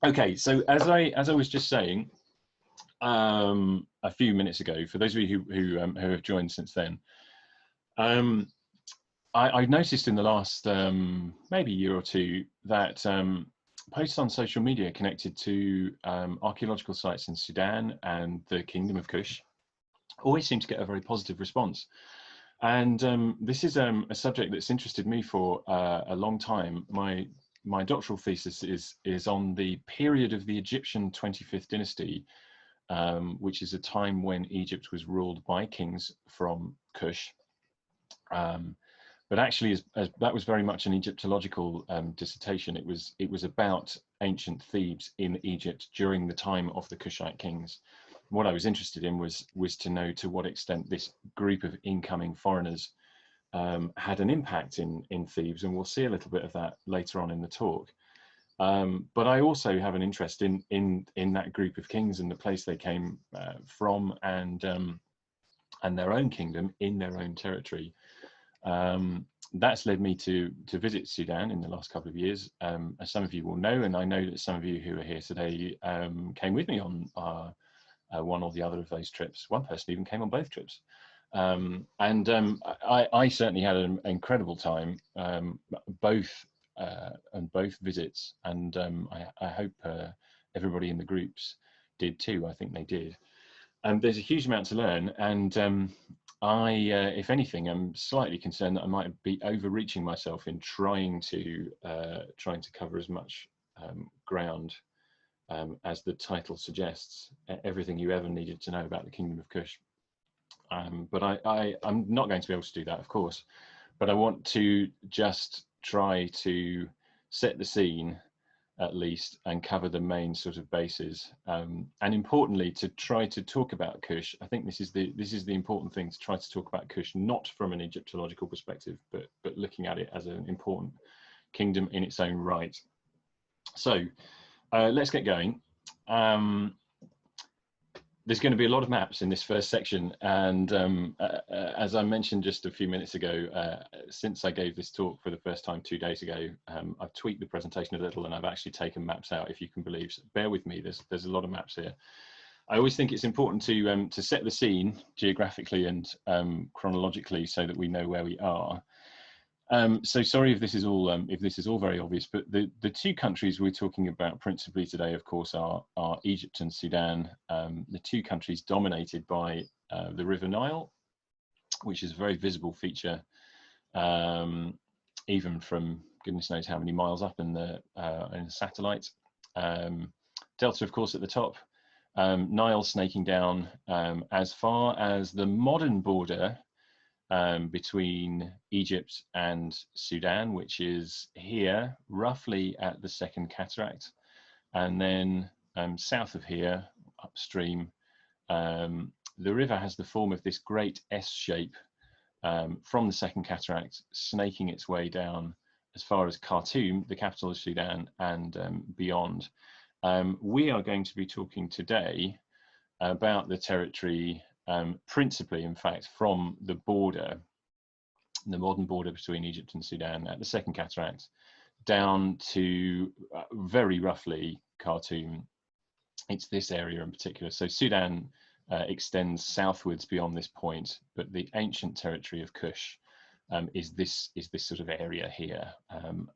Okay, so as I was just saying a few minutes ago, for those of you who have joined since then, I've noticed in the last maybe year or two that posts on social media connected to archaeological sites in Sudan and the Kingdom of Kush always seem to get a very positive response. And this is a subject that's interested me for a long time. My doctoral thesis is on the period of the Egyptian 25th Dynasty, which is a time when Egypt was ruled by kings from Kush. But actually, as that was very much an Egyptological dissertation. It was about ancient Thebes in Egypt during the time of the Kushite kings. What I was interested in was to know to what extent this group of incoming foreigners had an impact in Thebes, and we'll see a little bit of that later on in the talk. But I also have an interest in that group of kings and the place they came from, and their own kingdom in their own territory. That's led me to visit Sudan in the last couple of years, as some of you will know, and I know that some of you who are here today came with me on one or the other of those trips. One person even came on both trips. I certainly had an incredible time, both visits, and I hope everybody in the groups did too. I think they did. There's a huge amount to learn, and if anything, I'm slightly concerned that I might be overreaching myself in trying to cover as much ground as the title suggests, everything you ever needed to know about the Kingdom of Kush. But I'm not going to be able to do that, of course, but I want to just try to set the scene at least and cover the main sort of bases, and importantly to try to talk about Kush. I think this is the important thing, to try to talk about Kush not from an Egyptological perspective, but looking at it as an important kingdom in its own right. So let's get going. There's going to be a lot of maps in this first section, and as I mentioned just a few minutes ago, since I gave this talk for the first time 2 days ago, I've tweaked the presentation a little, and I've actually taken maps out, if you can believe. So bear with me, there's a lot of maps here. I always think it's important to set the scene geographically and chronologically so that we know where we are. So sorry if this is all very obvious, but the two countries we're talking about principally today, of course, are Egypt and Sudan. The two countries dominated by the River Nile, which is a very visible feature, even from goodness knows how many miles up in the satellite. Delta, of course, at the top. Nile snaking down as far as the modern border between Egypt and Sudan, which is here, roughly at the second cataract, and then south of here, upstream, the river has the form of this great S shape from the second cataract, snaking its way down as far as Khartoum, the capital of Sudan, and beyond. We are going to be talking today about the territory, principally, in fact, from the border, the modern border between Egypt and Sudan at the second cataract, down to very roughly Khartoum. It's this area in particular. So Sudan extends southwards beyond this point, but the ancient territory of Kush is this sort of area here,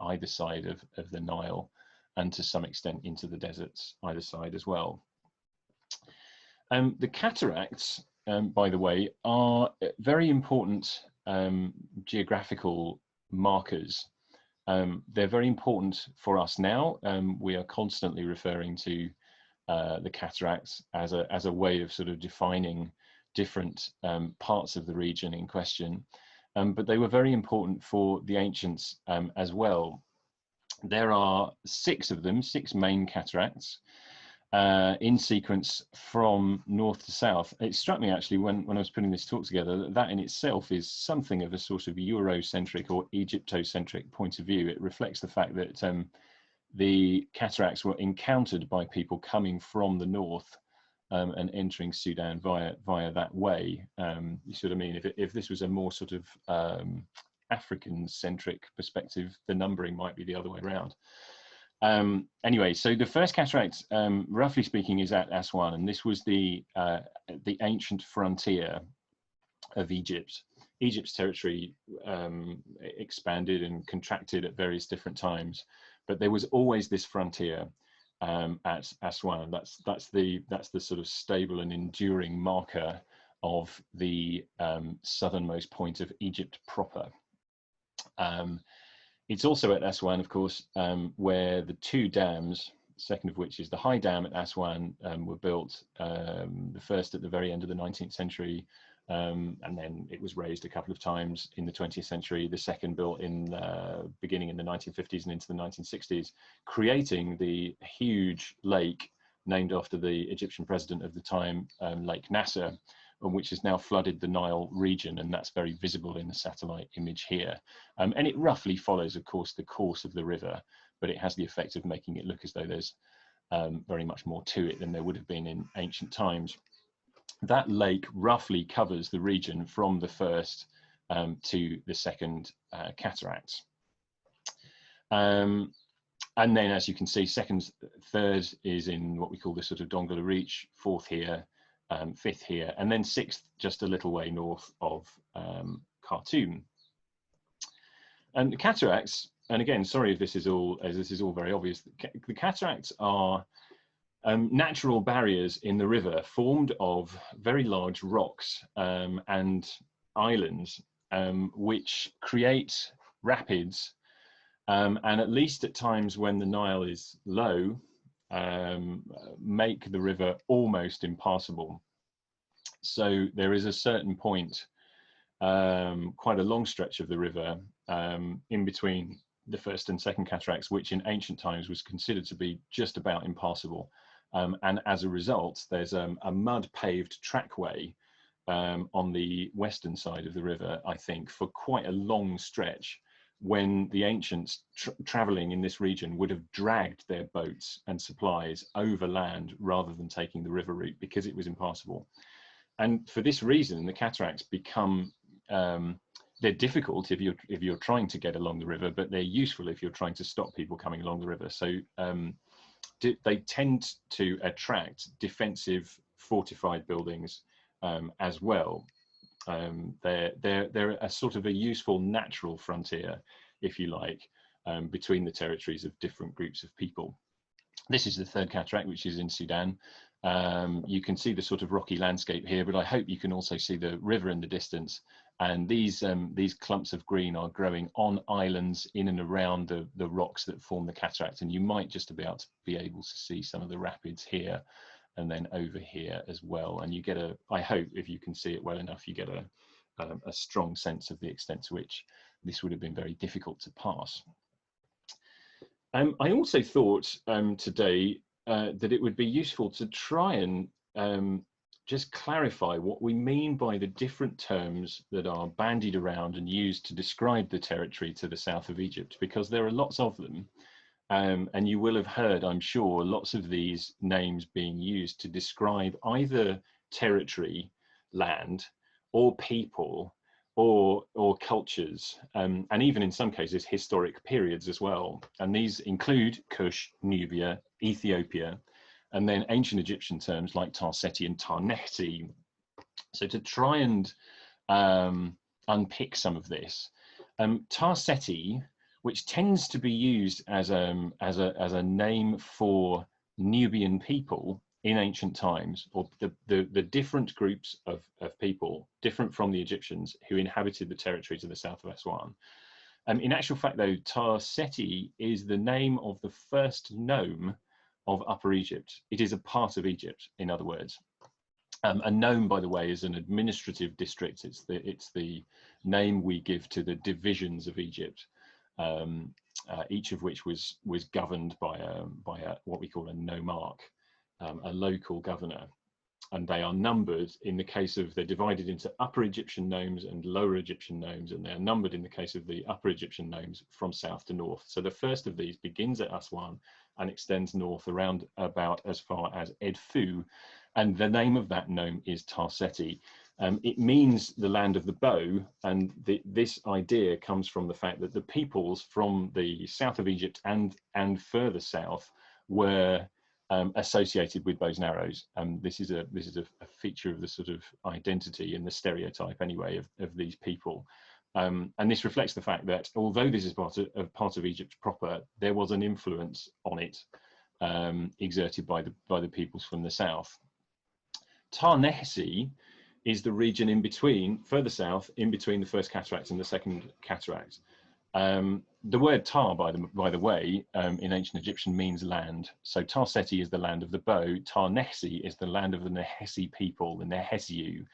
either side of the Nile, and to some extent into the deserts either side as well. The cataracts, by the way, are very important geographical markers. They're very important for us now. We are constantly referring to the cataracts as a way of sort of defining different parts of the region in question, but they were very important for the ancients as well. There are 6 of them, 6 main cataracts, in sequence from north to south. It struck me actually when I was putting this talk together that in itself is something of a sort of Eurocentric or Egyptocentric point of view. It reflects the fact that the cataracts were encountered by people coming from the north and entering Sudan via that way. You see what I mean? If this was a more sort of African-centric perspective, the numbering might be the other way around. Anyway, so the first cataract, roughly speaking, is at Aswan, and this was the ancient frontier of Egypt. Egypt's territory expanded and contracted at various different times, but there was always this frontier at Aswan. That's the sort of stable and enduring marker of the southernmost point of Egypt proper. It's also at Aswan, of course, where the two dams, second of which is the High Dam at Aswan, were built, the first at the very end of the 19th century, and then it was raised a couple of times in the 20th century, the second built in beginning in the 1950s and into the 1960s, creating the huge lake named after the Egyptian president of the time, Lake Nasser, which has now flooded the Nile region, and that's very visible in the satellite image here. And it roughly follows, of course, the course of the river, but it has the effect of making it look as though there's very much more to it than there would have been in ancient times. That lake roughly covers the region from the first to the second cataracts. And then, as you can see, second, third is in what we call the sort of Dongola Reach, fourth here, fifth here, and then sixth just a little way north of Khartoum. And the cataracts, and again, sorry if this is all very obvious, the cataracts are natural barriers in the river formed of very large rocks and islands, which create rapids, and at least at times when the Nile is low, make the river almost impassable. So there is a certain point, quite a long stretch of the river in between the first and second cataracts, which in ancient times was considered to be just about impassable. And as a result, there's a mud paved trackway on the western side of the river, I think, for quite a long stretch, when the ancients traveling in this region would have dragged their boats and supplies overland rather than taking the river route, because it was impassable. And for this reason, the cataracts become, they're difficult if you're trying to get along the river, but they're useful if you're trying to stop people coming along the river. So they tend to attract defensive fortified buildings as well. They're a sort of a useful natural frontier, if you like, between the territories of different groups of people. This is the third cataract, which is in Sudan. You can see the sort of rocky landscape here, but I hope you can also see the river in the distance. And these clumps of green are growing on islands in and around the rocks that form the cataract. And you might just about be able to see some of the rapids here and then over here as well. And you get I hope if you can see it well enough, you get a strong sense of the extent to which this would have been very difficult to pass. I also thought today that it would be useful to try and just clarify what we mean by the different terms that are bandied around and used to describe the territory to the south of Egypt, because there are lots of them. And you will have heard, I'm sure, lots of these names being used to describe either territory, land, or people, or cultures, and even in some cases historic periods as well. And these include Kush, Nubia, Ethiopia, and then ancient Egyptian terms like Tarseti and Tarnehti. So to try and unpick some of this, Tarseti, which tends to be used as a name for Nubian people in ancient times, or the different groups of people, different from the Egyptians, who inhabited the territory to the south of Aswan. In actual fact, though, Tarseti is the name of the first nome of Upper Egypt. It is a part of Egypt, in other words. A nome, by the way, is an administrative district. It's the name we give to the divisions of Egypt, each of which was governed by what we call a nomarch, a local governor. And they are numbered in the case of, they're divided into Upper Egyptian nomes and Lower Egyptian nomes, and they're numbered in the case of the Upper Egyptian nomes from south to north. So the first of these begins at Aswan and extends north around about as far as Edfu, and the name of that nome is Tarseti. It means the land of the bow, and this idea comes from the fact that the peoples from the south of Egypt and further south were associated with bows and arrows. This is a feature of the sort of identity and the stereotype, anyway, of these people. And this reflects the fact that although this is part of Egypt proper, there was an influence on it exerted by the peoples from the south. Ta-Nehesi is the region in between, further south, in between the first cataract and the second cataract. The word Ta, by the way, in ancient Egyptian means land. So Ta-Seti is the land of the bow. Ta-Nehesi is the land of the Nehesi people, the Nehesiu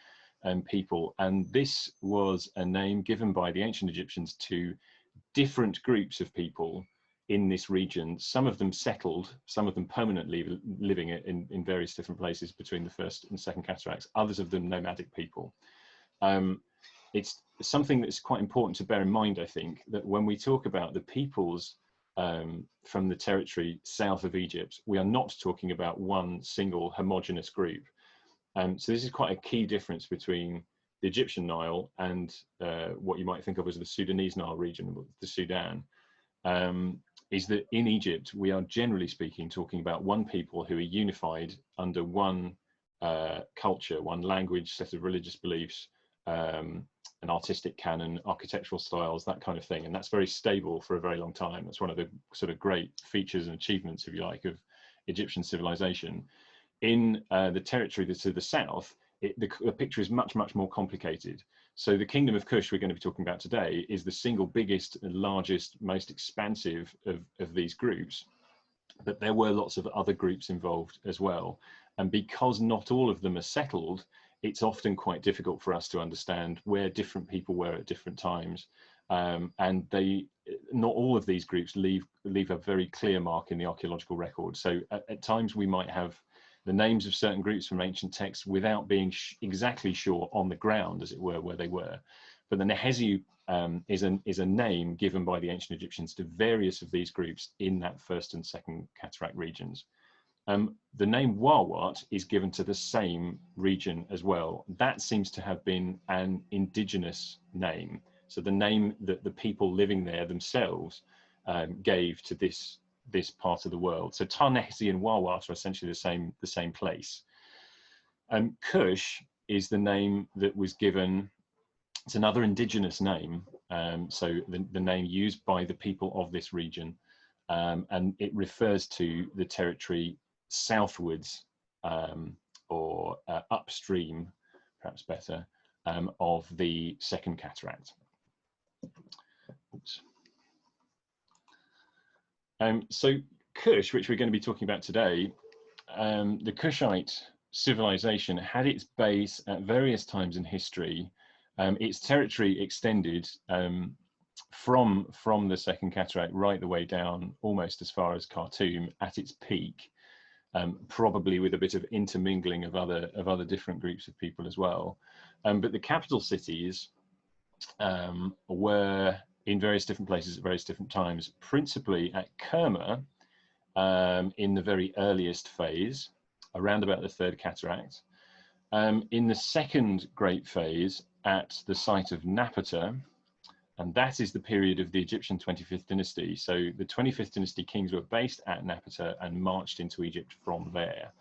people. And this was a name given by the ancient Egyptians to different groups of people in this region, some of them settled, some of them permanently living in various different places between the first and second cataracts, others of them nomadic people. It's something that's quite important to bear in mind, I think, that when we talk about the peoples from the territory south of Egypt, we are not talking about one single homogenous group. So this is quite a key difference between the Egyptian Nile and what you might think of as the Sudanese Nile region, the Sudan. Is that in Egypt, we are generally speaking talking about one people who are unified under one culture, one language, set of religious beliefs, an artistic canon, architectural styles, that kind of thing. And that's very stable for a very long time. That's one of the sort of great features and achievements, if you like, of Egyptian civilization. In the territory that's to the south, the picture is much, much more complicated. So the Kingdom of Kush we're going to be talking about today is the single biggest and largest, most expansive of these groups. But there were lots of other groups involved as well. And because not all of them are settled, it's often quite difficult for us to understand where different people were at different times. And not all of these groups leave a very clear mark in the archaeological record. So at times we might have the names of certain groups from ancient texts without being exactly sure on the ground, as it were, where they were. But the Nehesiu is a name given by the ancient Egyptians to various of these groups in that first and second cataract regions. The name Wawat is given to the same region as well. That seems to have been an indigenous name. So the name that the people living there themselves gave to this part of the world. So Ta-Nehesi and Wawat are essentially the same place. Kush is the name that was given. It's another indigenous name. So the name used by the people of this region, and it refers to the territory southwards or upstream, perhaps better, of the second cataract. Oops. So Kush, which we're going to be talking about today, the Kushite civilization had its base at various times in history. Its territory extended from the second cataract right the way down almost as far as Khartoum at its peak, probably with a bit of intermingling of other different groups of people as well. But the capital cities were in various different places at various different times, principally at Kerma in the very earliest phase, around about the third cataract. In the second great phase at the site of Napata, and that is the period of the Egyptian 25th dynasty. So the 25th dynasty kings were based at Napata and marched into Egypt from there.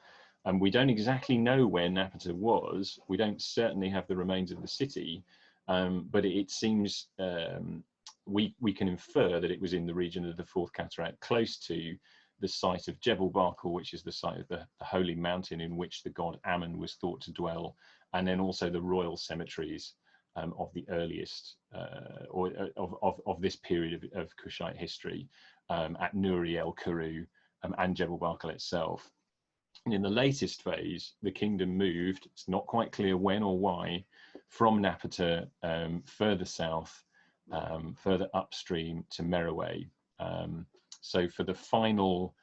And we don't exactly know where Napata was. We don't certainly have the remains of the city, but it seems we can infer that it was in the region of the fourth cataract, close to the site of Jebel Barkal, which is the site of the holy mountain in which the god Ammon was thought to dwell, and then also the royal cemeteries of the earliest or of this period of Kushite history at Nuri el Kuru and Jebel Barkal itself. And in the latest phase, the kingdom moved, it's not quite clear when or why, from Napata further south, further upstream to Meroe. So for the final,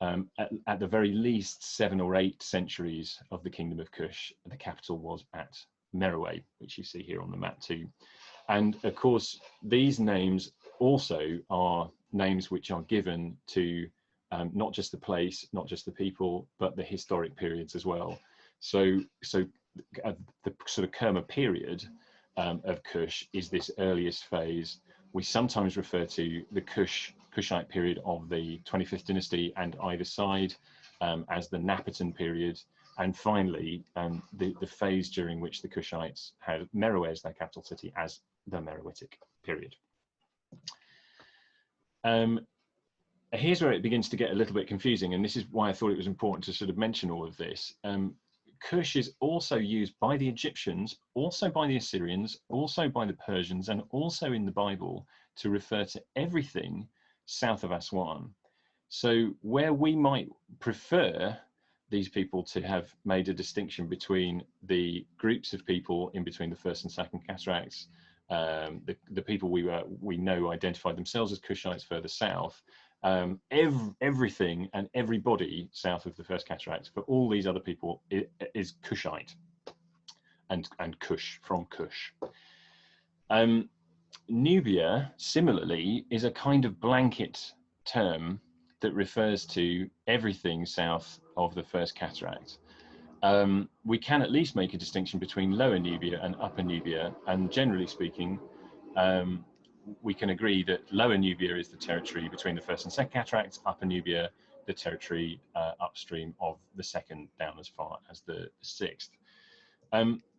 at the very least 7 or 8 centuries of the Kingdom of Kush, the capital was at Meroe, which you see here on the map too. And of course, these names also are names which are given to not just the place, not just the people, but the historic periods as well. So the sort of Kerma period of Kush is this earliest phase. We sometimes refer to the Kushite period of the 25th dynasty and either side as the Napata period, and finally the phase during which the Kushites had Meroe as their capital city as the Meroitic period. Here's where it begins to get a little bit confusing, and this is why I thought it was important to sort of mention all of this. Kush is also used by the Egyptians, also by the Assyrians, also by the Persians, and also in the Bible to refer to everything south of Aswan. So where we might prefer these people to have made a distinction between the groups of people in between the first and second cataracts, the people we know identified themselves as Kushites further south, everything and everybody south of the first cataract for all these other people is Kushite, and Kush, from Kush. Nubia, similarly, is a kind of blanket term that refers to everything south of the first cataract. We can at least make a distinction between Lower Nubia and Upper Nubia, and generally speaking, we can agree that Lower Nubia is the territory between the first and second cataracts, Upper Nubia the territory upstream of the second down as far as the sixth.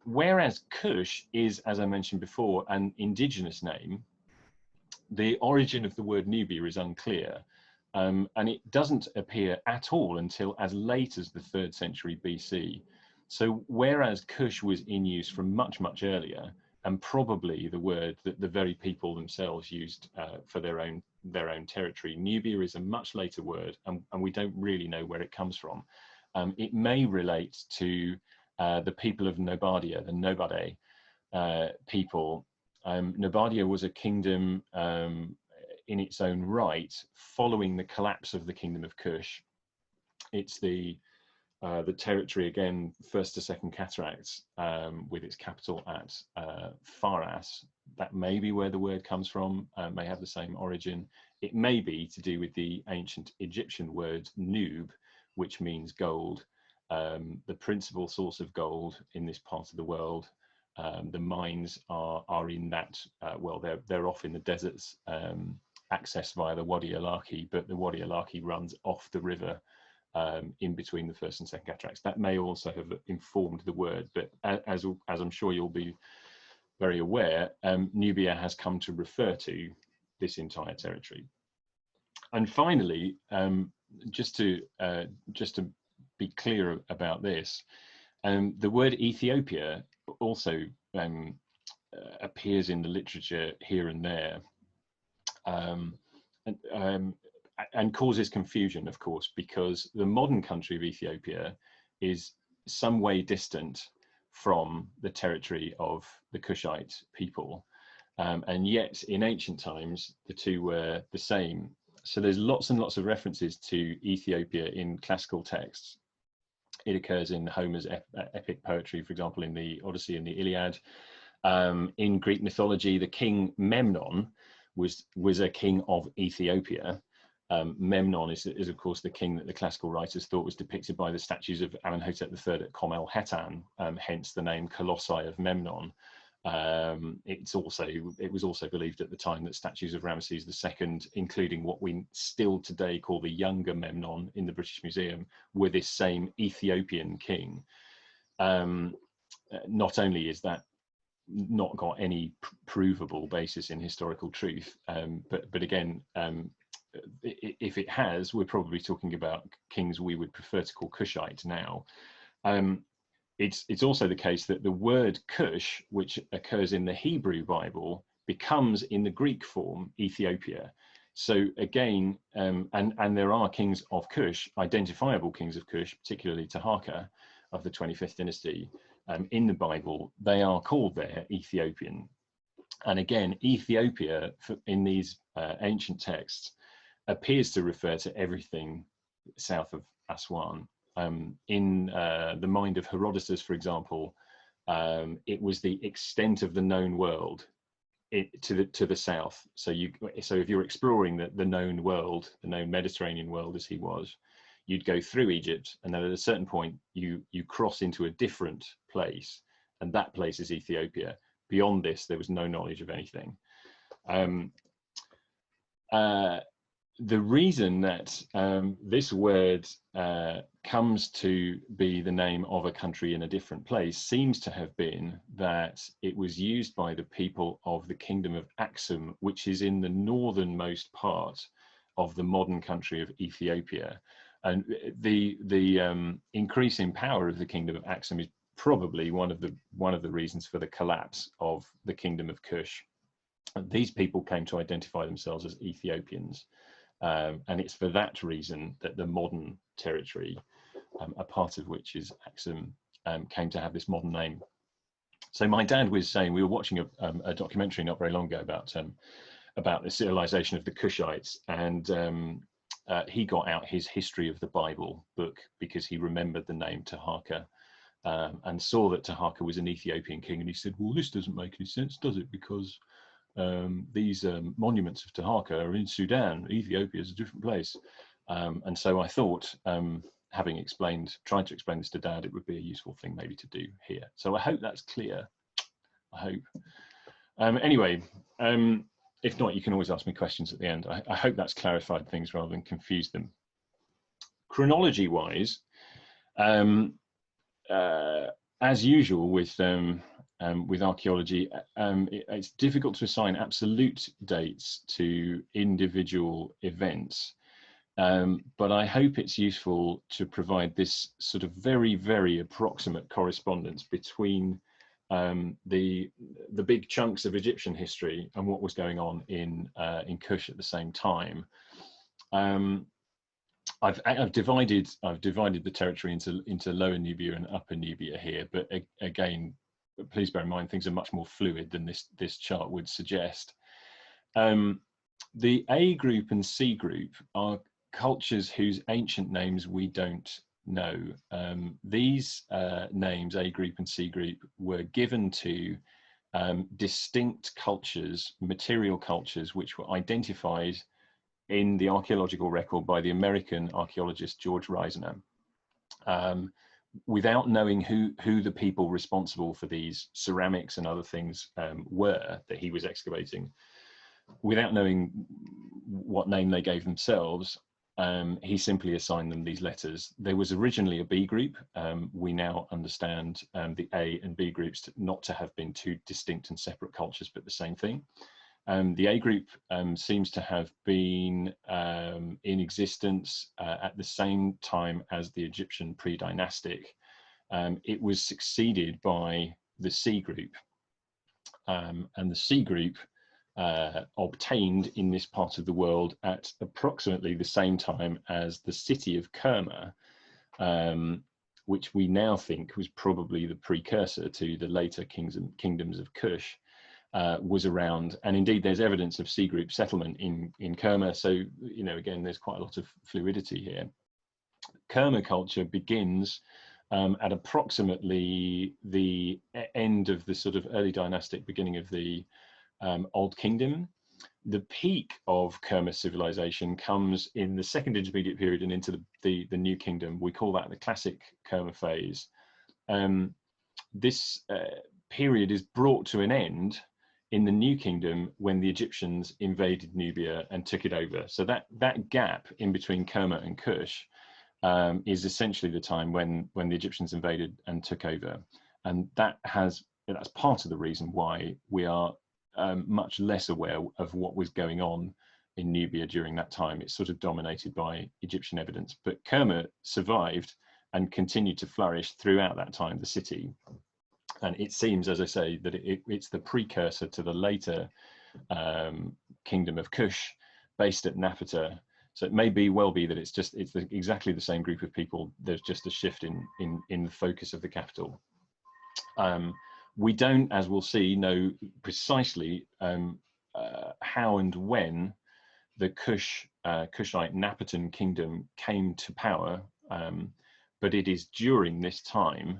Whereas Kush is, as I mentioned before, an indigenous name, the origin of the word Nubia is unclear, and it doesn't appear at all until as late as the 3rd century BC. So whereas Kush was in use from much, much earlier, and probably the word that the very people themselves used for their own territory, Nubia is a much later word, and we don't really know where it comes from. It may relate to the people of Nobadia, the Nobade people. Nobadia was a kingdom in its own right following the collapse of the Kingdom of Kush. It's the territory, again, first to second cataracts, with its capital at Faras. That may be where the word comes from, may have the same origin. It may be to do with the ancient Egyptian word nub, which means gold. The principal source of gold in this part of the world. The mines are in that, well, they're off in the deserts, accessed via the Wadi Alaki, but the Wadi Alaki runs off the river in between the first and second cataracts. That may also have informed the word, but as I'm sure you'll be very aware, Nubia has come to refer to this entire territory. And finally, just to be clear about this, the word Ethiopia also appears in the literature here and there, and causes confusion, of course, because the modern country of Ethiopia is some way distant from the territory of the Kushite people, and yet in ancient times the two were the same. So there's lots and lots of references to Ethiopia in classical texts. It occurs in Homer's epic poetry, for example, in the Odyssey and the Iliad. In Greek mythology, the king Memnon was a king of Ethiopia. Memnon is of course the king that the classical writers thought was depicted by the statues of Amenhotep III at Kom el Hetan, hence the name Colossi of Memnon. It was also believed at the time that statues of Ramesses II, including what we still today call the younger Memnon in the British Museum, were this same Ethiopian king. Not only is that not got any provable basis in historical truth, but again, if it has, we're probably talking about kings we would prefer to call Kushite now. It's also the case that the word Kush, which occurs in the Hebrew Bible, becomes in the Greek form Ethiopia. So again, and there are kings of Kush, identifiable kings of Kush, particularly Tahako of the 25th dynasty, in the Bible. They are called there Ethiopian. And again, Ethiopia in these ancient texts appears to refer to everything south of Aswan. In the mind of Herodotus, for example, it was the extent of the known world to the south. So if you're exploring the known world, the known Mediterranean world as he was, you'd go through Egypt, and then at a certain point you cross into a different place, and that place is Ethiopia. Beyond this, there was no knowledge of anything. The reason that this word comes to be the name of a country in a different place seems to have been that it was used by the people of the Kingdom of Aksum, which is in the northernmost part of the modern country of Ethiopia. And the increase in power of the Kingdom of Aksum is probably one of the reasons for the collapse of the Kingdom of Kush. And these people came to identify themselves as Ethiopians. And it's for that reason that the modern territory, a part of which is Aksum, came to have this modern name. So my dad was saying, we were watching a documentary not very long ago about the civilization of the Kushites, and he got out his History of the Bible book because he remembered the name Tahako, and saw that Tahako was an Ethiopian king, and he said, well, this doesn't make any sense, does it? Because these monuments of Tahako are in Sudan. Ethiopia is a different place. And so I thought, having tried to explain this to Dad, it would be a useful thing maybe to do here. So I hope that's clear. I hope. Anyway, if not, you can always ask me questions at the end. I hope that's clarified things rather than confused them. Chronology-wise, as usual with archaeology, it's difficult to assign absolute dates to individual events, but I hope it's useful to provide this sort of very, very approximate correspondence between the big chunks of Egyptian history and what was going on in Kush at the same time. I've divided the territory into Lower Nubia and Upper Nubia here, but again, please bear in mind things are much more fluid than this chart would suggest. The A group and C group are cultures whose ancient names we don't know. These names, A group and C group, were given to distinct cultures, material cultures, which were identified in the archaeological record by the American archaeologist George Reisner. Without knowing who the people responsible for these ceramics and other things were that he was excavating, without knowing what name they gave themselves, he simply assigned them these letters. There was originally a B group. We now understand the A and B groups not to have been two distinct and separate cultures, but the same thing. The A group seems to have been in existence at the same time as the Egyptian pre-dynastic. It was succeeded by the C group, and the C group obtained in this part of the world at approximately the same time as the city of Kerma, which we now think was probably the precursor to the later kingdoms of Kush. Was around, and indeed there's evidence of C group settlement in Kerma, so again there's quite a lot of fluidity here. Kerma culture begins at approximately the end of the sort of early dynastic, beginning of the Old Kingdom. The peak of Kerma civilization comes in the Second Intermediate Period and into the New Kingdom. We call that the classic Kerma phase. This period is brought to an end in the New Kingdom when the Egyptians invaded Nubia and took it over. So that gap in between Kerma and Kush is essentially the time when the Egyptians invaded and took over. And that's part of the reason why we are much less aware of what was going on in Nubia during that time. It's sort of dominated by Egyptian evidence, but Kerma survived and continued to flourish throughout that time, the city. And it seems, as I say, that it's the precursor to the later Kingdom of Kush, based at Napata. So it may well be that it's exactly the same group of people. There's just a shift in the focus of the capital. We don't, as we'll see, know precisely how and when the Kushite Napatan kingdom came to power, but it is during this time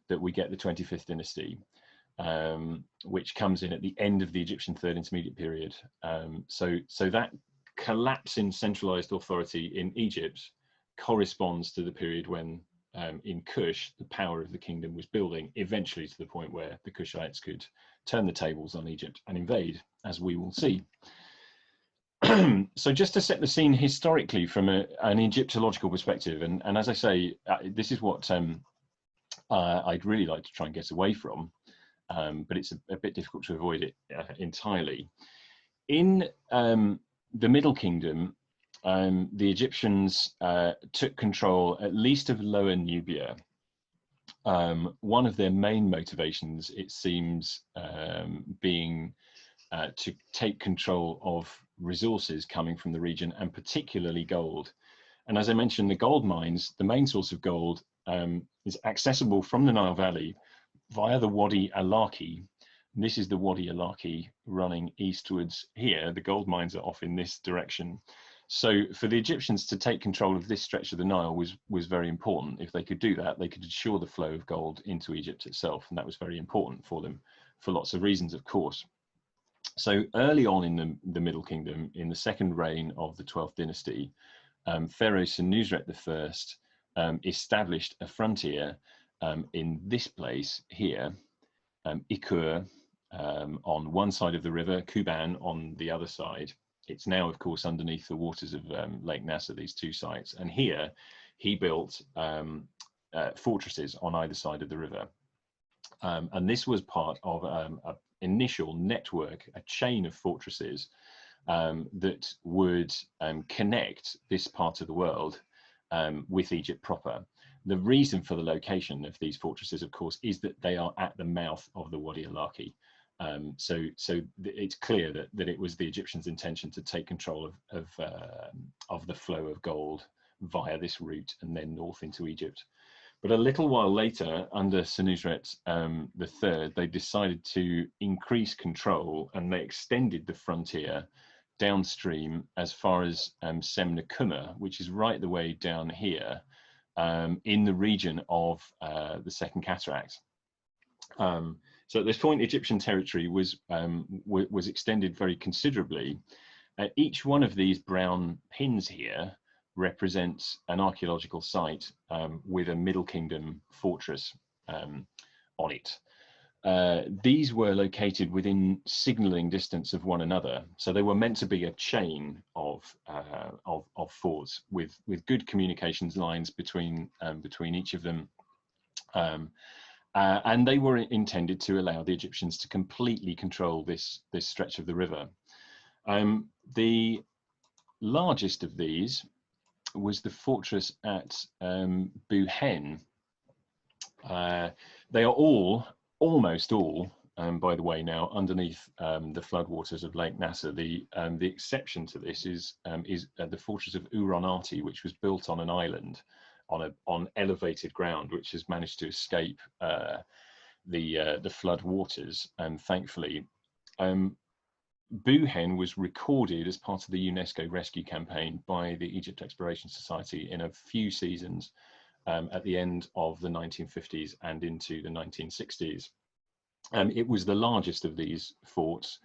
that we get the 25th Dynasty, which comes in at the end of the Egyptian Third Intermediate Period. So that collapse in centralized authority in Egypt corresponds to the period when in Kush, the power of the kingdom was building, eventually to the point where the Kushites could turn the tables on Egypt and invade, as we will see. So just to set the scene historically from an Egyptological perspective, and as I say, this is what I'd really like to try and get away from, but it's a bit difficult to avoid it entirely. In the Middle Kingdom, the Egyptians took control at least of Lower Nubia. One of their main motivations, it seems, being to take control of resources coming from the region, and particularly gold. And as I mentioned, the gold mines, the main source of gold, is accessible from the Nile Valley via the Wadi Alaki. This is the Wadi Alaki running eastwards here. The gold mines are off in this direction. So for the Egyptians to take control of this stretch of the Nile was very important. If they could do that, they could ensure the flow of gold into Egypt itself. And that was very important for them for lots of reasons, of course. So early on in the Middle Kingdom, in the second reign of the 12th dynasty, Pharaoh Senusret I established a frontier in this place here, Ikur on one side of the river, Kuban on the other side. It's now, of course, underneath the waters of Lake Nasser, these two sites. And here he built fortresses on either side of the river. And this was part of an initial network, a chain of fortresses that would connect this part of the world with Egypt proper. The reason for the location of these fortresses, of course, is that they are at the mouth of the Wadi Alaki. So it's clear that it was the Egyptians' intention to take control of the flow of gold via this route and then north into Egypt. But a little while later, under Senusret III, they decided to increase control, and they extended the frontier downstream as far as Semnakuma, which is right the way down here in the region of the Second Cataract. So at this point, Egyptian territory was extended very considerably. Each one of these brown pins here represents an archaeological site with a Middle Kingdom fortress on it. These were located within signalling distance of one another, so they were meant to be a chain of forts with good communications lines between each of them. And they were intended to allow the Egyptians to completely control this stretch of the river. The largest of these was the fortress at Buhen. They are almost all, by the way, now underneath the floodwaters of Lake Nasser. The exception to this is the fortress of Uronati, which was built on an island on elevated ground, which has managed to escape the flood waters, thankfully. Buhen was recorded as part of the UNESCO rescue campaign by the Egypt Exploration Society in a few seasons at the end of the 1950s and into the 1960s. It was the largest of these forts,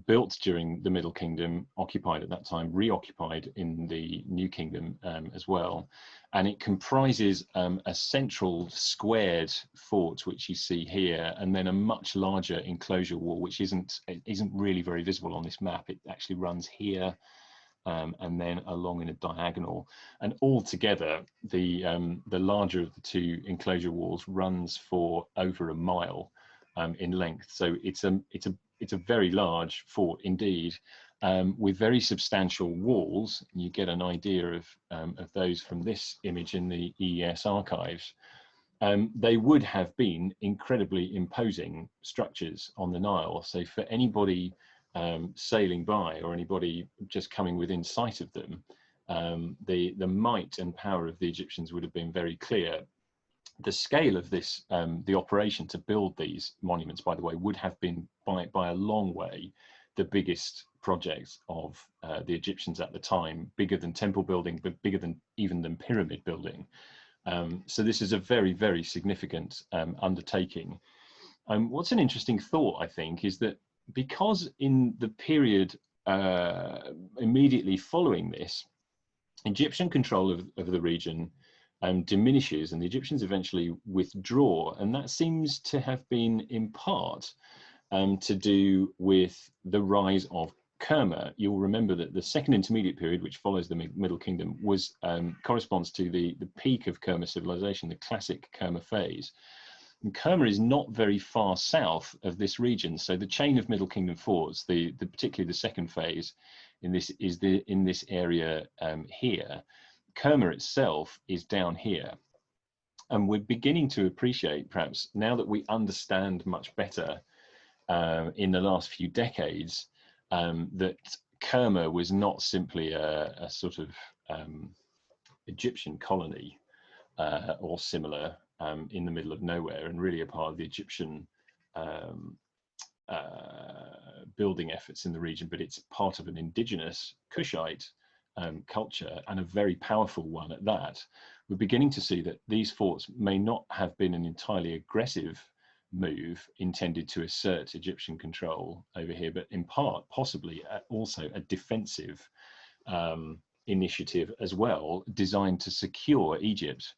built during the Middle Kingdom, occupied at that time, reoccupied in the New Kingdom as well. And it comprises a central squared fort, which you see here, and then a much larger enclosure wall, which isn't really very visible on this map. It actually runs here and then along in a diagonal. And altogether, the larger of the two enclosure walls runs for over a mile in length. So it's a very large fort indeed, with very substantial walls. You get an idea of those from this image in the EES archives. They would have been incredibly imposing structures on the Nile. So for anybody sailing by or anybody just coming within sight of them, the might and power of the Egyptians would have been very clear. The scale of this, the operation to build these monuments, by the way, would have been by a long way the biggest project of the Egyptians at the time, bigger than temple building, but bigger than even than pyramid building. So this is a very, very significant undertaking. What's an interesting thought, I think, is that because in the period immediately following this, Egyptian control of the region diminishes, and the Egyptians eventually withdraw, and that seems to have been in part to do with the rise of Kerma. You'll remember that the second intermediate period, which follows the Middle Kingdom, was corresponds to the peak of Kerma civilization, the classic Kerma phase. And Kerma is not very far south of this region, so the chain of Middle Kingdom forts, particularly the second phase, in this area here. Kerma itself is down here, and we're beginning to appreciate, perhaps now that we understand much better in the last few decades, that Kerma was not simply a sort of Egyptian colony or similar in the middle of nowhere, and really a part of the Egyptian building efforts in the region, but it's part of an indigenous Kushite culture, and a very powerful one at that. We're beginning to see that these forts may not have been an entirely aggressive move intended to assert Egyptian control over here, but in part possibly also a defensive initiative as well, designed to secure Egypt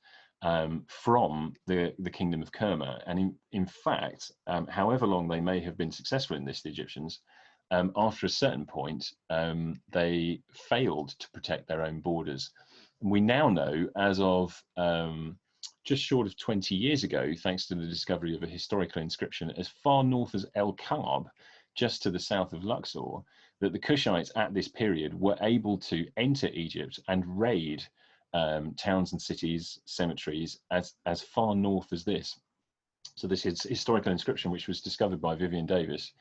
from the Kingdom of Kerma. And in fact, however long they may have been successful in this, the Egyptians, after a certain point, they failed to protect their own borders. And we now know, as of just short of 20 years ago, thanks to the discovery of a historical inscription as far north as El Kab, just to the south of Luxor, that the Kushites at this period were able to enter Egypt and raid towns and cities, cemeteries, as far north as this. So this is historical inscription, which was discovered by Vivian Davis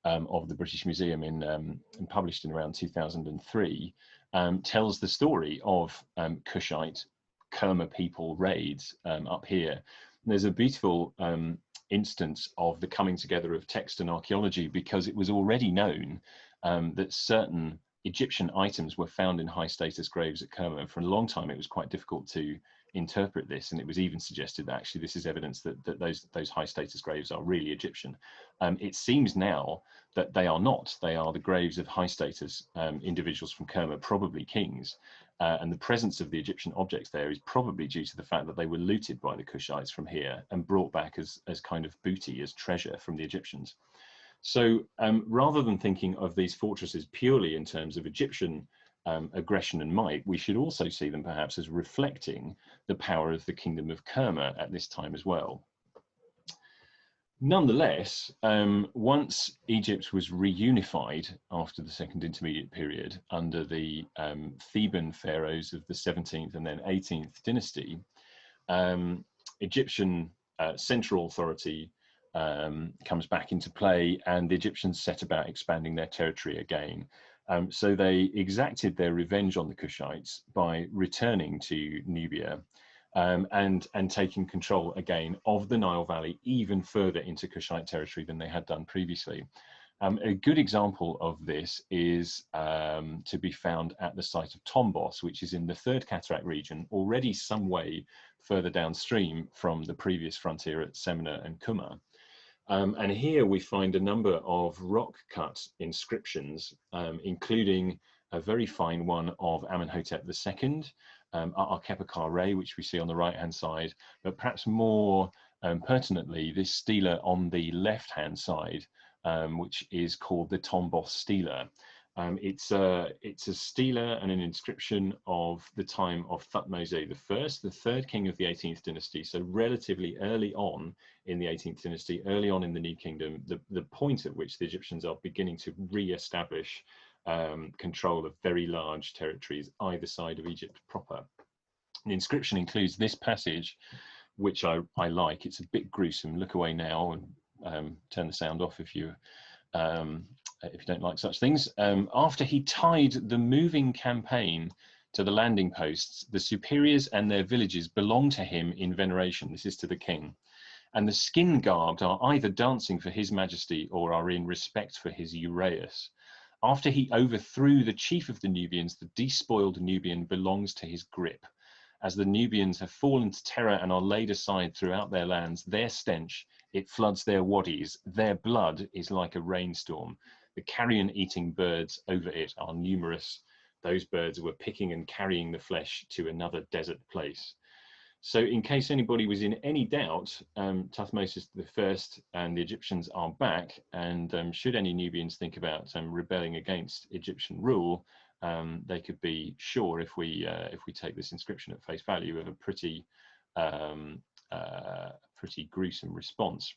of the British Museum and published in around 2003, tells the story of Kushite Kerma people raids up here. And there's a beautiful instance of the coming together of text and archaeology, because it was already known that certain Egyptian items were found in high status graves at Kerma. For a long time it was quite difficult to interpret this, and it was even suggested that actually this is evidence that those high status graves are really Egyptian. It seems now that they are not. They are the graves of high status individuals from Kerma, probably kings, and the presence of the Egyptian objects there is probably due to the fact that they were looted by the Kushites from here and brought back as kind of booty, as treasure from the Egyptians. So rather than thinking of these fortresses purely in terms of Egyptian aggression and might, we should also see them perhaps as reflecting the power of the Kingdom of Kerma at this time as well. Nonetheless, once Egypt was reunified after the Second Intermediate Period under the Theban pharaohs of the 17th and then 18th dynasty, Egyptian central authority comes back into play, and the Egyptians set about expanding their territory again. So they exacted their revenge on the Kushites by returning to Nubia and taking control again of the Nile Valley, even further into Kushite territory than they had done previously. A good example of this is to be found at the site of Tombos, which is in the Third Cataract region, already some way further downstream from the previous frontier at Semna and Kuma. And here we find a number of rock-cut inscriptions, including a very fine one of Amenhotep II, Ar-Kepakare, which we see on the right-hand side, but perhaps more pertinently, this stela on the left-hand side, which is called the Tombos Steeler. It's a stela and an inscription of the time of Thutmose I, the third king of the 18th dynasty, so relatively early on in the 18th dynasty, early on in the New Kingdom, the point at which the Egyptians are beginning to re-establish control of very large territories either side of Egypt proper. The inscription includes this passage, which I like. It's a bit gruesome. Look away now and turn the sound off if you don't like such things. After he tied the moving campaign to the landing posts, the superiors and their villages belong to him in veneration. This is to the king. And the skin-garbed are either dancing for his majesty or are in respect for his uraeus. After he overthrew the chief of the Nubians, the despoiled Nubian belongs to his grip. As the Nubians have fallen to terror and are laid aside throughout their lands, their stench, it floods their wadis. Their blood is like a rainstorm. The carrion-eating birds over it are numerous. those birds were picking and carrying the flesh to another desert place. So in case anybody was in any doubt, Thutmose I and the Egyptians are back, and should any Nubians think about rebelling against Egyptian rule, they could be sure, if we take this inscription at face value, of a pretty gruesome response.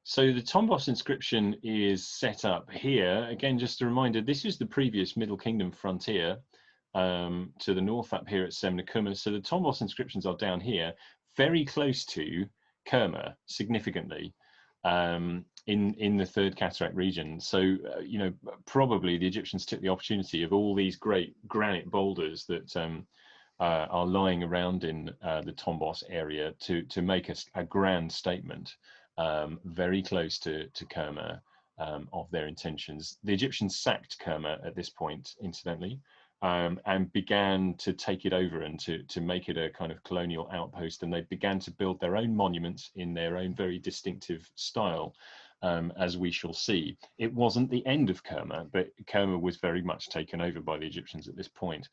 So the Tombos inscription is set up here. Again, just a reminder, this is the previous Middle Kingdom frontier to the north up here at Semnakuma. So the Tombos inscriptions are down here, very close to Kerma, significantly, in the Third Cataract region. So, you know, probably the Egyptians took the opportunity of all these great granite boulders that are lying around in the Tombos area to make a grand statement, very close to Kerma, of their intentions. The Egyptians sacked Kerma at this point, incidentally, and began to take it over and to make it a kind of colonial outpost, and they began to build their own monuments in their own very distinctive style, as we shall see. It wasn't the end of Kerma, but Kerma was very much taken over by the Egyptians at this point.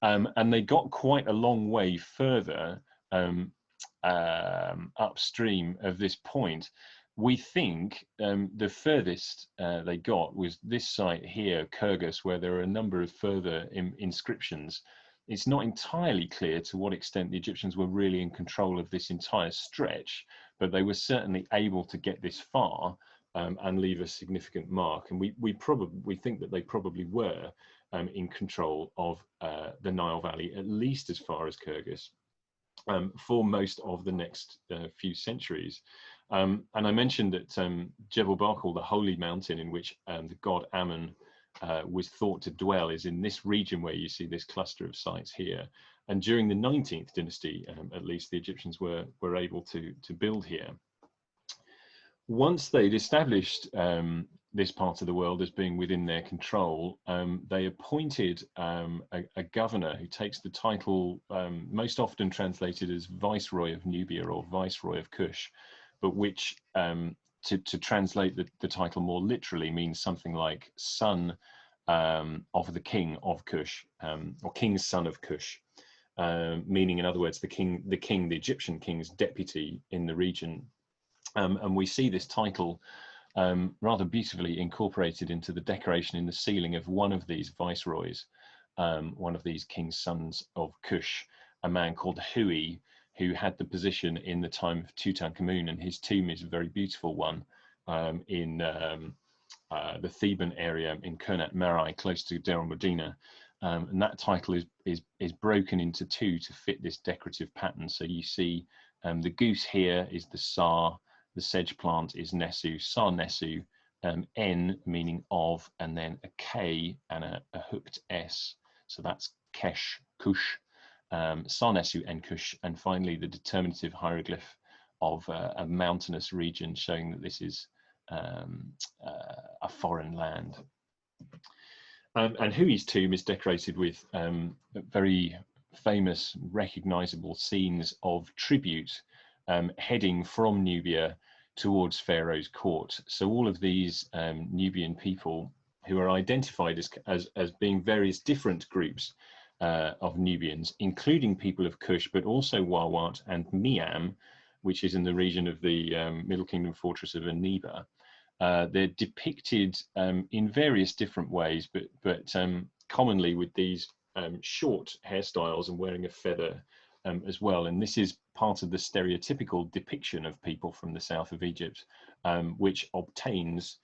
And they got quite a long way further upstream of this point. We think the furthest they got was this site here, Kirgis, where there are a number of further inscriptions. It's not entirely clear to what extent the Egyptians were really in control of this entire stretch, but they were certainly able to get this far and leave a significant mark. And we think that they probably were in control of the Nile Valley, at least as far as Kirgis, for most of the next few centuries. And I mentioned that Jebel Barkal, the holy mountain in which the god Ammon was thought to dwell, is in this region where you see this cluster of sites here. And during the 19th dynasty, at least, the Egyptians were able to build here. Once they'd established this part of the world as being within their control, they appointed a governor who takes the title, most often translated as Viceroy of Nubia or Viceroy of Kush, but which, to translate the title more literally, means something like son of the king of Kush, or king's son of Kush, meaning, in other words, the Egyptian king's deputy in the region. And we see this title rather beautifully incorporated into the decoration in the ceiling of one of these viceroys, one of these king's sons of Kush, a man called Hui, who had the position in the time of Tutankhamun, and his tomb is a very beautiful one in the Theban area in Kernat Meroe, close to Deir al-Medina. And that title is broken into two to fit this decorative pattern. So you see the goose here is the Sar, the sedge plant is Nesu, Sar Nesu, N meaning of, and then a K and a hooked S. So that's Kesh, Kush, Sar Nesu and Kush, and finally the determinative hieroglyph of a mountainous region, showing that this is a foreign land. And Hui's tomb is decorated with very famous, recognizable scenes of tribute heading from Nubia towards Pharaoh's court. So all of these Nubian people, who are identified as being various different groups of Nubians, including people of Kush, but also Wawat and Miam, which is in the region of the Middle Kingdom fortress of Aniba. They're depicted in various different ways, but commonly with these short hairstyles and wearing a feather as well. And this is part of the stereotypical depiction of people from the south of Egypt, which obtains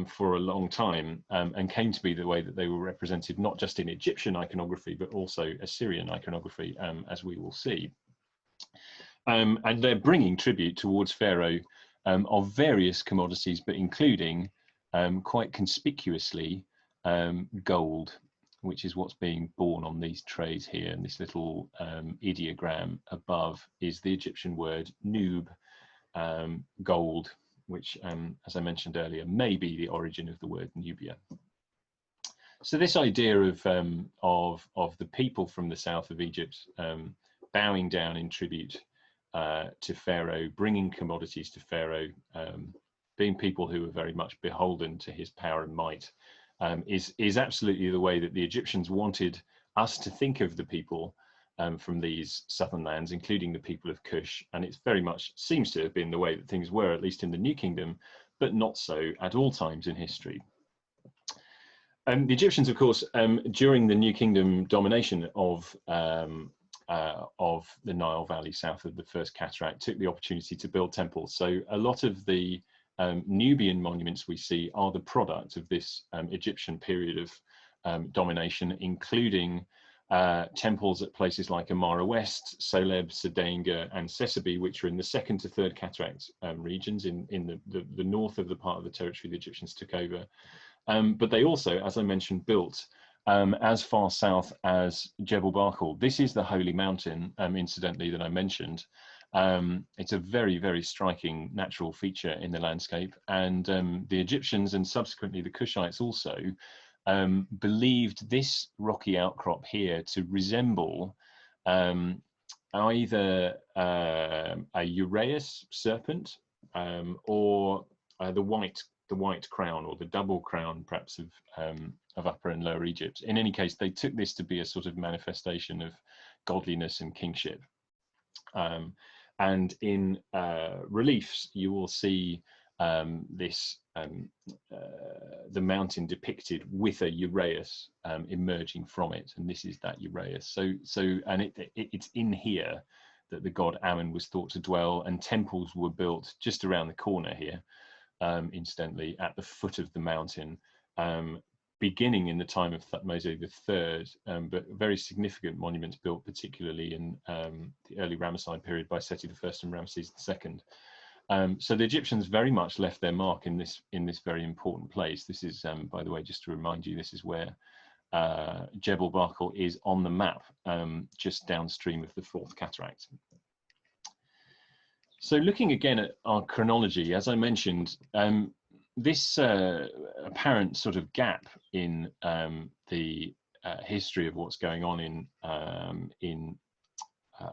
for a long time and came to be the way that they were represented, not just in Egyptian iconography, but also Assyrian iconography, as we will see. And they're bringing tribute towards Pharaoh of various commodities, but including quite conspicuously gold, which is what's being borne on these trays here. And this little ideogram above is the Egyptian word nub, gold, which, as I mentioned earlier, may be the origin of the word Nubia. So this idea of the people from the south of Egypt bowing down in tribute to Pharaoh, bringing commodities to Pharaoh, being people who are very much beholden to his power and might, is absolutely the way that the Egyptians wanted us to think of the people from these southern lands, including the people of Kush. And it very much seems to have been the way that things were, at least in the New Kingdom, but not so at all times in history. The Egyptians, of course, during the New Kingdom domination of the Nile Valley south of the first cataract, took the opportunity to build temples. So a lot of the Nubian monuments we see are the product of this Egyptian period of domination, including temples at places like Amara West, Soleb, Sedenga, and Sesabi, which are in the second to third cataract regions in the north of the part of the territory the Egyptians took over. But they also, as I mentioned, built as far south as Jebel Barkal. This is the holy mountain, incidentally, that I mentioned. It's a very, very striking natural feature in the landscape. And the Egyptians and subsequently the Kushites also believed this rocky outcrop here to resemble either a uraeus serpent or the white crown, or the double crown, perhaps, of Upper and Lower Egypt. In any case, they took this to be a sort of manifestation of godliness and kingship. And in reliefs, you will see the mountain depicted with a uraeus emerging from it, and this is that uraeus. And it's in here that the god Ammon was thought to dwell, and temples were built just around the corner here. Incidentally, at the foot of the mountain, beginning in the time of Thutmose III, but very significant monuments built particularly in the early Ramesside period by Seti I and Ramesses II. So the Egyptians very much left their mark in this very important place. This is, by the way, just to remind you, this is where Jebel Barkal is on the map, just downstream of the fourth cataract. So looking again at our chronology, as I mentioned, this apparent sort of gap in the history of what's going on in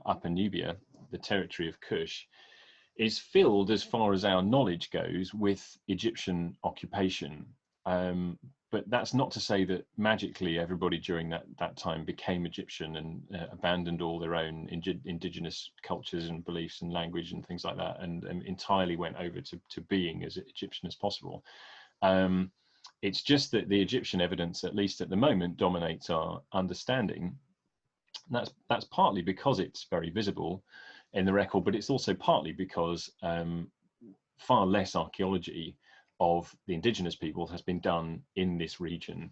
Upper Nubia, the territory of Kush, is filled, as far as our knowledge goes, with Egyptian occupation. But that's not to say that magically everybody during that time became Egyptian and abandoned all their own indigenous cultures and beliefs and language and things like that, and entirely went over to being as Egyptian as possible. It's just that the Egyptian evidence, at least at the moment, dominates our understanding. And that's partly because it's very visible in the record, but it's also partly because far less archaeology of the indigenous people has been done in this region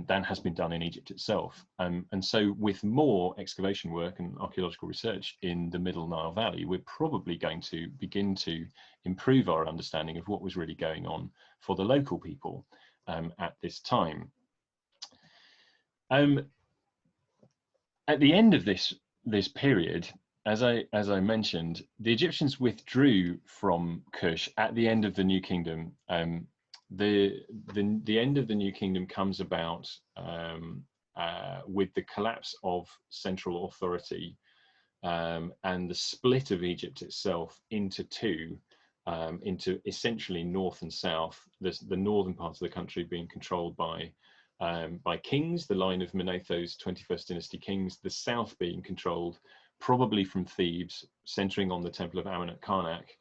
than has been done in Egypt itself. And so with more excavation work and archaeological research in the Middle Nile Valley, we're probably going to begin to improve our understanding of what was really going on for the local people at this time. At the end of this period, as I mentioned, the Egyptians withdrew from Kush at the end of the New Kingdom. The end of the New Kingdom comes about with the collapse of central authority and the split of Egypt itself into two, into essentially north and south. The northern part of the country being controlled by kings, the line of Manetho's 21st Dynasty kings, the south being controlled probably from Thebes, centering on the Temple of Ammon at Karnak,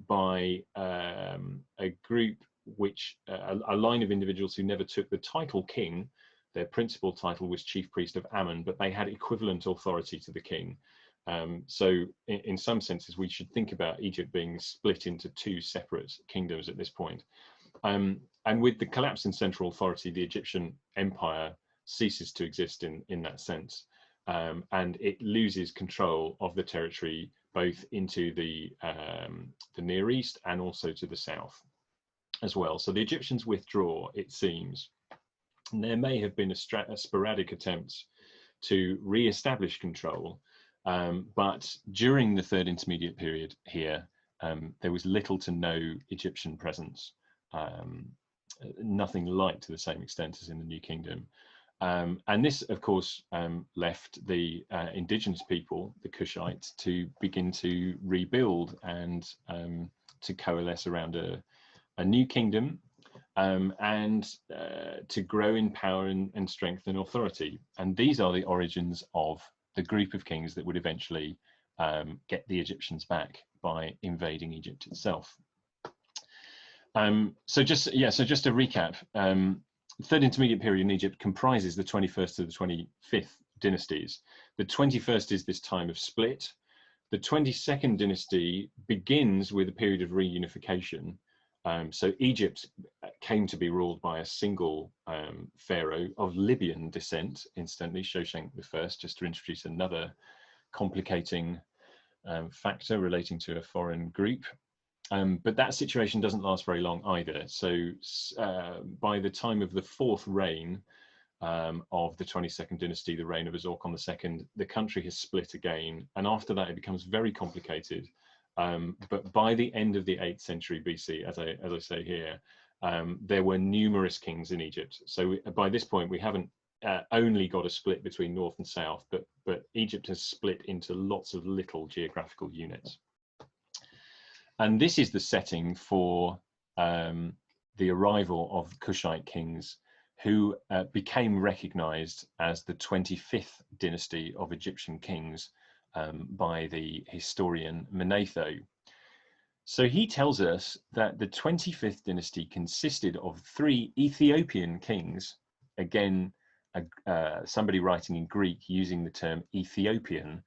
by a group which, a line of individuals who never took the title king. Their principal title was chief priest of Ammon, but they had equivalent authority to the king. So in some senses, we should think about Egypt being split into two separate kingdoms at this point. And with the collapse in central authority, the Egyptian empire ceases to exist in that sense. And it loses control of the territory both into the Near East and also to the south as well. So the Egyptians withdraw, it seems. And there may have been a sporadic attempt to re-establish control, but during the third intermediate period here, there was little to no Egyptian presence, nothing like to the same extent as in the New Kingdom. And this, of course, left the indigenous people, the Kushites, to begin to rebuild and to coalesce around a new kingdom and to grow in power and strength and authority. And these are the origins of the group of kings that would eventually get the Egyptians back by invading Egypt itself. So just to recap, third intermediate period in Egypt comprises the 21st to the 25th dynasties. The 21st is this time of split. The 22nd dynasty begins with a period of reunification. So Egypt came to be ruled by a single pharaoh of Libyan descent, incidentally, Shoshenq I, just to introduce another complicating factor relating to a foreign group. But that situation doesn't last very long either. So by the time of the fourth reign of the 22nd dynasty, the reign of Uzorkon II, the country has split again. And after that, it becomes very complicated. But by the end of the 8th century BC, as I say here, there were numerous kings in Egypt. So by this point, we haven't only got a split between north and south, but Egypt has split into lots of little geographical units. And this is the setting for the arrival of Kushite kings, who became recognized as the 25th dynasty of Egyptian kings by the historian Manetho. So he tells us that the 25th dynasty consisted of 3 Ethiopian kings. Again, somebody writing in Greek using the term Ethiopian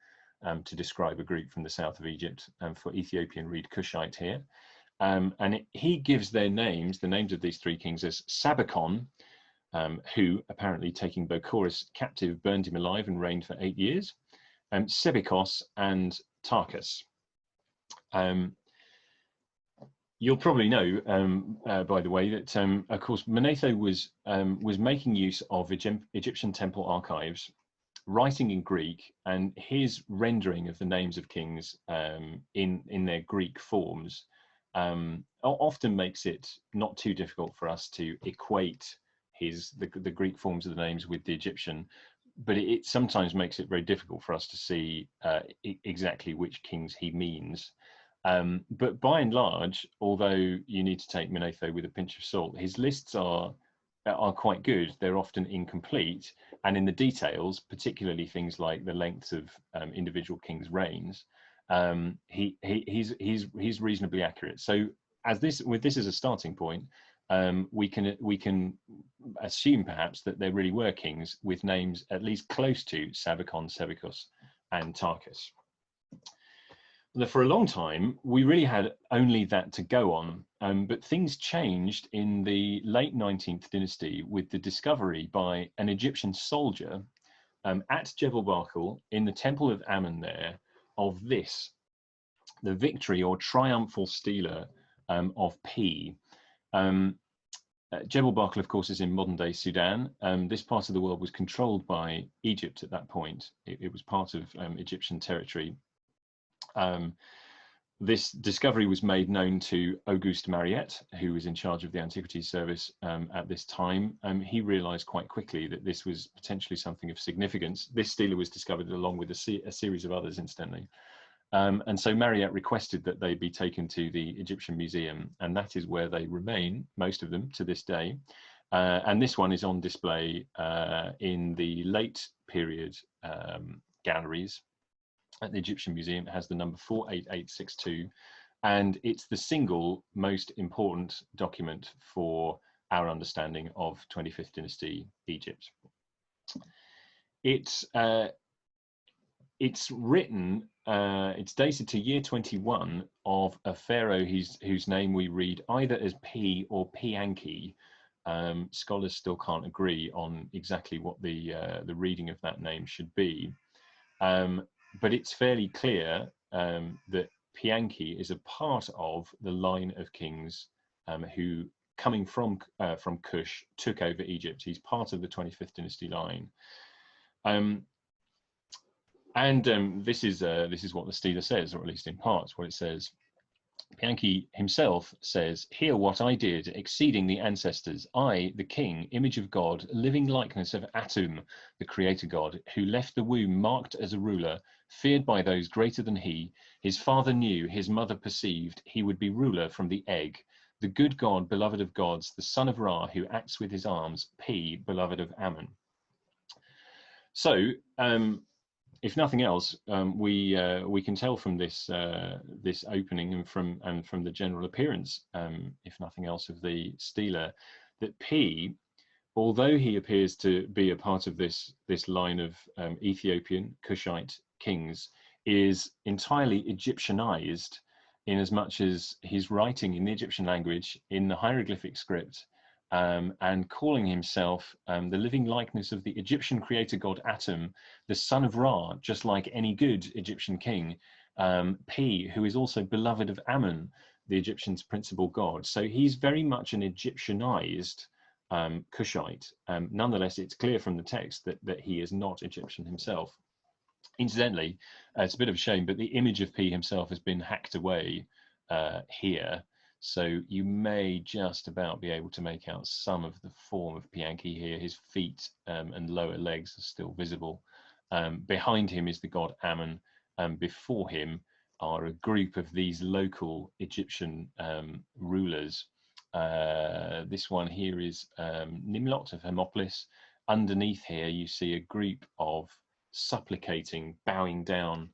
to describe a group from the south of Egypt. For Ethiopian, read Kushite here. He gives their names, the names of these 3 kings, as Sabikon, who apparently, taking Bocorus captive, burned him alive and reigned for 8 years, Sebikos and Tarkus. You'll probably know, by the way, that of course Manetho was making use of Egyptian temple archives, writing in Greek, and his rendering of the names of kings in their Greek forms often makes it not too difficult for us to equate the Greek forms of the names with the Egyptian, but it sometimes makes it very difficult for us to see exactly which kings he means. But by and large, although you need to take Manetho with a pinch of salt, his lists are quite good. They're often incomplete, and in the details, particularly things like the lengths of individual kings' reigns, he's reasonably accurate. So with this as a starting point, we can assume perhaps that there really were kings with names at least close to Sabikon, Sebikos, and Tarkus. For a long time, we really had only that to go on, but things changed in the late 19th dynasty with the discovery by an Egyptian soldier at Jebel Barkal in the temple of Ammon there of this, the victory or triumphal steeler of P. Jebel Barkal, of course, is in modern-day Sudan. This part of the world was controlled by Egypt at that point. It was part of Egyptian territory. This discovery was made known to Auguste Mariette, who was in charge of the Antiquities Service at this time. He realized quite quickly that this was potentially something of significance. This steeler was discovered along with a series of others, incidentally. And so Mariette requested that they be taken to the Egyptian Museum, and that is where they remain, most of them, to this day. And this one is on display in the late period galleries at the Egyptian Museum. It has the number 48862, and it's the single most important document for our understanding of 25th dynasty Egypt. It's written, it's dated to year 21 of a pharaoh whose name we read either as P or Pianki. Scholars still can't agree on exactly what the reading of that name should be. But it's fairly clear that Pianki is a part of the line of kings who, coming from Kush, took over Egypt. He's part of the 25th dynasty line. This is what the Steeler says, or at least in parts what it says. Pianki himself says, "Hear what I did, exceeding the ancestors, I, the king, image of God, living likeness of Atum, the creator god, who left the womb marked as a ruler, feared by those greater than he. His father knew, his mother perceived, he would be ruler from the egg. the good god, beloved of gods, the son of Ra, who acts with his arms, P, beloved of Ammon. So, if nothing else, we can tell from this this opening and from the general appearance, if nothing else, of the Steeler, that P, although he appears to be a part of this line of Ethiopian Kushite kings, is entirely Egyptianized, in as much as he's writing in the Egyptian language in the hieroglyphic script, and calling himself the living likeness of the Egyptian creator god Atum, the son of Ra, just like any good Egyptian king, P, who is also beloved of Ammon, the Egyptians' principal god. So he's very much an Egyptianized Kushite. Nonetheless, it's clear from the text that he is not Egyptian himself. Incidentally, it's a bit of a shame, but the image of P himself has been hacked away here. So you may just about be able to make out some of the form of Pianki here. His feet and lower legs are still visible. Behind him is the god Ammon. Before him are a group of these local Egyptian rulers. This one here is Nimlot of Hermopolis. Underneath here you see a group of supplicating, bowing down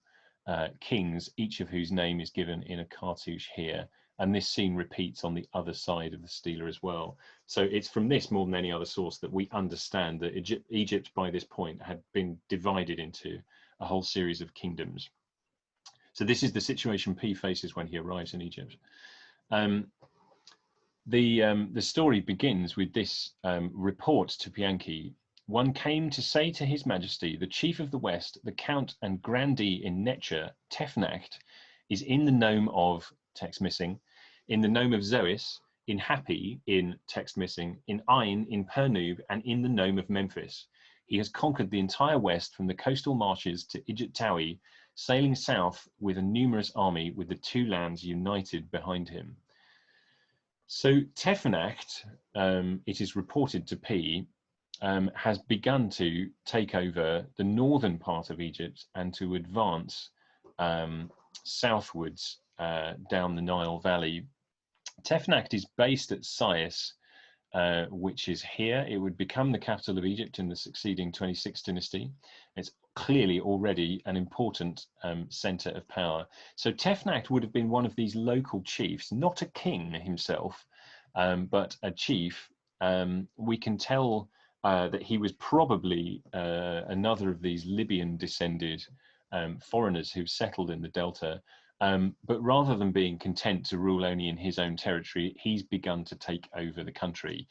kings, each of whose name is given in a cartouche here. And this scene repeats on the other side of the Steeler as well. So it's from this more than any other source that we understand that Egypt by this point had been divided into a whole series of kingdoms. So this is the situation P faces when he arrives in Egypt. The story begins with this report to Pianki. One came to say to His Majesty, the Chief of the West, the Count and Grandee in Netcher, Tefnak, is in the nome of, text missing, in the nome of Zois, in Hapi, in text missing, in Ain, in Pernub, and in the nome of Memphis. He has conquered the entire West from the coastal marshes to Egyptawi, sailing south with a numerous army with the two lands united behind him. So Tefnak, it is reported to P, has begun to take over the northern part of Egypt and to advance southwards down the Nile Valley. Tefnak is based at Sais, which is here. It would become the capital of Egypt in the succeeding 26th dynasty. It's clearly already an important center of power. So Tefnak would have been one of these local chiefs, not a king himself, but a chief. We can tell that he was probably another of these Libyan descended foreigners who settled in the Delta. But rather than being content to rule only in his own territory, he's begun to take over the country.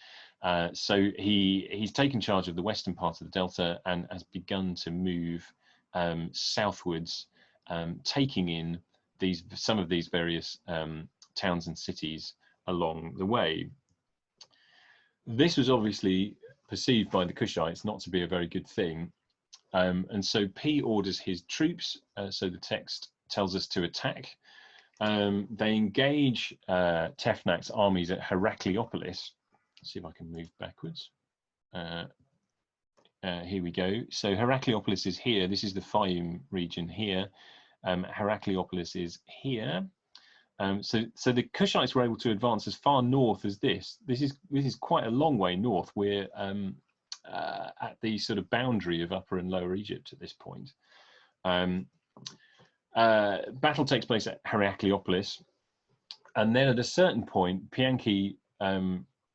So he's taken charge of the western part of the Delta and has begun to move southwards, taking in some of these various towns and cities along the way. This was obviously perceived by the Kushites not to be a very good thing. And so P orders his troops, so the text tells us to attack. They engage Tefnak's armies at Heracleopolis. Let's see if I can move backwards. Here we go. So Heracleopolis is here. This is the Fayum region here. Heracleopolis is here. So the Kushites were able to advance as far north as this. This is quite a long way north. We're at the sort of boundary of Upper and Lower Egypt at this point. Battle takes place at Heracleopolis, and then at a certain point, Pianki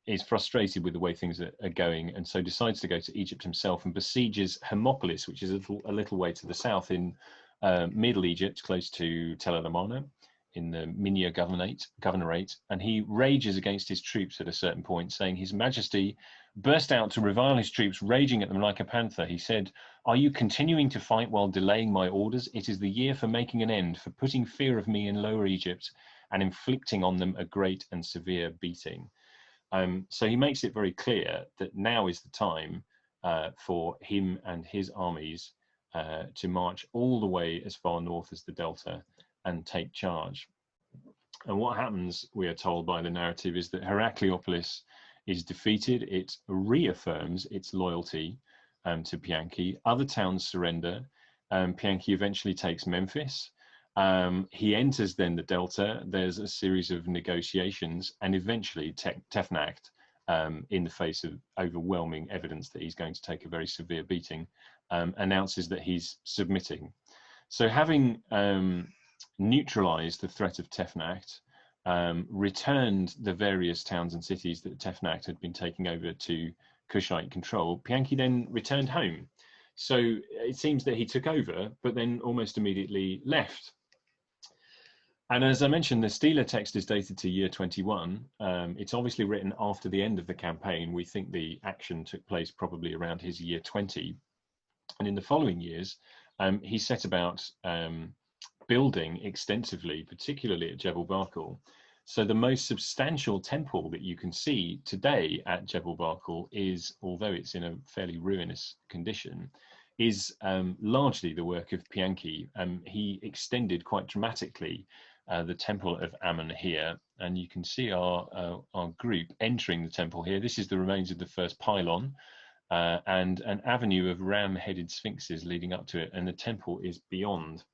is frustrated with the way things are going, and so decides to go to Egypt himself and besieges Hermopolis, which is a little way to the south in Middle Egypt, close to Tel el-Amarna, in the Minya governorate, and he rages against his troops at a certain point, saying, His Majesty burst out to revile his troops, raging at them like a panther. He said, Are you continuing to fight while delaying my orders? It is the year for making an end, for putting fear of me in Lower Egypt and inflicting on them a great and severe beating. So he makes it very clear that now is the time for him and his armies to march all the way as far north as the Delta and take charge. And what happens, we are told by the narrative, is that Heracleopolis is defeated. It reaffirms its loyalty to Pianki. Other towns surrender. Pianki eventually takes Memphis. He enters then the Delta. There's a series of negotiations, and eventually Tefnak, in the face of overwhelming evidence that he's going to take a very severe beating, announces that he's submitting. So having neutralized the threat of Tefnak, returned the various towns and cities that Tefnak had been taking over to Kushite control, Pianki then returned home. So it seems that he took over, but then almost immediately left. And as I mentioned, the Steeler text is dated to year 21. It's obviously written after the end of the campaign. We think the action took place probably around his year 20. And in the following years, he set about building extensively, particularly at Jebel Barkal. So the most substantial temple that you can see today at Jebel Barkal is, although it's in a fairly ruinous condition, is largely the work of Pianki. He extended quite dramatically the temple of Ammon here, and you can see our group entering the temple here. This is the remains of the first pylon, and an avenue of ram-headed sphinxes leading up to it, and the temple is beyond.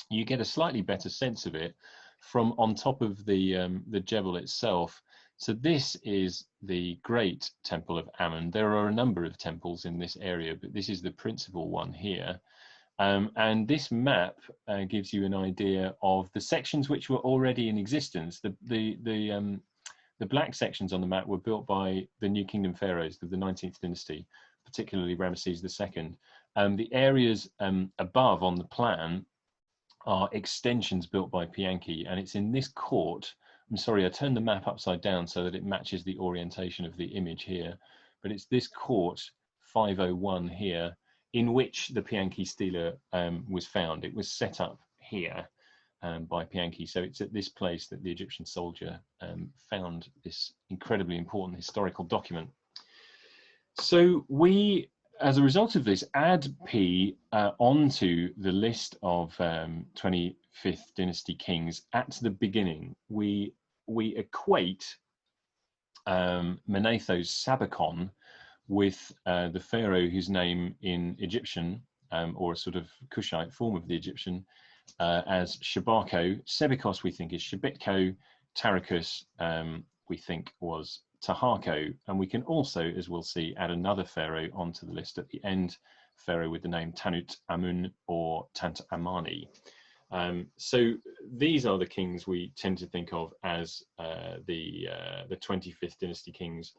You get a slightly better sense of it from on top of the Jebel itself. So this is the great temple of Ammon. There are a number of temples in this area, but this is the principal one here. And this map gives you an idea of the sections which were already in existence. The black sections on the map were built by the New Kingdom pharaohs of the 19th dynasty, particularly Ramesses II. The areas above on the plan are extensions built by Pianki, and it's in this court. I'm sorry, I turned the map upside down so that it matches the orientation of the image here, but it's this court 501 here in which the Pianki Steeler was found. It was set up here by Pianki, so it's at this place that the Egyptian soldier found this incredibly important historical document. So we, as a result of this, add P onto the list of 25th dynasty kings at the beginning. We equate Manetho's Sabakon with the pharaoh whose name in Egyptian, or a sort of Kushite form of the Egyptian, as Chabarco. Sebikos we think is Shabitko. Tarachus we think was Tahako, and we can also, as we'll see, add another pharaoh onto the list at the end, pharaoh with the name Tanut Amun or Tanzamani. So these are the kings we tend to think of as the 25th dynasty kings.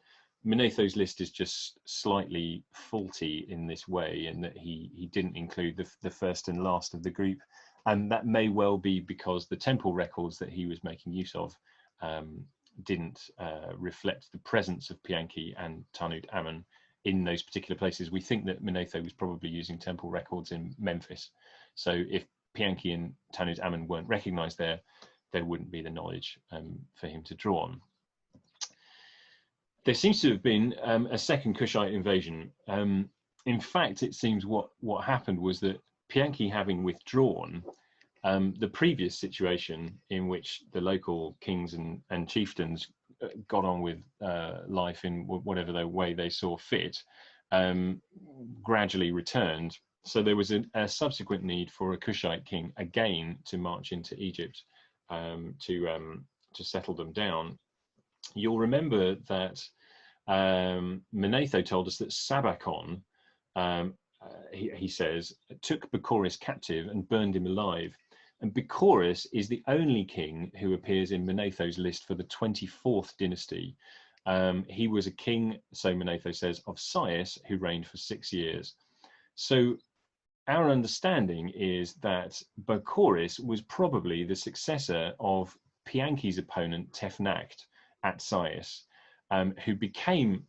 Manetho's list is just slightly faulty in this way, in that he didn't include the first and last of the group, and that may well be because the temple records that he was making use of didn't reflect the presence of Pianki and Tanut Ammon in those particular places. We think that Manetho was probably using temple records in Memphis, so if Pianki and Tanut Ammon weren't recognized there wouldn't be the knowledge for him to draw on. There seems to have been a second Kushite invasion. In fact, it seems what happened was that Pianki, having withdrawn, the previous situation in which the local kings and chieftains got on with life in whatever way they saw fit, gradually returned. So there was a subsequent need for a Kushite king again to march into Egypt to settle them down. You'll remember that Manetho told us that Sabakon, he says, took Bacchus captive and burned him alive. And Bacchus is the only king who appears in Manetho's list for the 24th dynasty. He was a king, so Manetho says, of Sais, who reigned for 6 years. So our understanding is that Bacchus was probably the successor of Pianki's opponent Tefnak at Sais, who became,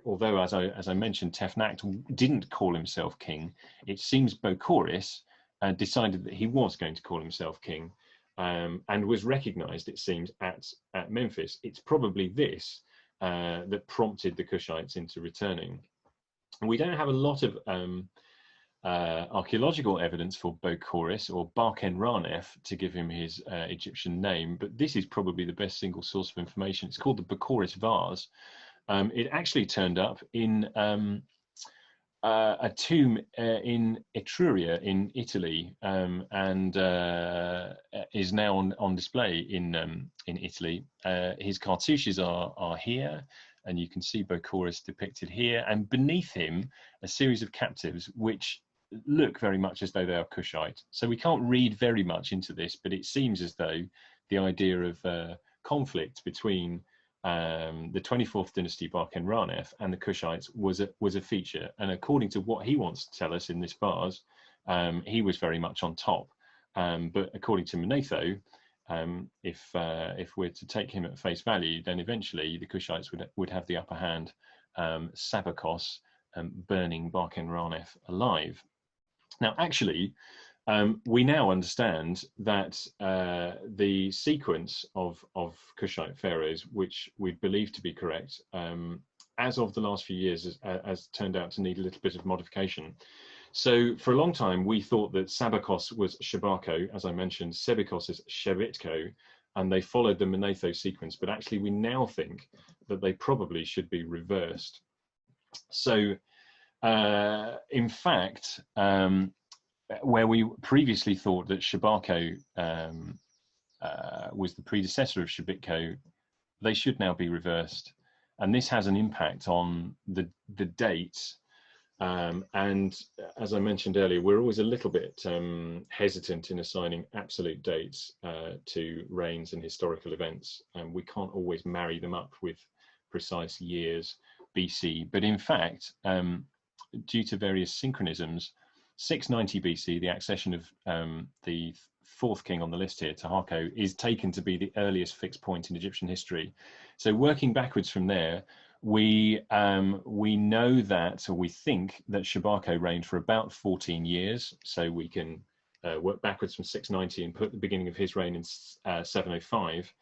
although as I mentioned, Tefnak didn't call himself king, it seems Bacchus decided that he was going to call himself king, and was recognized, it seems, at Memphis. It's probably this that prompted the Kushites into returning. We don't have a lot of archaeological evidence for Bacchus or Barken Ranef, to give him his Egyptian name, but this is probably the best single source of information. It's called the Bacchus vase. It actually turned up in a tomb in Etruria in Italy, and is now on display in Italy. His cartouches are here, and you can see Bocorus depicted here, and beneath him a series of captives which look very much as though they are Kushite. So we can't read very much into this, but it seems as though the idea of conflict between the 24th Dynasty Barken-Ranef and the Kushites was a feature. And according to what he wants to tell us in this vase, he was very much on top. But according to Manetho, if we're to take him at face value, then eventually the Kushites would have the upper hand, Sabakos burning Barken-Ranef alive. Now, actually, we now understand that the sequence of Kushite pharaohs, which we believe to be correct, as of the last few years, has turned out to need a little bit of modification. So for a long time, we thought that Sabakos was Chabarco, as I mentioned, Sebikos is Shevitko, and they followed the Manetho sequence. But actually, we now think that they probably should be reversed. So, in fact, where we previously thought that Chabarco was the predecessor of Shebitko, they should now be reversed. And this has an impact on the dates. And as I mentioned earlier, we're always a little bit hesitant in assigning absolute dates to reigns and historical events. And we can't always marry them up with precise years BC. But in fact, due to various synchronisms, 690 BC, the accession of the fourth king on the list here, Tahako, is taken to be the earliest fixed point in Egyptian history. So working backwards from there, we know that, or we think that Chabarco reigned for about 14 years. So we can work backwards from 690 and put the beginning of his reign in 705.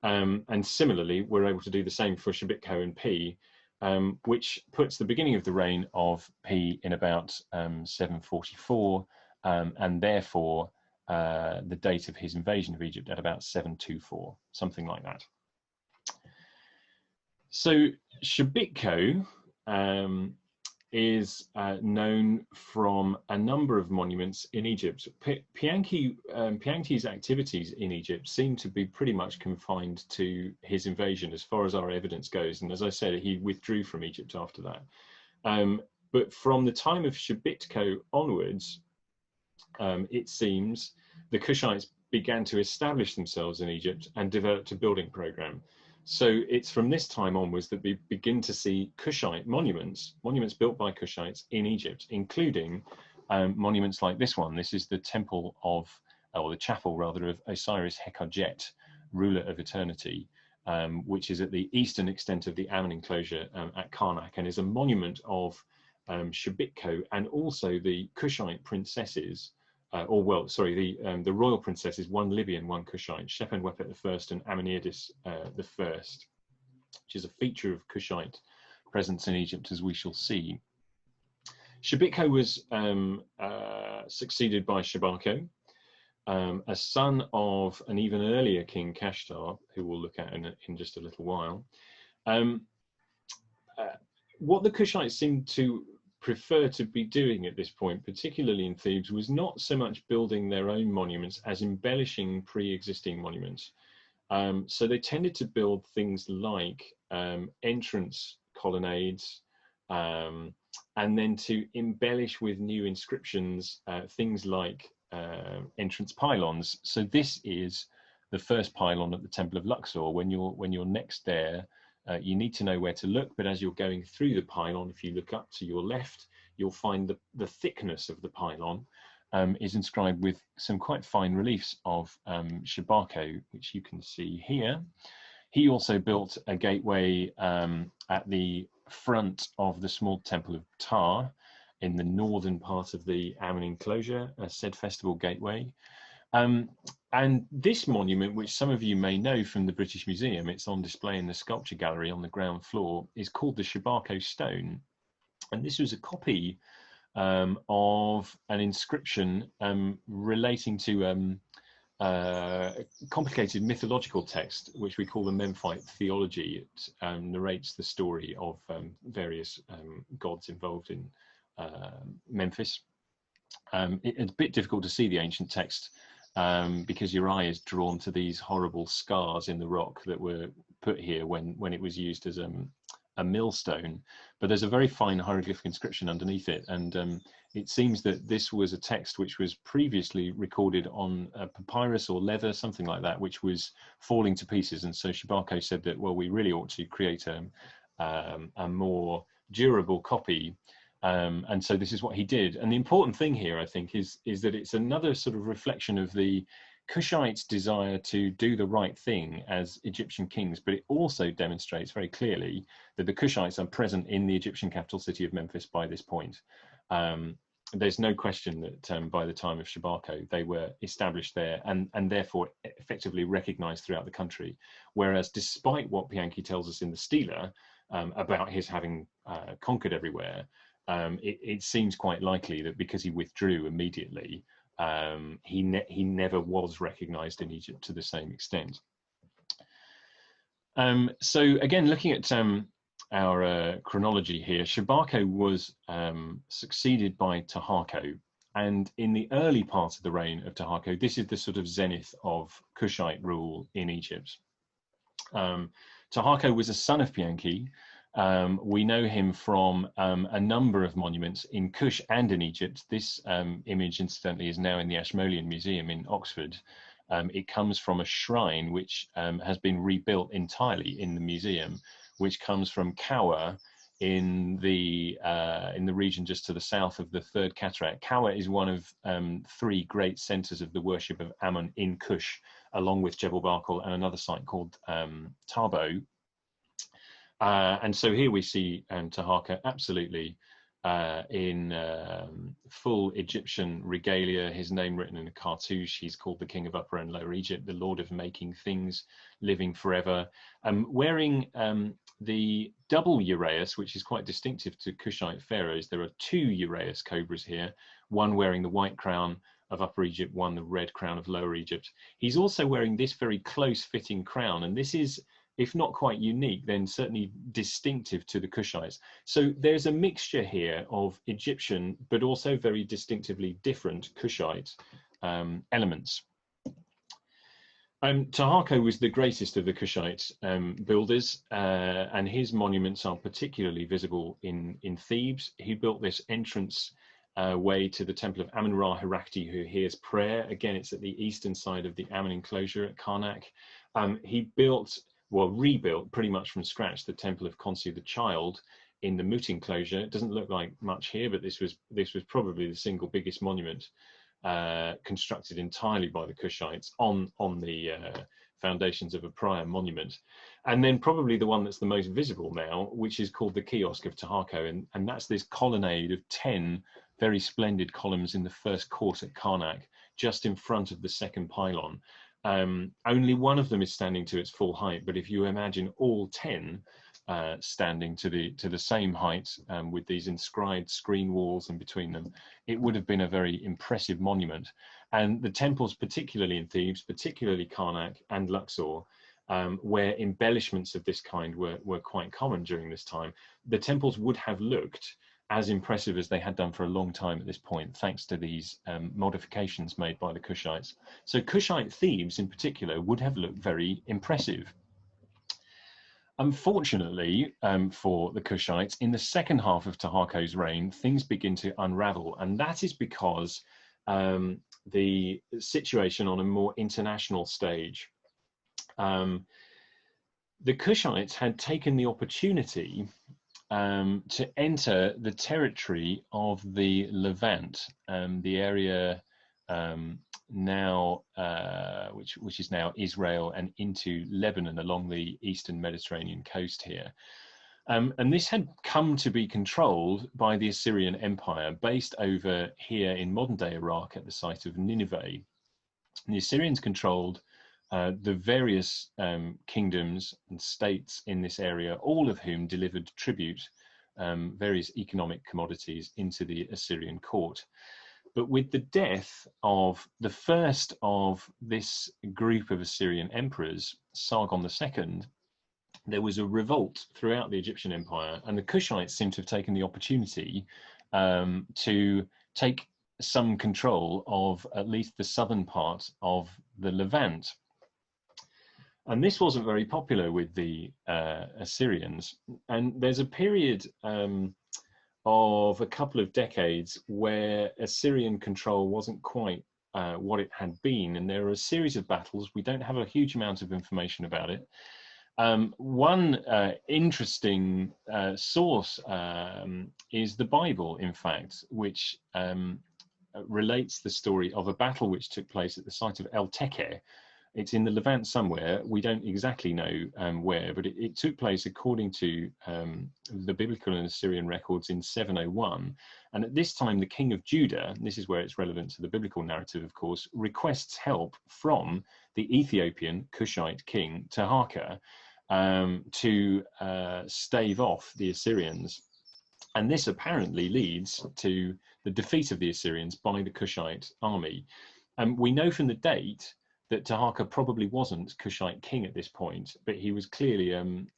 And similarly, we're able to do the same for Shebitko and P, which puts the beginning of the reign of P in about 744, and therefore the date of his invasion of Egypt at about 724, something like that. So Shebitko is known from a number of monuments in Egypt. Piankhi's activities in Egypt seem to be pretty much confined to his invasion as far as our evidence goes. And as I said, he withdrew from Egypt after that. But from the time of Shebitko onwards, it seems the Kushites began to establish themselves in Egypt and developed a building program. So it's from this time onwards that we begin to see Kushite monuments built by Kushites in Egypt, including monuments like this one. This is the temple of, or the chapel rather, of Osiris Hekajet, ruler of eternity, which is at the eastern extent of the Ammon enclosure at Karnak, and is a monument of Shebitko and also the Kushite princesses, the royal princesses, one Libyan, one Kushite, Shepenwepet I and Ammoniadis I, which is a feature of Kushite presence in Egypt, as we shall see. Shebitko was succeeded by Chabarco, a son of an even earlier king, Kashtar, who we'll look at in just a little while. What the Kushites seem to prefer to be doing at this point, particularly in Thebes, was not so much building their own monuments as embellishing pre-existing monuments. So they tended to build things like entrance colonnades, and then to embellish with new inscriptions things like entrance pylons. So this is the first pylon at the Temple of Luxor. When you're next there, you need to know where to look, but as you're going through the pylon, if you look up to your left, you'll find the thickness of the pylon is inscribed with some quite fine reliefs of Chabarco, which you can see here. He also built a gateway at the front of the small temple of Ptah in the northern part of the Ammon enclosure, a said festival gateway. And this monument, which some of you may know from the British Museum, it's on display in the sculpture gallery on the ground floor, is called the Chabarco Stone. And this was a copy of an inscription relating to a complicated mythological text, which we call the Memphite theology. It narrates the story of various gods involved in Memphis. It's a bit difficult to see the ancient text because your eye is drawn to these horrible scars in the rock that were put here when it was used as a millstone. But there's a very fine hieroglyphic inscription underneath it, and it seems that this was a text which was previously recorded on a papyrus or leather, something like that, which was falling to pieces. And so Chabarco said that, well, we really ought to create a more durable copy. And so this is what he did. And the important thing here, I think, is that it's another sort of reflection of the Kushites' desire to do the right thing as Egyptian kings, but it also demonstrates very clearly that the Kushites are present in the Egyptian capital city of Memphis by this point. There's no question that by the time of Chabarco, they were established there and therefore effectively recognized throughout the country. Whereas despite what Bianchi tells us in the Steeler about his having conquered everywhere, it seems quite likely that because he withdrew immediately, he never was recognized in Egypt to the same extent. So again, looking at our chronology here, Chabarco was succeeded by Tahako, and in the early part of the reign of Tahako, this is the sort of zenith of Kushite rule in Egypt. Tahako was a son of Bianchi. We know him from a number of monuments in Kush and in Egypt. This image, incidentally, is now in the Ashmolean Museum in Oxford. It comes from a shrine which has been rebuilt entirely in the museum, which comes from Kawa in the region just to the south of the third cataract. Kawa is one of three great centers of the worship of Ammon in Kush, along with Jebel Barkal and another site called Tabo. And so here we see Tahako absolutely in full Egyptian regalia, his name written in a cartouche. He's called the King of Upper and Lower Egypt, the Lord of making things, living forever, wearing the double uraeus, which is quite distinctive to Kushite pharaohs. There are two uraeus cobras here, one wearing the white crown of Upper Egypt, one the red crown of Lower Egypt. He's also wearing this very close-fitting crown, and this is, if not quite unique, then certainly distinctive to the Kushites. So there's a mixture here of Egyptian, but also very distinctively different Kushite elements. Tahako was the greatest of the Kushite builders, and his monuments are particularly visible in Thebes. He built this entrance way to the temple of Ammon-Ra Herakti, who hears prayer. Again, it's at the eastern side of the Ammon enclosure at Karnak. He rebuilt pretty much from scratch the temple of Khonsu the Child in the Mut enclosure. It doesn't look like much here, but this was probably the single biggest monument constructed entirely by the Kushites on the foundations of a prior monument. And then probably the one that's the most visible now, which is called the Kiosk of Tahako, and that's this colonnade of 10 very splendid columns in the first court at Karnak, just in front of the second pylon. Only one of them is standing to its full height, but if you imagine all 10 standing to the same height with these inscribed screen walls in between them, it would have been a very impressive monument. And the temples, particularly in Thebes, particularly Karnak and Luxor, where embellishments of this kind were quite common during this time, the temples would have looked as impressive as they had done for a long time at this point, thanks to these modifications made by the Kushites. So Kushite Thebes in particular would have looked very impressive. Unfortunately for the Kushites, in the second half of Tahako's reign, things begin to unravel, and that is because the situation on a more international stage. The Kushites had taken the opportunity to enter the territory of the Levant, the area now, which is now Israel and into Lebanon along the eastern Mediterranean coast here. And this had come to be controlled by the Assyrian Empire, based over here in modern-day Iraq at the site of Nineveh. And the Assyrians controlled the various kingdoms and states in this area, all of whom delivered tribute, various economic commodities, into the Assyrian court. But with the death of the first of this group of Assyrian emperors, Sargon II, there was a revolt throughout the Egyptian Empire, and the Kushites seem to have taken the opportunity to take some control of at least the southern part of the Levant. And this wasn't very popular with the Assyrians. And there's a period of a couple of decades where Assyrian control wasn't quite what it had been. And there are a series of battles. We don't have a huge amount of information about it. One interesting source is the Bible, in fact, which relates the story of a battle which took place at the site of El Teke. It's in the Levant somewhere. We don't exactly know where, but it took place according to the biblical and Assyrian records in 701. And at this time, the king of Judah, and this is where it's relevant to the biblical narrative, of course, requests help from the Ethiopian Kushite king Tahako to stave off the Assyrians. And this apparently leads to the defeat of the Assyrians by the Kushite army. And we know from the date that Tahako probably wasn't Kushite king at this point, but he was clearly an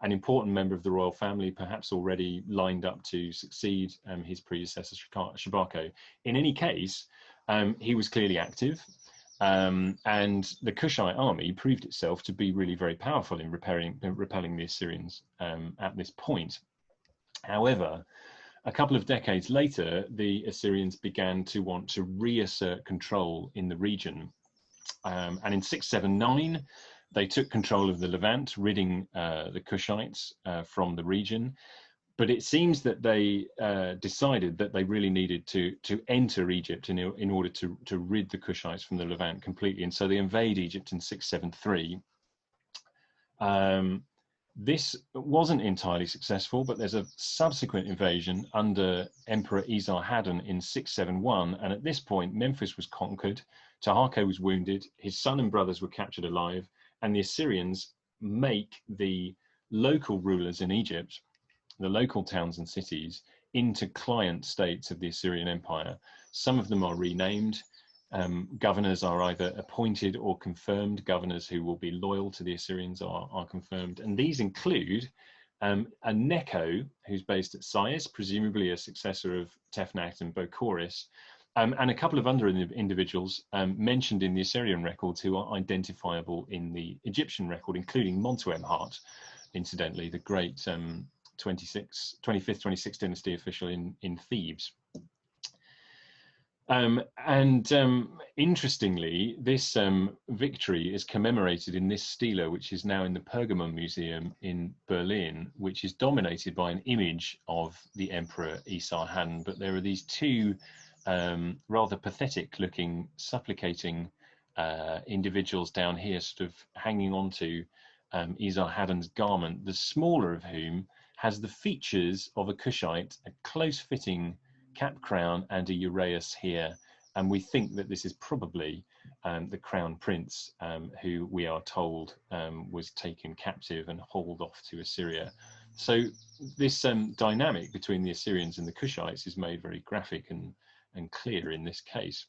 important member of the royal family, perhaps already lined up to succeed his predecessor Chabarco. In any case, he was clearly active, and the Kushite army proved itself to be really very powerful in repelling the Assyrians at this point. However, a couple of decades later, the Assyrians began to want to reassert control in the region. And in 679, they took control of the Levant, ridding the Kushites from the region. But it seems that they decided that they really needed to enter Egypt in order to rid the Kushites from the Levant completely. And so they invade Egypt in 673. This wasn't entirely successful, but there's a subsequent invasion under Emperor Esarhaddon in 671. And at this point, Memphis was conquered, Tahako was wounded, his son and brothers were captured alive, and the Assyrians make the local rulers in Egypt, the local towns and cities, into client states of the Assyrian Empire. Some of them are renamed. Governors are either appointed or confirmed. Governors who will be loyal to the Assyrians are confirmed. And these include a Necho, who's based at Sais, presumably a successor of Tefnak and Bokoris, and a couple of other individuals mentioned in the Assyrian records who are identifiable in the Egyptian record, including Montuemhat, incidentally, the great 25th, 26th dynasty official in Thebes. Interestingly, this victory is commemorated in this stela, which is now in the Pergamon Museum in Berlin, which is dominated by an image of the Emperor Esarhaddon. But there are these two rather pathetic-looking, supplicating individuals down here, sort of hanging on to Esarhaddon's garment, the smaller of whom has the features of a Kushite, a close-fitting cap crown and a uraeus here, and we think that this is probably the crown prince who we are told was taken captive and hauled off to Assyria. So this dynamic between the Assyrians and the Kushites is made very graphic and clear in this case.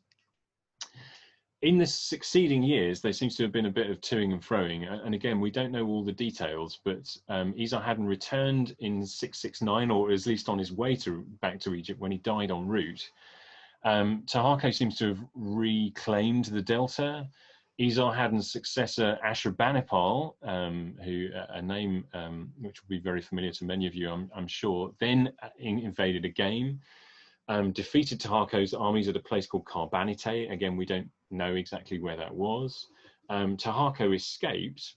In the succeeding years, there seems to have been a bit of toing and froing, and again, we don't know all the details, but Esarhaddon returned in 669, or at least on his way back to Egypt when he died en route. Tahako seems to have reclaimed the delta. Esarhaddon's successor, Ashurbanipal, who a name which will be very familiar to many of you, I'm sure, then invaded again. Defeated Tahako's armies at a place called Karbanite. Again, we don't know exactly where that was. Tahako escaped,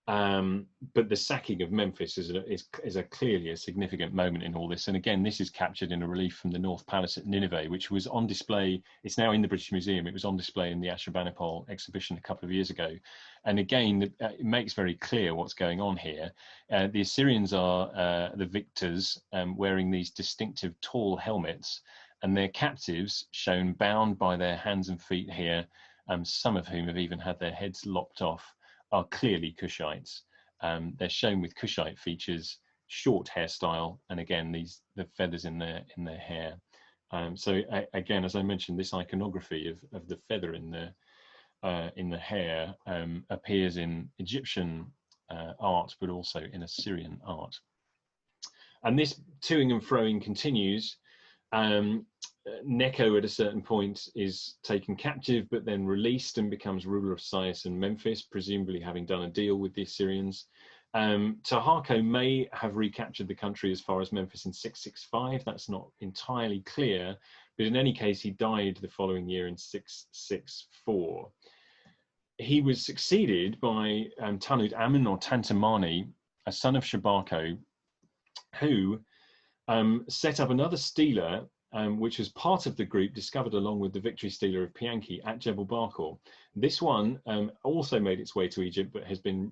but the sacking of Memphis is clearly a significant moment in all this. And again, this is captured in a relief from the North Palace at Nineveh, which was on display. It's now in the British Museum. It was on display in the Ashurbanipal exhibition a couple of years ago. And again, it makes very clear what's going on here. The Assyrians are the victors, wearing these distinctive tall helmets, and their captives, shown bound by their hands and feet here, some of whom have even had their heads lopped off, are clearly Kushites. They're shown with Kushite features, short hairstyle, and again the feathers in their hair. So again, as I mentioned, this iconography of the feather in the hair appears in Egyptian art, but also in Assyrian art. And this toing and froing continues. Necho at a certain point is taken captive, but then released and becomes ruler of Sais and Memphis, presumably having done a deal with the Assyrians. Tahako may have recaptured the country as far as Memphis in 665. That's not entirely clear, but in any case, he died the following year in 664. He was succeeded by Tanud Ammon or Tanzamani, a son of Chabarco, who set up another steeler, which was part of the group discovered along with the victory steeler of Pianki at Jebel Barkor. This one also made its way to Egypt, but has been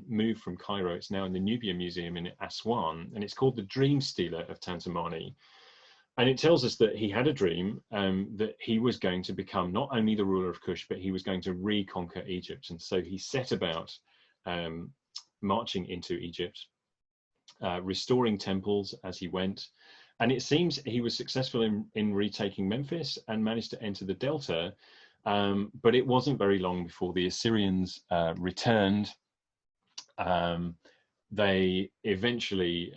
moved from Cairo. It's now in the Nubia Museum in Aswan, and it's called the Dream Steeler of Tanzamani. And it tells us that he had a dream that he was going to become not only the ruler of Kush, but he was going to reconquer Egypt. And so he set about marching into Egypt, restoring temples as he went. And it seems he was successful in retaking Memphis and managed to enter the Delta, but it wasn't very long before the Assyrians returned. They eventually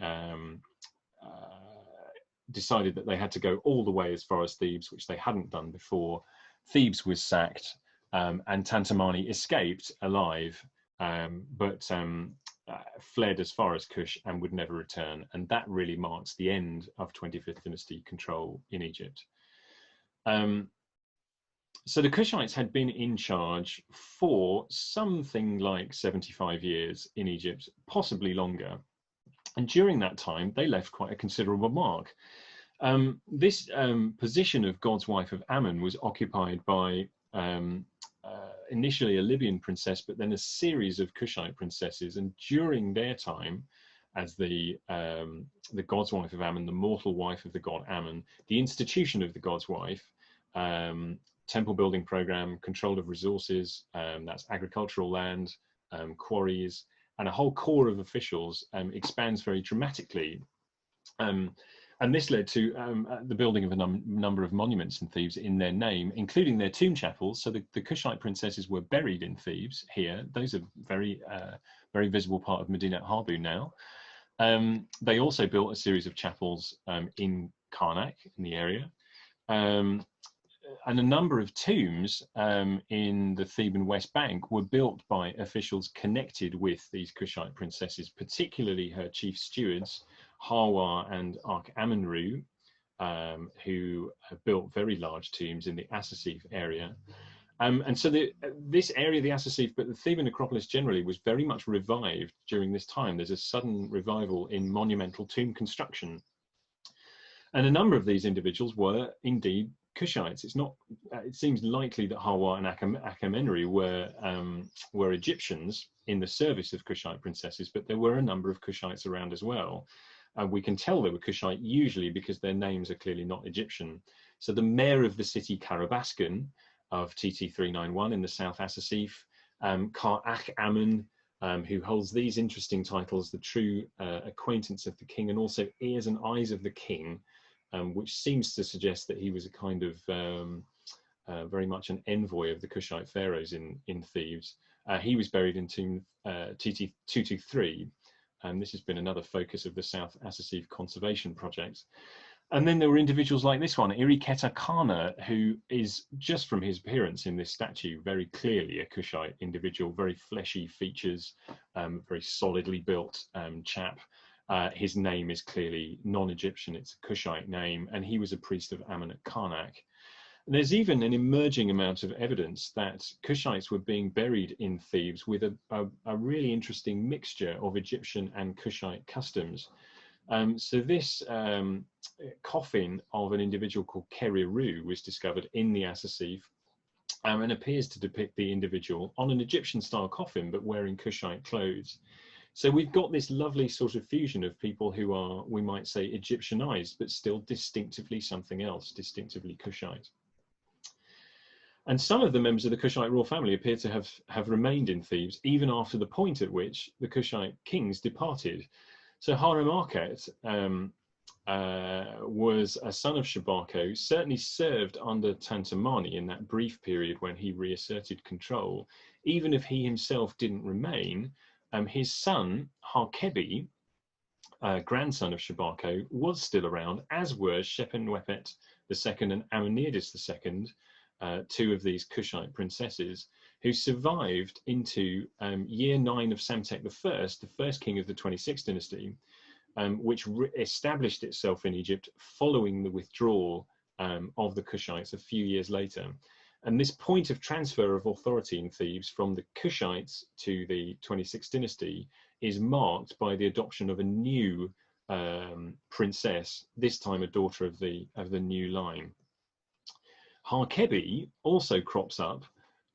decided that they had to go all the way as far as Thebes, which they hadn't done before. Thebes was sacked, and Tanzamani escaped alive, but fled as far as Kush and would never return. And that really marks the end of 25th Dynasty control in Egypt. So the Kushites had been in charge for something like 75 years in Egypt, possibly longer. And during that time, they left quite a considerable mark. This position of God's wife of Ammon was occupied by initially a Libyan princess, but then a series of Kushite princesses. And during their time as the God's wife of Ammon, the mortal wife of the god Ammon, the institution of the God's wife, temple building program, control of resources, that's agricultural land, quarries, and a whole corps of officials expands very dramatically. And this led to the building of a number of monuments in Thebes in their name, including their tomb chapels. So the Kushite princesses were buried in Thebes here. Those are very visible part of Medinet Habu now. They also built a series of chapels in Karnak, in the area. And a number of tombs in the Theban West Bank were built by officials connected with these Kushite princesses, particularly her chief stewards, Hawa and Ark-Amenru, who built very large tombs in the Asasif area. And so this area, the Asasif, but the Theban necropolis generally, was very much revived during this time. There's a sudden revival in monumental tomb construction. And a number of these individuals were indeed Kushites. It's not. It seems likely that Hawa and Ark-Amenru were Egyptians in the service of Kushite princesses, but there were a number of Kushites around as well. We can tell they were Kushite usually because their names are clearly not Egyptian. So the mayor of the city Karabaskan of TT 391 in the South Asasif, Kar-Ak Ammon, who holds these interesting titles, the true acquaintance of the king, and also ears and eyes of the king, which seems to suggest that he was a kind of very much an envoy of the Kushite pharaohs in Thebes. He was buried in tomb TT 223. This has been another focus of the South Asasif Conservation Project. And then there were individuals like this one, Iri Ketakana, who is, just from his appearance in this statue, very clearly a Kushite individual, very fleshy features, very solidly built chap. His name is clearly non-Egyptian, it's a Kushite name, and he was a priest of Ammon at Karnak. And there's even an emerging amount of evidence that Kushites were being buried in Thebes with a really interesting mixture of Egyptian and Kushite customs. So this coffin of an individual called Keriru was discovered in the Asasif and appears to depict the individual on an Egyptian-style coffin, but wearing Kushite clothes. So we've got this lovely sort of fusion of people who are, we might say, Egyptianized, but still distinctively something else, distinctively Kushite. And some of the members of the Kushite royal family appear to have remained in Thebes even after the point at which the Kushite kings departed. So Harem-Arket was a son of Chabarco, certainly served under Tanzamani in that brief period when he reasserted control. Even if he himself didn't remain, his son, Harkebi, grandson of Chabarco, was still around, as were Shepenwepet II and Ammonides II, two of these Kushite princesses, who survived into year 9 of Psamtik I, the first king of the 26th dynasty, which established itself in Egypt following the withdrawal of the Kushites a few years later. And this point of transfer of authority in Thebes from the Kushites to the 26th dynasty is marked by the adoption of a new princess, this time a daughter of the new line. Harkebi also crops up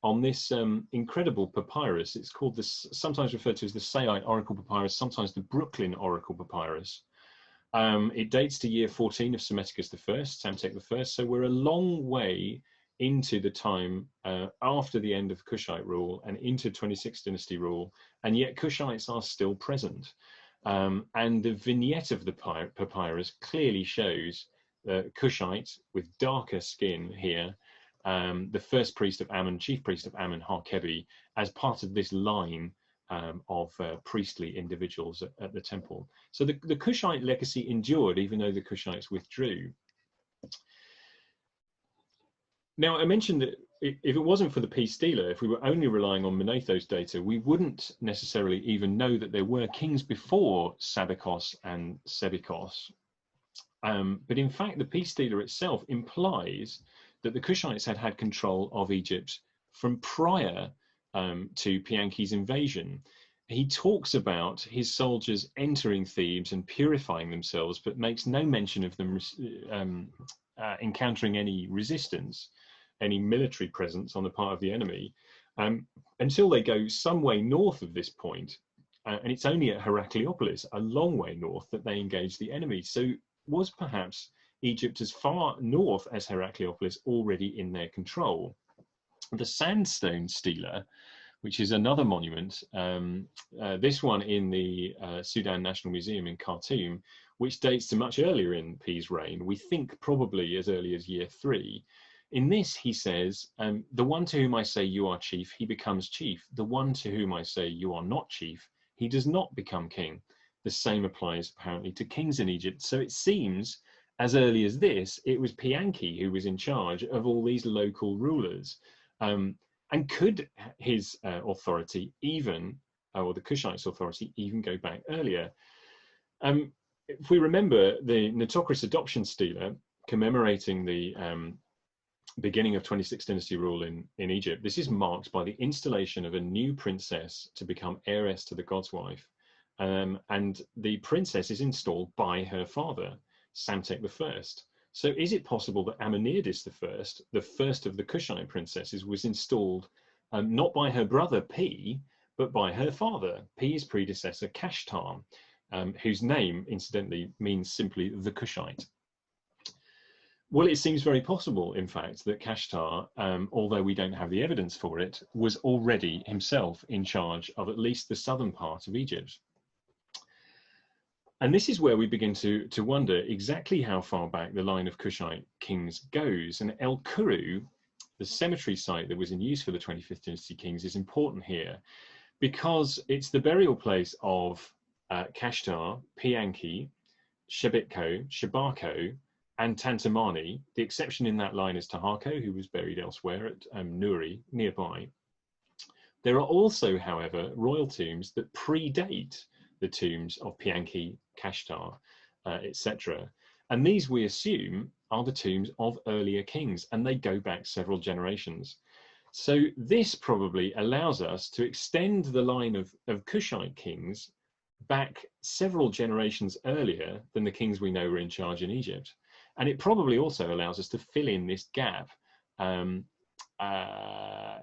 on this incredible papyrus. It's called this, sometimes referred to as the Sayite Oracle Papyrus, sometimes the Brooklyn Oracle Papyrus. It dates to year 14 of Psammeticus I, Psamtik I, so we're a long way into the time after the end of Kushite rule and into 26th dynasty rule, and yet Kushites are still present. And the vignette of the papyrus clearly shows Kushite with darker skin here, the first priest of Ammon, chief priest of Ammon, Harkebi, as part of this line of priestly individuals at the temple. So the Kushite legacy endured even though the Kushites withdrew. Now, I mentioned that if it wasn't for the P Steeler, if we were only relying on Manetho's data, we wouldn't necessarily even know that there were kings before Sabikos and Sebikos. But in fact, the P Steeler itself implies that the Kushites had had control of Egypt from prior to Pianki's invasion. He talks about his soldiers entering Thebes and purifying themselves, but makes no mention of them encountering any resistance, any military presence on the part of the enemy, until they go some way north of this point. And it's only at Heracleopolis, a long way north, that they engage the enemy. So was perhaps Egypt as far north as Heracleopolis already in their control? The Sandstone Steeler, which is another monument, this one in the Sudan National Museum in Khartoum, which dates to much earlier in P's reign, we think probably as early as year 3. In this, he says, the one to whom I say you are chief, he becomes chief. The one to whom I say you are not chief, he does not become king. The same applies apparently to kings in Egypt. So it seems as early as this, it was Pianki who was in charge of all these local rulers. And could his authority even, or the Kushites' authority, even go back earlier? If we remember the Nitocris Adoption Steeler, commemorating the beginning of 26th dynasty rule in Egypt, this is marked by the installation of a new princess to become heiress to the god's wife. And the princess is installed by her father, Psamtik I. So is it possible that Ammonides I, the first of the Kushite princesses, was installed not by her brother P, but by her father, P's predecessor Kashtar, whose name, incidentally, means simply the Kushite? Well, it seems very possible, in fact, that Kashtar, although we don't have the evidence for it, was already himself in charge of at least the southern part of Egypt. And this is where we begin to wonder exactly how far back the line of Kushite kings goes. And El Kuru, the cemetery site that was in use for the 25th dynasty kings, is important here because it's the burial place of Kashtar, Pianki, Shebitko, Chabarco, and Tanzamani. The exception in that line is Tahako, who was buried elsewhere at Nuri, nearby. There are also, however, royal tombs that predate the tombs of Pianki, Kashtar, etc. And these, we assume, are the tombs of earlier kings, and they go back several generations. So this probably allows us to extend the line of Kushite kings back several generations earlier than the kings we know were in charge in Egypt. And it probably also allows us to fill in this gap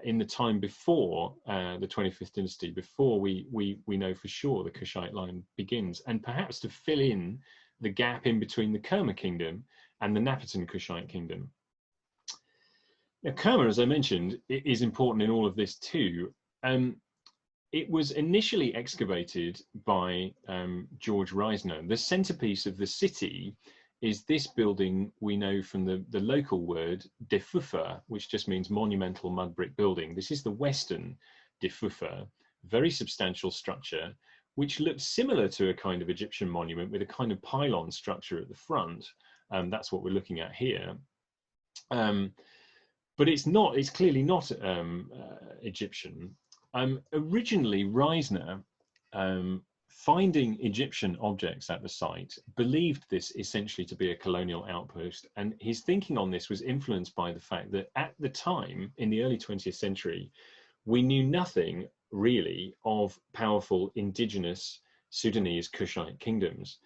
in the time before the 25th dynasty, before we know for sure the Kushite line begins, and perhaps to fill in the gap in between the Kerma kingdom and the Napata Kushite kingdom. Now, Kerma, as I mentioned, is important in all of this too. It was initially excavated by George Reisner. The centerpiece of the city is this building we know from the local word Defufa, which just means monumental mud brick building. This is the western Defufa, very substantial structure, which looked similar to a kind of Egyptian monument with a kind of pylon structure at the front. That's what we're looking at here. But it's clearly not Egyptian. Originally, Reisner, finding Egyptian objects at the site, believed this essentially to be a colonial outpost. And his thinking on this was influenced by the fact that at the time, in the early 20th century, we knew nothing really of powerful indigenous Sudanese Kushite kingdoms.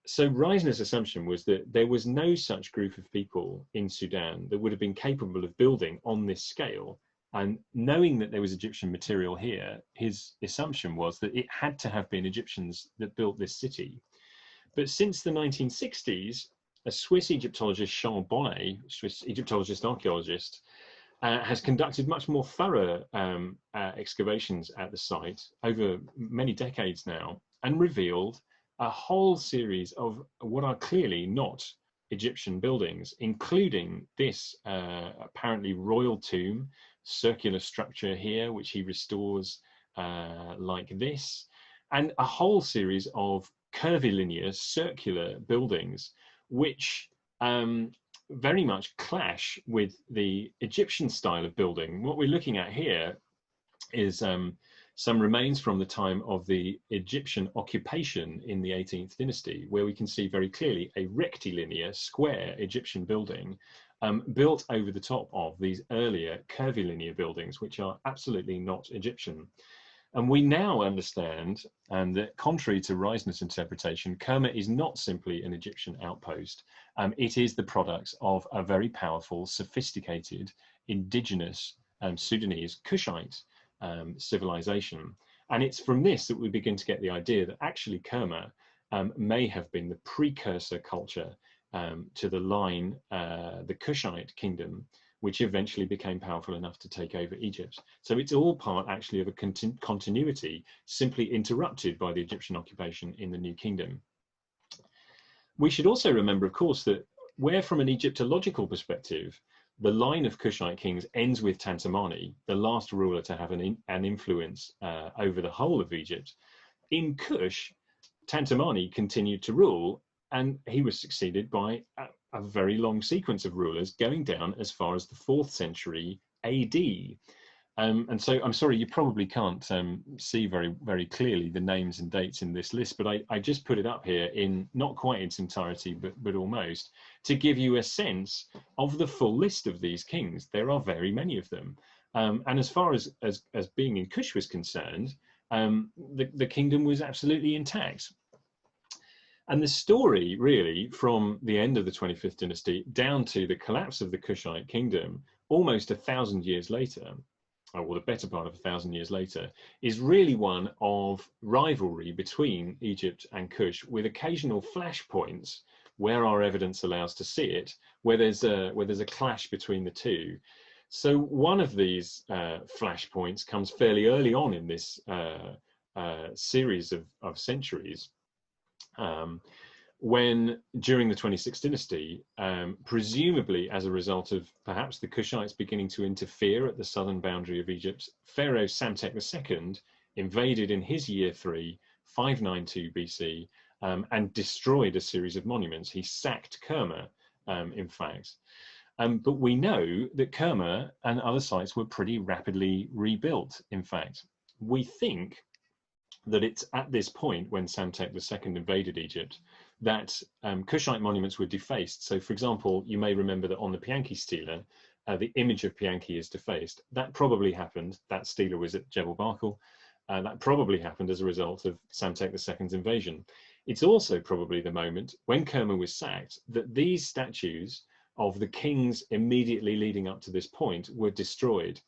So Reisner's assumption was that there was no such group of people in Sudan that would have been capable of building on this scale. And knowing that there was Egyptian material here, his assumption was that it had to have been Egyptians that built this city. But since the 1960s, a Swiss Egyptologist, Charles Bonnet, Swiss Egyptologist archaeologist, has conducted much more thorough excavations at the site over many decades now, and revealed a whole series of what are clearly not Egyptian buildings, including this apparently royal tomb, circular structure here, which he restores like this, and a whole series of curvilinear circular buildings, which very much clash with the Egyptian style of building. What we're looking at here is some remains from the time of the Egyptian occupation in the 18th dynasty, where we can see very clearly a rectilinear, square Egyptian building built over the top of these earlier curvilinear buildings, which are absolutely not Egyptian. And we now understand, and that contrary to Reisner's interpretation, Kerma is not simply an Egyptian outpost. It is the product of a very powerful, sophisticated, indigenous Sudanese Kushite civilization. And it's from this that we begin to get the idea that actually Kerma may have been the precursor culture to the line, the Kushite kingdom, which eventually became powerful enough to take over Egypt. So it's all part actually of a continuity simply interrupted by the Egyptian occupation in the New Kingdom. We should also remember, of course, that where from an Egyptological perspective, the line of Kushite kings ends with Tanzamani, the last ruler to have an influence over the whole of Egypt. In Kush, Tanzamani continued to rule, and he was succeeded by a very long sequence of rulers going down as far as the 4th century AD. And so I'm sorry, you probably can't see very clearly the names and dates in this list, but I just put it up here in not quite its entirety, but almost, to give you a sense of the full list of these kings. There are very many of them. And as far as being in Kush was concerned, the kingdom was absolutely intact. And the story really from the end of the 25th dynasty down to the collapse of the Kushite kingdom, almost 1,000 years later, or the better part of 1,000 years later, is really one of rivalry between Egypt and Kush, with occasional flashpoints where our evidence allows to see it, where there's a clash between the two. So one of these flashpoints comes fairly early on in this series of centuries, when during the 26th dynasty, presumably as a result of perhaps the Kushites beginning to interfere at the southern boundary of Egypt, Pharaoh Psamtik II invaded in his year 3, 592 BC, and destroyed a series of monuments. He sacked Kerma, in fact. But we know that Kerma and other sites were pretty rapidly rebuilt, in fact. We think that it's at this point when Psamtik II invaded Egypt that Kushite monuments were defaced. So for example, you may remember that on the Pianki Steeler, the image of Pianki is defaced. That probably happened, that Steeler was at Jebel Barkal, that probably happened as a result of Psamtik II's invasion. It's also probably the moment when Kerma was sacked that these statues of the kings immediately leading up to this point were destroyed.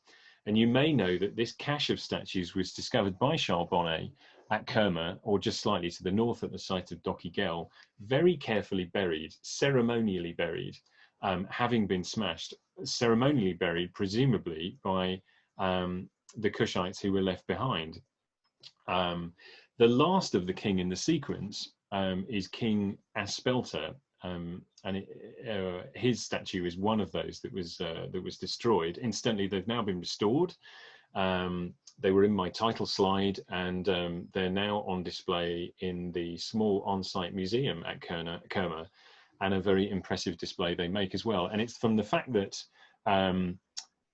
And you may know that this cache of statues was discovered by Charles Bonnet at Kerma, or just slightly to the north at the site of Doki Gel, very carefully buried, ceremonially buried, having been smashed, ceremonially buried presumably by the Kushites who were left behind. The last of the king in the sequence is King Aspelta, and his statue is one of those that was destroyed. Incidentally, they've now been restored, They were in my title slide, and they're now on display in the small on-site museum at Kerma, and a very impressive display they make as well. And it's from the fact that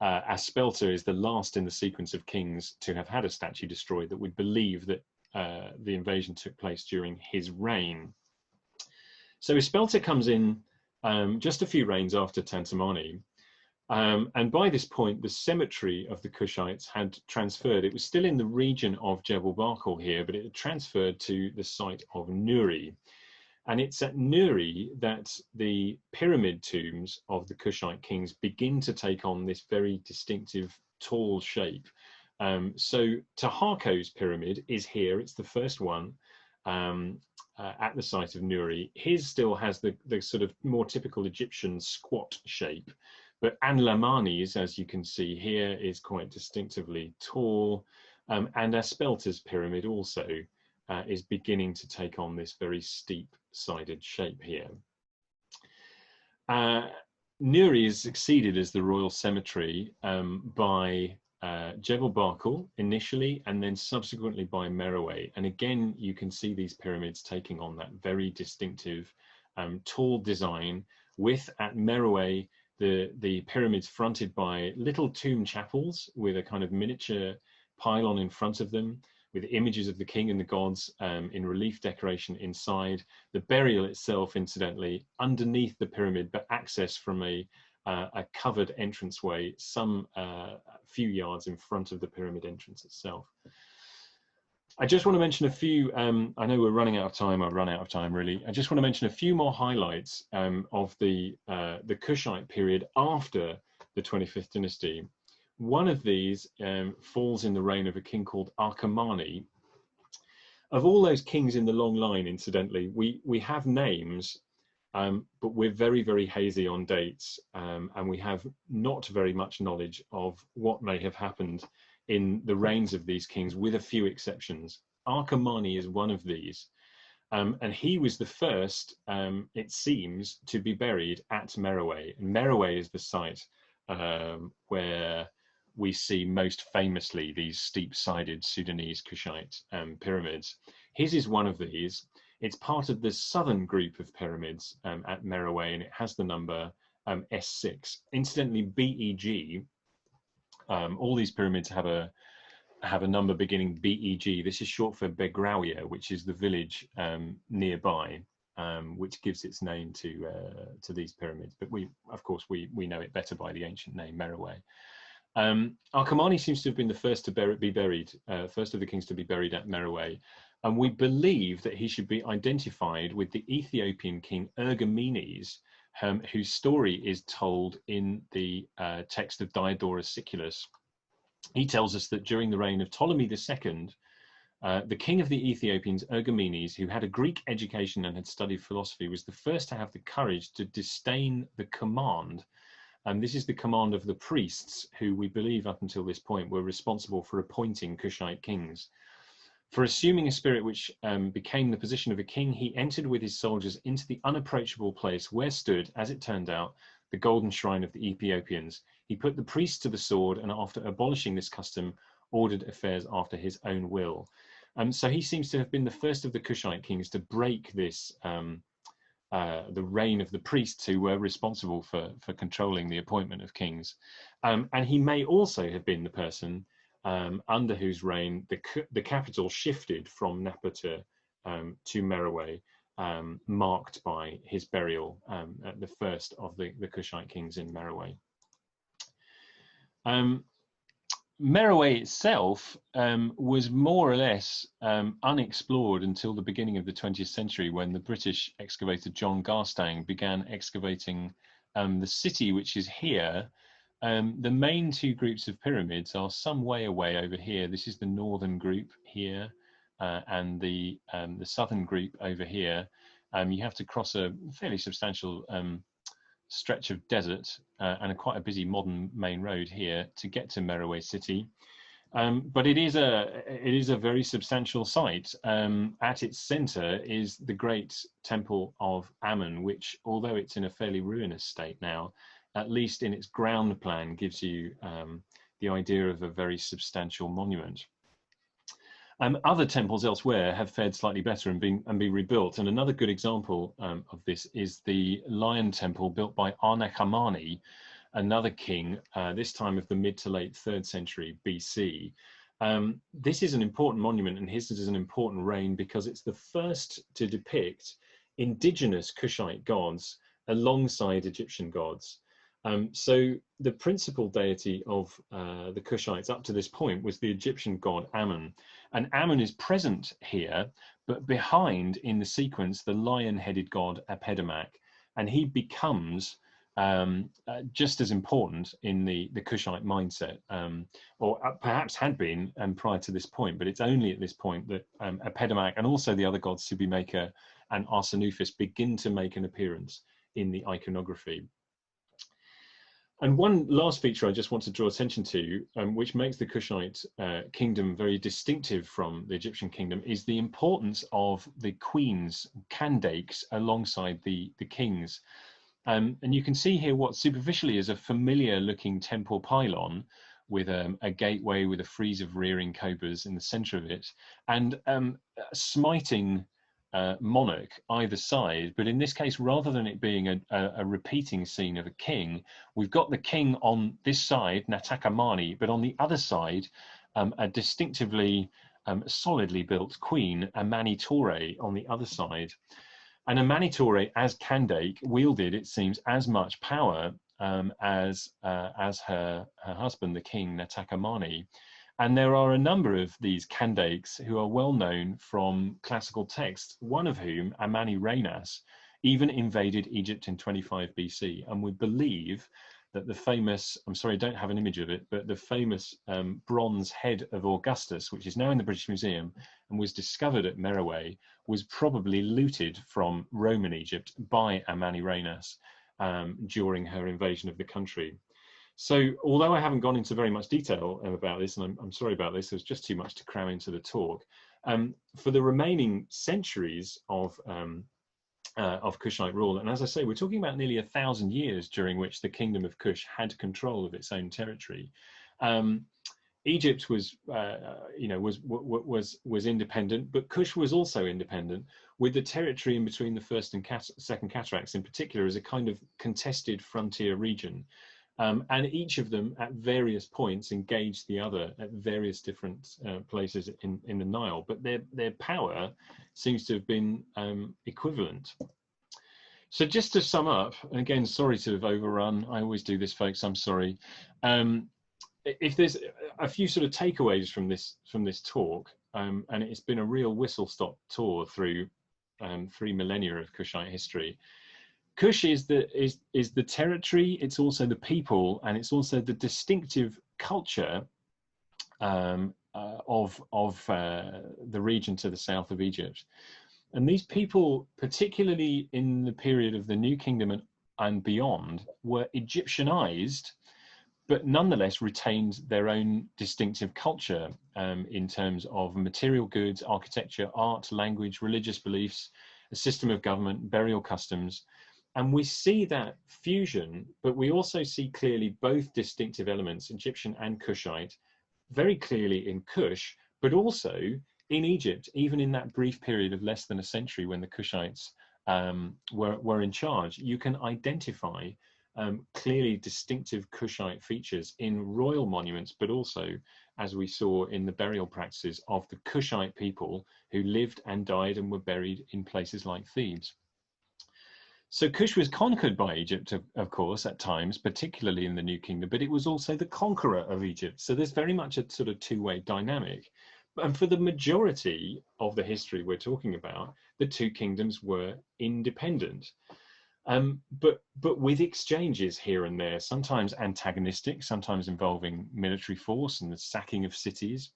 Aspelta is the last in the sequence of kings to have had a statue destroyed that we believe that the invasion took place during his reign. So Aspelta comes in just a few reigns after Tanzamani. And by this point, the cemetery of the Kushites had transferred. It was still in the region of Jebel Barkal here, but it had transferred to the site of Nuri. And it's at Nuri that the pyramid tombs of the Kushite kings begin to take on this very distinctive tall shape. So Tahako's pyramid is here. It's the first one at the site of Nuri. His still has the sort of more typical Egyptian squat shape. But Anlamani's, as you can see here, is quite distinctively tall. And Aspelta's pyramid also is beginning to take on this very steep-sided shape here. Nuri is succeeded as the royal cemetery by Jebel Barkal initially, and then subsequently by Meroe. And again, you can see these pyramids taking on that very distinctive tall design, with at Meroe the pyramids fronted by little tomb chapels with a kind of miniature pylon in front of them, with images of the king and the gods in relief decoration inside. The burial itself, incidentally, underneath the pyramid, but access from a covered entranceway some few yards in front of the pyramid entrance itself. I just want to mention a few, I know we're running out of time, I've run out of time really. I just want to mention a few more highlights of the Kushite period after the 25th dynasty. One of these falls in the reign of a king called Aksum. Of all those kings in the long line, incidentally, we have names, but we're very, very hazy on dates, and we have not very much knowledge of what may have happened in the reigns of these kings, with a few exceptions. Aksum is one of these, and he was the first, it seems, to be buried at Meroe. And Meroe is the site where we see most famously these steep-sided Sudanese Kushite pyramids. His is one of these. It's part of the southern group of pyramids at Meroe, and it has the number S6. Incidentally, BEG, all these pyramids have a number beginning BEG. This is short for Begrawia, which is the village nearby, which gives its name to these pyramids. But of course, we know it better by the ancient name Meroe. Aksum seems to have been the first to be buried, first of the kings to be buried at Meroe. And we believe that he should be identified with the Ethiopian king Ergomenes, whose story is told in the text of Diodorus Siculus. He tells us that during the reign of Ptolemy II, the king of the Ethiopians, Ergomenes, who had a Greek education and had studied philosophy, was the first to have the courage to disdain the command. And this is the command of the priests, who we believe up until this point were responsible for appointing Kushite kings. For assuming a spirit which became the position of a king, he entered with his soldiers into the unapproachable place where stood, as it turned out, the golden shrine of the Ethiopians. He put the priests to the sword, and after abolishing this custom, ordered affairs after his own will. So he seems to have been the first of the Kushite kings to break this, the reign of the priests who were responsible for controlling the appointment of kings. And he may also have been the person under whose reign the capital shifted from Napata to Meroe, marked by his burial at the first of the Kushite kings in Meroe. Meroe itself was more or less unexplored until the beginning of the 20th century, when the British excavator John Garstang began excavating the city, which is here. The main two groups of pyramids are some way away over here. This is the northern group here, and the southern group over here. You have to cross a fairly substantial stretch of desert and quite a busy modern main road here to get to Meroe city. But it is a very substantial site. At its center is the great temple of Ammon, which, although it's in a fairly ruinous state now, at least in its ground plan gives you the idea of a very substantial monument. Other temples elsewhere have fared slightly better and been rebuilt. And another good example of this is the Lion Temple built by Tanzamani, another king, this time of the mid to late 3rd century BC. This is an important monument, and his is an important reign because it's the first to depict indigenous Kushite gods alongside Egyptian gods. So the principal deity of the Kushites up to this point was the Egyptian god Ammon. And Ammon is present here, but behind in the sequence, the lion-headed god Aspelta. And he becomes just as important in the Kushite mindset, or perhaps had been prior to this point, but it's only at this point that Aspelta and also the other gods Subimeka and Arsanuphis begin to make an appearance in the iconography. And one last feature I just want to draw attention to, which makes the Kushite kingdom very distinctive from the Egyptian kingdom, is the importance of the queens, kandakes, alongside the kings. And you can see here what superficially is a familiar looking temple pylon with a gateway with a frieze of rearing cobras in the center of it, and smiting monarch either side. But in this case, rather than it being a repeating scene of a king, we've got the king on this side, Tanzamani, but on the other side, a distinctively solidly built queen, Amanitore, on the other side. And Amanitore, as Kandake, wielded, it seems, as much power as her husband, the king, Tanzamani. And there are a number of these Kandakes who are well known from classical texts, one of whom, Amani-Renas, even invaded Egypt in 25 BC. And we believe that the famous, I'm sorry, I don't have an image of it, but the famous bronze head of Augustus, which is now in the British Museum and was discovered at Meroe, was probably looted from Roman Egypt by Amani-Renas during her invasion of the country. So although I haven't gone into very much detail about this, and I'm sorry about this, there's just too much to cram into the talk, for the remaining centuries of Kushite rule, and as I say, we're talking about nearly 1,000 years during which the Kingdom of Kush had control of its own territory. Egypt was, was independent, but Kush was also independent, with the territory in between the first and second cataracts in particular as a kind of contested frontier region. And each of them at various points engaged the other at various different places in the Nile, but their power seems to have been equivalent. So just to sum up, and again, sorry to have overrun, I always do this, folks, I'm sorry. If there's a few sort of takeaways from this talk, and it's been a real whistle-stop tour through 3 millennia of Kushite history. Kush is the territory, it's also the people, and it's also the distinctive culture of the region to the south of Egypt. And these people, particularly in the period of the New Kingdom and beyond, were Egyptianized, but nonetheless retained their own distinctive culture in terms of material goods, architecture, art, language, religious beliefs, a system of government, burial customs. And we see that fusion, but we also see clearly both distinctive elements, Egyptian and Kushite, very clearly in Kush, but also in Egypt, even in that brief period of less than a century when the Kushites were in charge. You can identify clearly distinctive Kushite features in royal monuments, but also, as we saw in the burial practices of the Kushite people who lived and died and were buried in places like Thebes. So Kush was conquered by Egypt, of course, at times, particularly in the New Kingdom, but it was also the conqueror of Egypt. So there's very much a sort of two-way dynamic. And for the majority of the history we're talking about, the two kingdoms were independent, but with exchanges here and there, sometimes antagonistic, sometimes involving military force and the sacking of cities.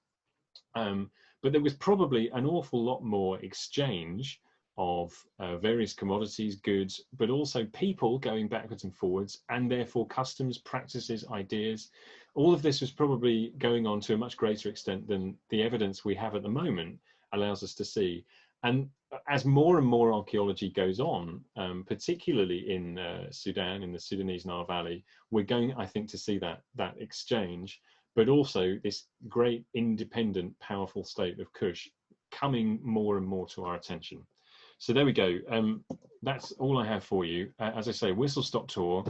But there was probably an awful lot more exchange of various commodities, goods, but also people going backwards and forwards, and therefore customs, practices, ideas. All of this was probably going on to a much greater extent than the evidence we have at the moment allows us to see. And as more and more archaeology goes on, particularly in Sudan, in the Sudanese Nile Valley, we're going, I think, to see that exchange. but also this great independent, powerful state of Kush coming more and more to our attention. So there we go. That's all I have for you. As I say, whistle stop tour.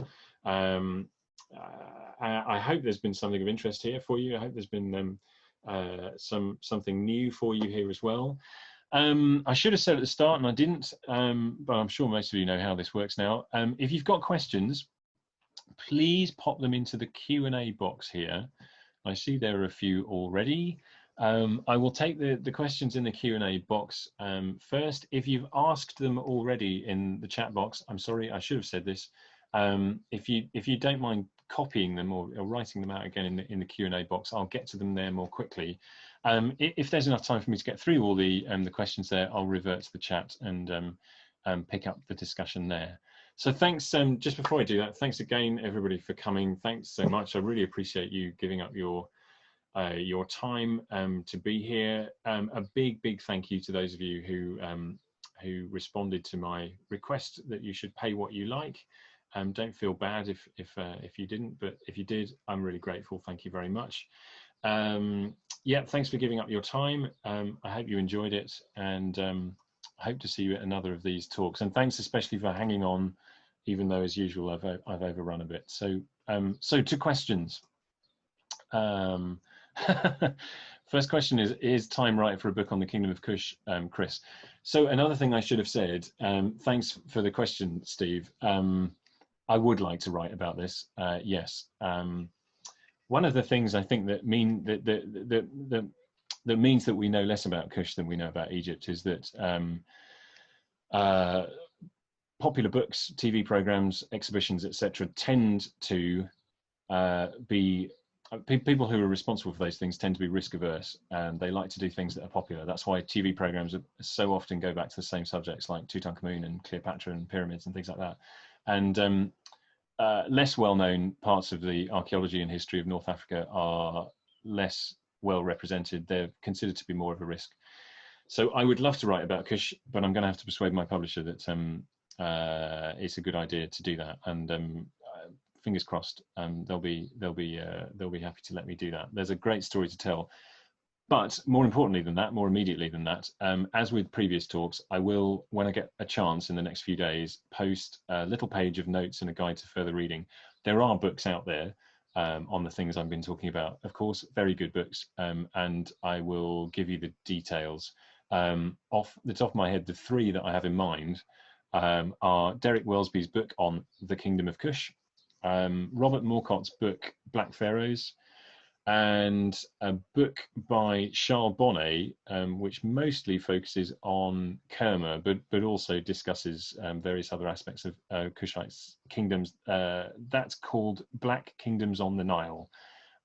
I hope there's been something of interest here for you. I hope there's been something new for you here as well. I should have said at the start, and I didn't, but I'm sure most of you know how this works now. If you've got questions, please pop them into the Q&A box here. I see there are a few already. I will take the questions in the Q&A box first. If you've asked them already in the chat box, I'm sorry, I should have said this. If you don't mind copying them or writing them out again in the Q&A box, I'll get to them there more quickly. If there's enough time for me to get through all the questions there, I'll revert to the chat and pick up the discussion there. So thanks. Just before I do that, thanks again, everybody, for coming. Thanks so much. I really appreciate you giving up your time to be here. A big thank you to those of you who responded to my request that you should pay what you like. Don't feel bad if you didn't, but if you did, I'm really grateful. Thank you very much. Yeah, thanks for giving up your time. I hope you enjoyed it, and I hope to see you at another of these talks. And thanks especially for hanging on, even though as usual I've overrun a bit. So so to questions. First question is time right for a book on the Kingdom of Kush, Chris? So another thing I should have said, thanks for the question, Steve. I would like to write about this, yes. One of the things I think that means that we know less about Kush than we know about Egypt is that popular books, TV programs, exhibitions, etc., tend to be people who are responsible for those things tend to be risk averse, and they like to do things that are popular. That's why TV programs so often go back to the same subjects like Tutankhamun and Cleopatra and pyramids and things like that. And less well-known parts of the archaeology and history of North Africa are less well represented. They're considered to be more of a risk. So I would love to write about Kush, but I'm going to have to persuade my publisher that it's a good idea to do that. And fingers crossed, they'll be happy to let me do that. There's a great story to tell. But more importantly than that, more immediately than that, as with previous talks, I will, when I get a chance in the next few days, post a little page of notes and a guide to further reading. There are books out there on the things I've been talking about, of course, very good books, and I will give you the details. Off the top of my head, the three that I have in mind are Derek Wellesby's book on the Kingdom of Kush, Robert Morcott's book, Black Pharaohs, and a book by Charles Bonnet, which mostly focuses on Kerma, but also discusses various other aspects of Kushite kingdoms. That's called Black Kingdoms on the Nile.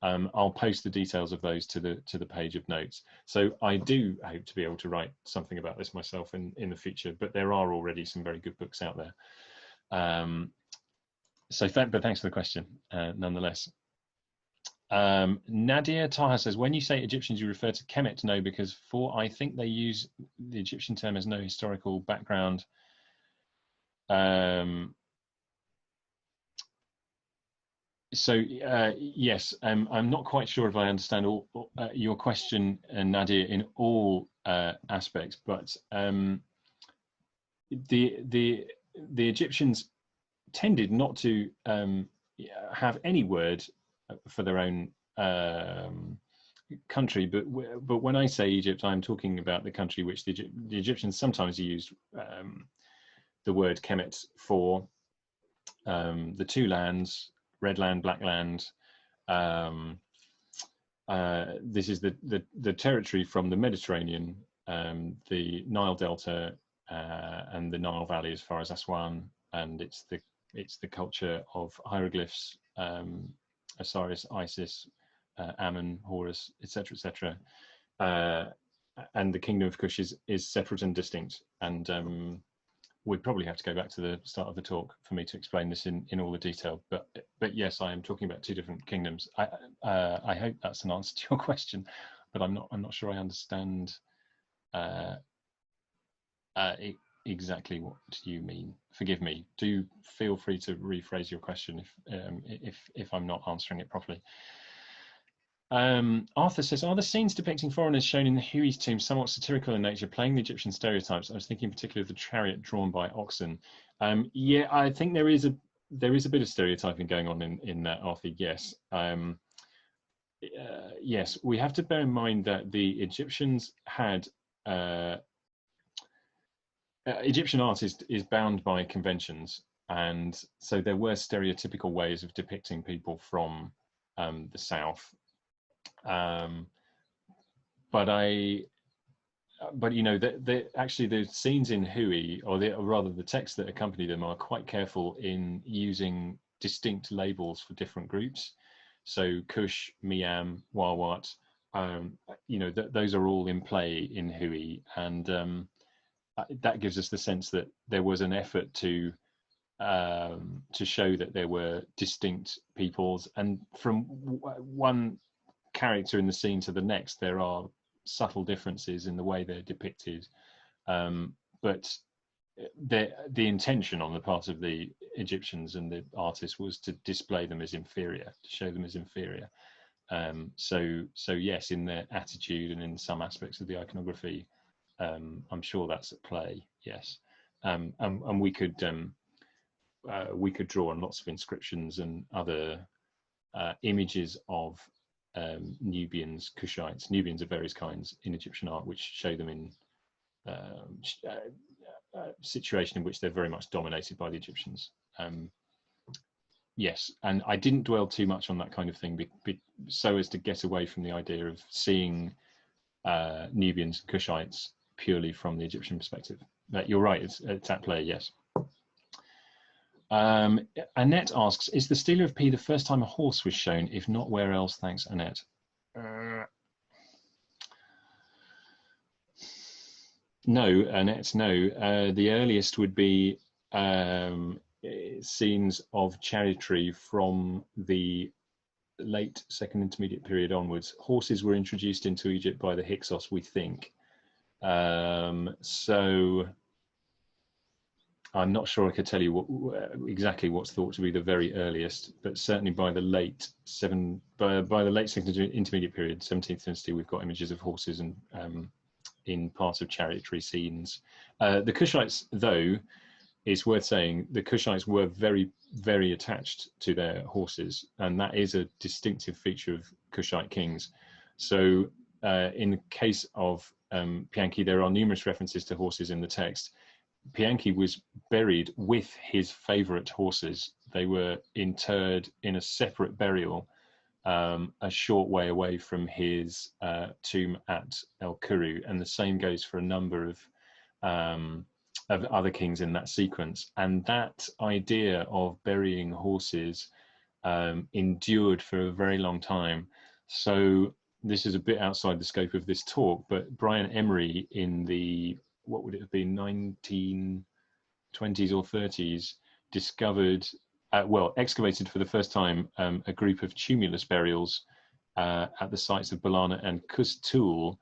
I'll post the details of those to the page of notes. So I do hope to be able to write something about this myself in the future, but there are already some very good books out there. But thanks for the question, nonetheless. Nadia Taha says, when you say Egyptians, you refer to Kemet? No, because I think they use the Egyptian term as no historical background. Yes, I'm not quite sure if I understand your question, Nadia, in all aspects, but the Egyptians tended not to have any word for their own country, but when I say Egypt, I'm talking about the country which the Egyptians sometimes used the word Kemet for the two lands, Red Land, Black Land. This is the territory from the Mediterranean, the Nile Delta, and the Nile Valley as far as Aswan, and it's the culture of hieroglyphs, Osiris, Isis, Ammon, Horus, etc., etc. And the Kingdom of Kush is separate and distinct. And we'd probably have to go back to the start of the talk for me to explain this in all the detail. But yes, I am talking about two different kingdoms. I hope that's an answer to your question, but I'm not sure I understand exactly what you mean. Forgive me. Do feel free to rephrase your question if I'm not answering it properly. Arthur says, are the scenes depicting foreigners shown in the Hui's tomb somewhat satirical in nature, playing the Egyptian stereotypes? I was thinking particularly of the chariot drawn by oxen. Yeah, I think there is a bit of stereotyping going on in that, Arthur. Yes. Yes, we have to bear in mind that the Egyptians had Egyptian art is bound by conventions, and so there were stereotypical ways of depicting people from the south. But you know, actually the scenes in Hui, or rather the texts that accompany them, are quite careful in using distinct labels for different groups. So Kush, Miam, Wawat, you know, those are all in play in Hui, and that gives us the sense that there was an effort to show that there were distinct peoples, and from one character in the scene to the next, there are subtle differences in the way they're depicted, but the intention on the part of the Egyptians and the artists was to display them as inferior, to show them as inferior. So yes, in their attitude and in some aspects of the iconography, I'm sure that's at play. Yes, and we could draw on lots of inscriptions and other images of Nubians, Kushites, Nubians of various kinds in Egyptian art, which show them in situation in which they're very much dominated by the Egyptians. Yes, and I didn't dwell too much on that kind of thing so as to get away from the idea of seeing Nubians and Kushites purely from the Egyptian perspective. You're right, it's at play, yes. Annette asks, is the Steeler of P the first time a horse was shown? If not, where else? Thanks, Annette. No, Annette, no. The earliest would be scenes of chariotry from the late Second Intermediate period onwards. Horses were introduced into Egypt by the Hyksos, we think. So I'm not sure I could tell you exactly what's thought to be the very earliest, but certainly by the late Second Intermediate period, 17th dynasty, we've got images of horses and in part of chariotry scenes. The Kushites, though, it's worth saying, the Kushites were very, very attached to their horses, and that is a distinctive feature of Kushite kings. So in the case of Pianki, there are numerous references to horses in the text. Pianki was buried with his favorite horses. They were interred in a separate burial a short way away from his tomb at El Kuru, and the same goes for a number of other kings in that sequence. And that idea of burying horses endured for a very long time. So this is a bit outside the scope of this talk, but Brian Emery in the, what would it have been, 1920s or 30s, discovered, excavated for the first time a group of tumulus burials at the sites of Balana and Kustul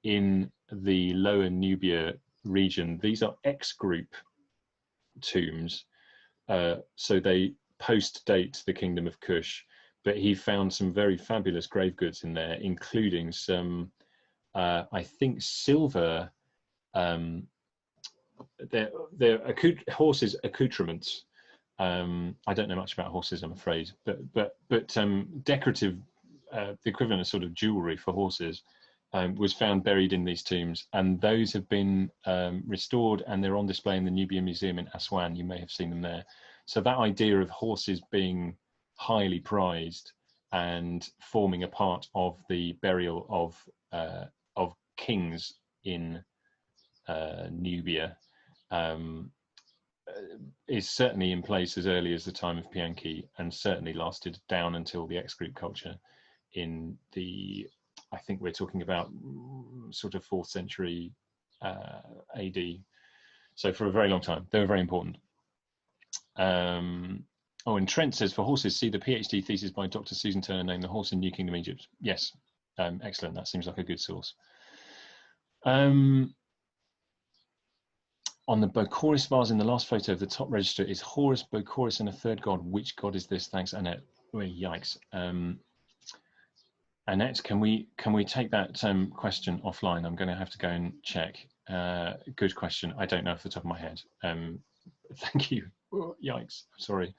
in the lower Nubia region. These are X-group tombs, so they post-date the Kingdom of Kush, but he found some very fabulous grave goods in there, including some, I think, silver, they're horses' accoutrements. I don't know much about horses, I'm afraid, but decorative, the equivalent of sort of jewelry for horses, was found buried in these tombs, and those have been restored, and they're on display in the Nubian Museum in Aswan. You may have seen them there. So that idea of horses being highly prized and forming a part of the burial of kings in Nubia is certainly in place as early as the time of Pianki, and certainly lasted down until the X-group culture in the, I think we're talking about sort of 4th century AD. So for a very long time, they were very important. And Trent says, for horses, see the PhD thesis by Dr. Susan Turner named The Horse in New Kingdom Egypt. Yes, excellent. That seems like a good source. On the Bocoris vase in the last photo of the top register is Horus, Bocoris, and a third god. Which god is this? Thanks, Annette. Oh, yikes. Annette, can we take that question offline? I'm going to have to go and check. Good question. I don't know off the top of my head. Thank you. Oh, yikes. Sorry.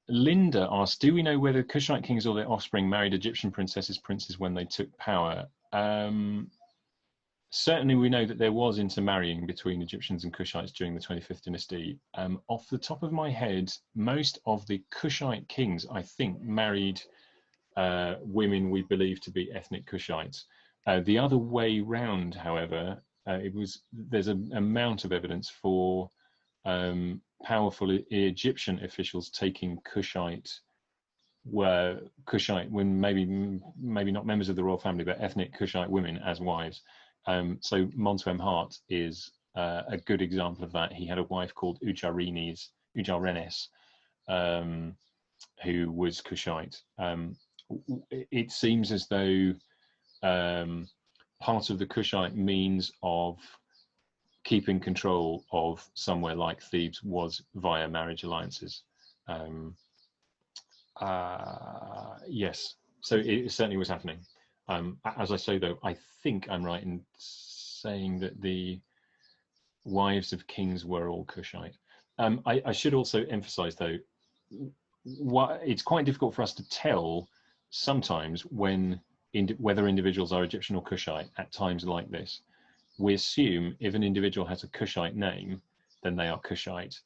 Linda asks, do we know whether Kushite kings or their offspring married Egyptian princes when they took power? Certainly we know that there was intermarrying between Egyptians and Kushites during the 25th dynasty. Off the top of my head, most of the Kushite kings, I think, married women we believe to be ethnic Kushites. The other way round, however, there's an amount of evidence for powerful Egyptian officials taking Kushite when maybe not members of the royal family, but ethnic Kushite women as wives. So Montuemhart is a good example of that. He had a wife called Ujarenes, who was Kushite. It seems as though part of the Kushite means of keeping control of somewhere like Thebes was via marriage alliances. Yes, so it certainly was happening. As I say, though, I think I'm right in saying that the wives of kings were all Kushite. I should also emphasize, though, it's quite difficult for us to tell sometimes whether individuals are Egyptian or Kushite at times like this. We assume if an individual has a Kushite name, then they are Kushite.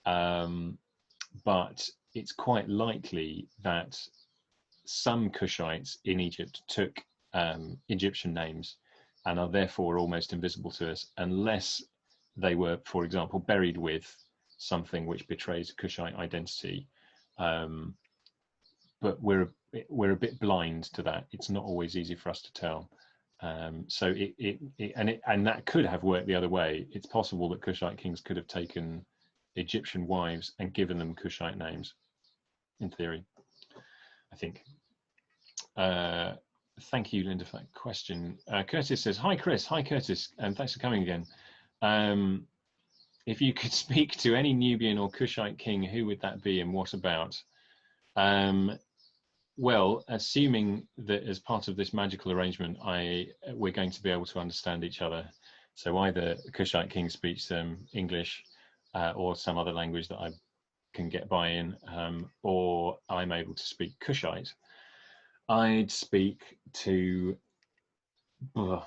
But it's quite likely that some Kushites in Egypt took Egyptian names and are therefore almost invisible to us unless they were, for example, buried with something which betrays Kushite identity. But we're a bit blind to that. It's not always easy for us to tell. So and that could have worked the other way. It's possible that Kushite kings could have taken Egyptian wives and given them Kushite names, in theory, I think. Thank you, Linda, for that question. Curtis says, hi, Chris. Hi, Curtis, and thanks for coming again. If you could speak to any Nubian or Kushite king, who would that be and what about? Well, assuming that as part of this magical arrangement, we're going to be able to understand each other. So either Kushite king speaks English or some other language that I can get by in, or I'm able to speak Kushite. I'd speak to, what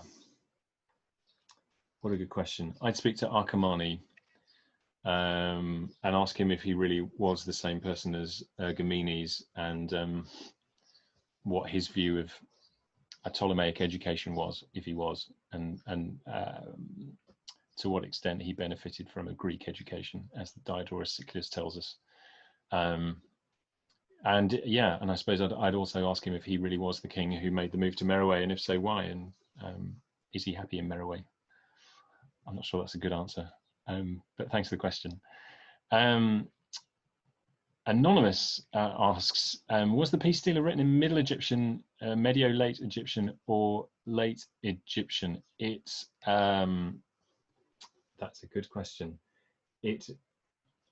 a good question. I'd speak to Akamani and ask him if he really was the same person as Ergomenes and what his view of a Ptolemaic education was, if he was, and to what extent he benefited from a Greek education, as the Diodorus Siculus tells us. And yeah, and I suppose I'd also ask him if he really was the king who made the move to Meroe, and if so, why? And is he happy in Meroe? I'm not sure that's a good answer, but thanks for the question. Anonymous asks, was the Peace Steeler written in Middle Egyptian, Medio-Late Egyptian, or Late Egyptian? It's that's a good question. It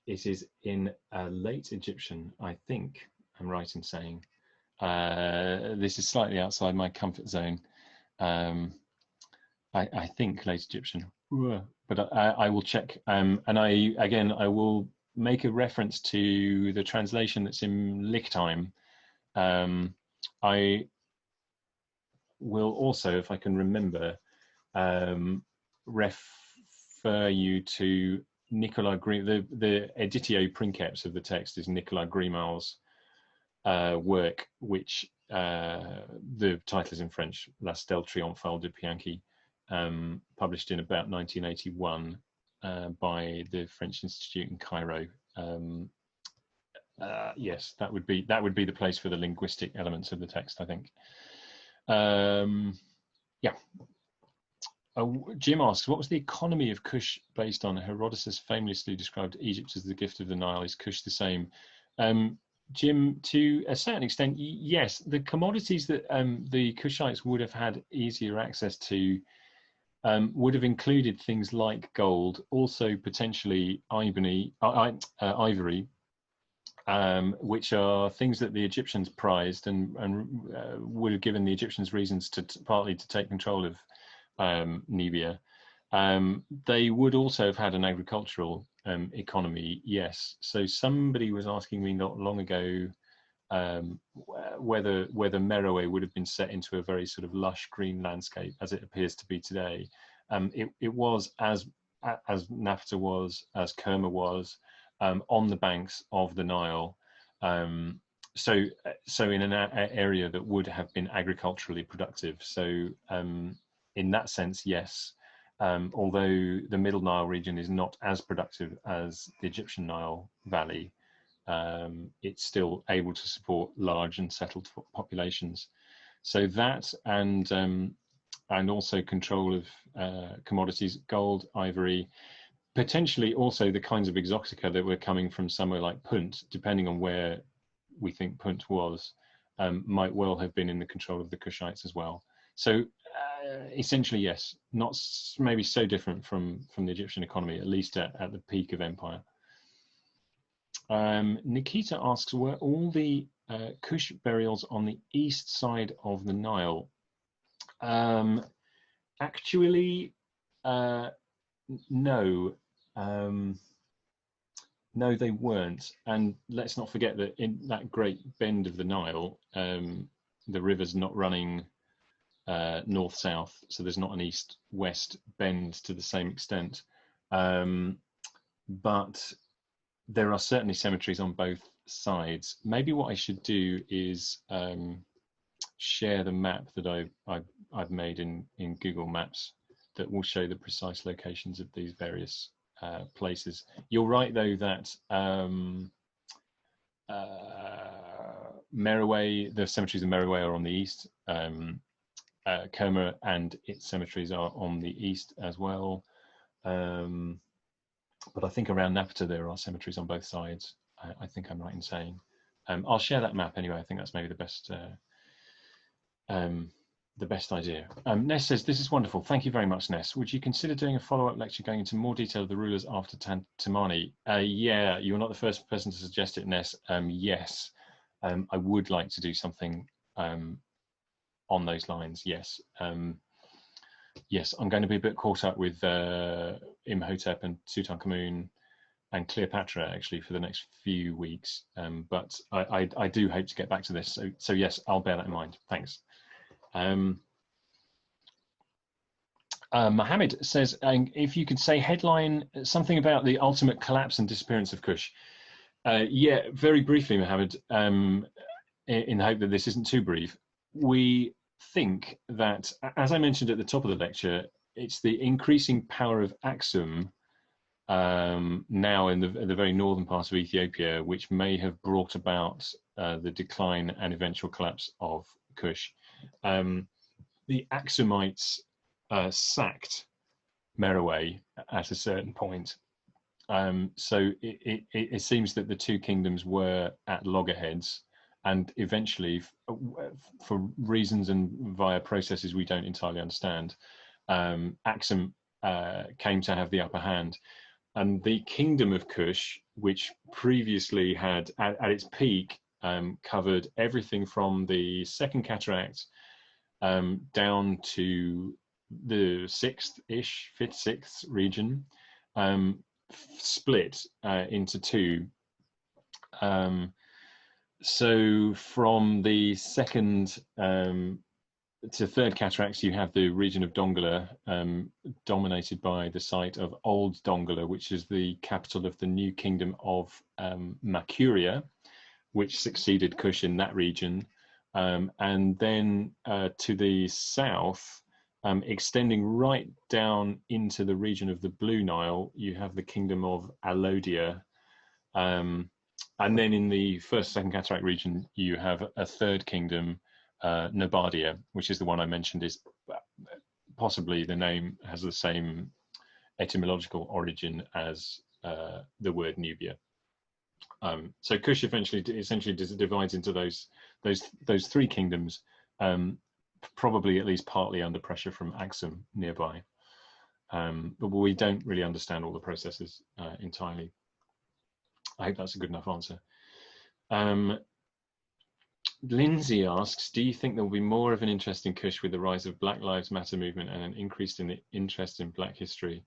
is in Late Egyptian, I think. I'm right in saying. This is slightly outside my comfort zone. I think Late Egyptian, but I will check. And I will make a reference to the translation that's in Lichtime. I will also, if I can remember, refer you to Nicolas Grim. The editio princeps of the text is Nicolas Grimal's work, which the title is in French, La Stèle triomphale de Pianchi, published in about 1981 by the French Institute in Cairo. Yes, that would be the place for the linguistic elements of the text, I think. Yeah. Jim asks, what was the economy of Kush based on? Herodotus famously described Egypt as the gift of the Nile. Is Kush the same? Jim, to a certain extent, yes. The commodities that the Kushites would have had easier access to would have included things like gold, also potentially ivory, which are things that the Egyptians prized and would have given the Egyptians reasons to partly to take control of Nubia. They would also have had an agricultural economy, yes. So somebody was asking me not long ago whether Meroe would have been set into a very sort of lush green landscape as it appears to be today. It was as Napata was, as Kerma was, on the banks of the Nile. So in an area that would have been agriculturally productive. So in that sense, yes. Although the Middle Nile region is not as productive as the Egyptian Nile Valley, it's still able to support large and settled populations. So that and also control of commodities, gold, ivory, potentially also the kinds of exotica that were coming from somewhere like Punt, depending on where we think Punt was, might well have been in the control of the Kushites as well. So essentially, yes, not maybe so different from the Egyptian economy, at least at the peak of empire. Nikita asks, were all the Kush burials on the east side of the Nile? Actually, no. No, they weren't. And let's not forget that in that great bend of the Nile, the river's not running north-south, so there's not an east-west bend to the same extent. But there are certainly cemeteries on both sides. Maybe what I should do is share the map that I've made in Google Maps that will show the precise locations of these various places. You're right, though, that Meroe, the cemeteries of Meroe are on the east. Kerma and its cemeteries are on the east as well. But I think around Napata there are cemeteries on both sides. I think I'm right in saying. I'll share that map anyway. I think that's maybe the best idea. Ness says, this is wonderful. Thank you very much, Ness. Would you consider doing a follow-up lecture going into more detail of the rulers after Tanzamani? Yeah, you're not the first person to suggest it, Ness. Yes, I would like to do something on those lines, yes. Yes, I'm going to be a bit caught up with Imhotep and Tutankhamun and Cleopatra actually for the next few weeks, but I do hope to get back to this. So yes, I'll bear that in mind. Thanks. Mohammed says, if you could say headline something about the ultimate collapse and disappearance of Kush. Yeah, very briefly, Mohammed, in the hope that this isn't too brief. We think that, as I mentioned at the top of the lecture, it's the increasing power of Aksum now in the very northern part of Ethiopia, which may have brought about the decline and eventual collapse of Kush. The Aksumites sacked Meroe at a certain point. So it seems that the two kingdoms were at loggerheads, and eventually, for reasons and via processes we don't entirely understand, Aksum came to have the upper hand. And the Kingdom of Kush, which previously had, at its peak, covered everything from the second Cataract down to the fifth, sixth region, split into two. So from the second to third cataracts, you have the region of Dongola, dominated by the site of Old Dongola, which is the capital of the new kingdom of Makuria, which succeeded Kush in that region. And then to the south, extending right down into the region of the Blue Nile, you have the kingdom of Alodia. And then in the first, second cataract region, you have a third kingdom, Nabadia, which is the one I mentioned, is possibly the name has the same etymological origin as the word Nubia. So Kush essentially divides into those three kingdoms, probably at least partly under pressure from Aksum nearby. But we don't really understand all the processes entirely. I hope that's a good enough answer. Lindsay asks, do you think there will be more of an interest in Kush with the rise of Black Lives Matter movement and an increase in the interest in Black history?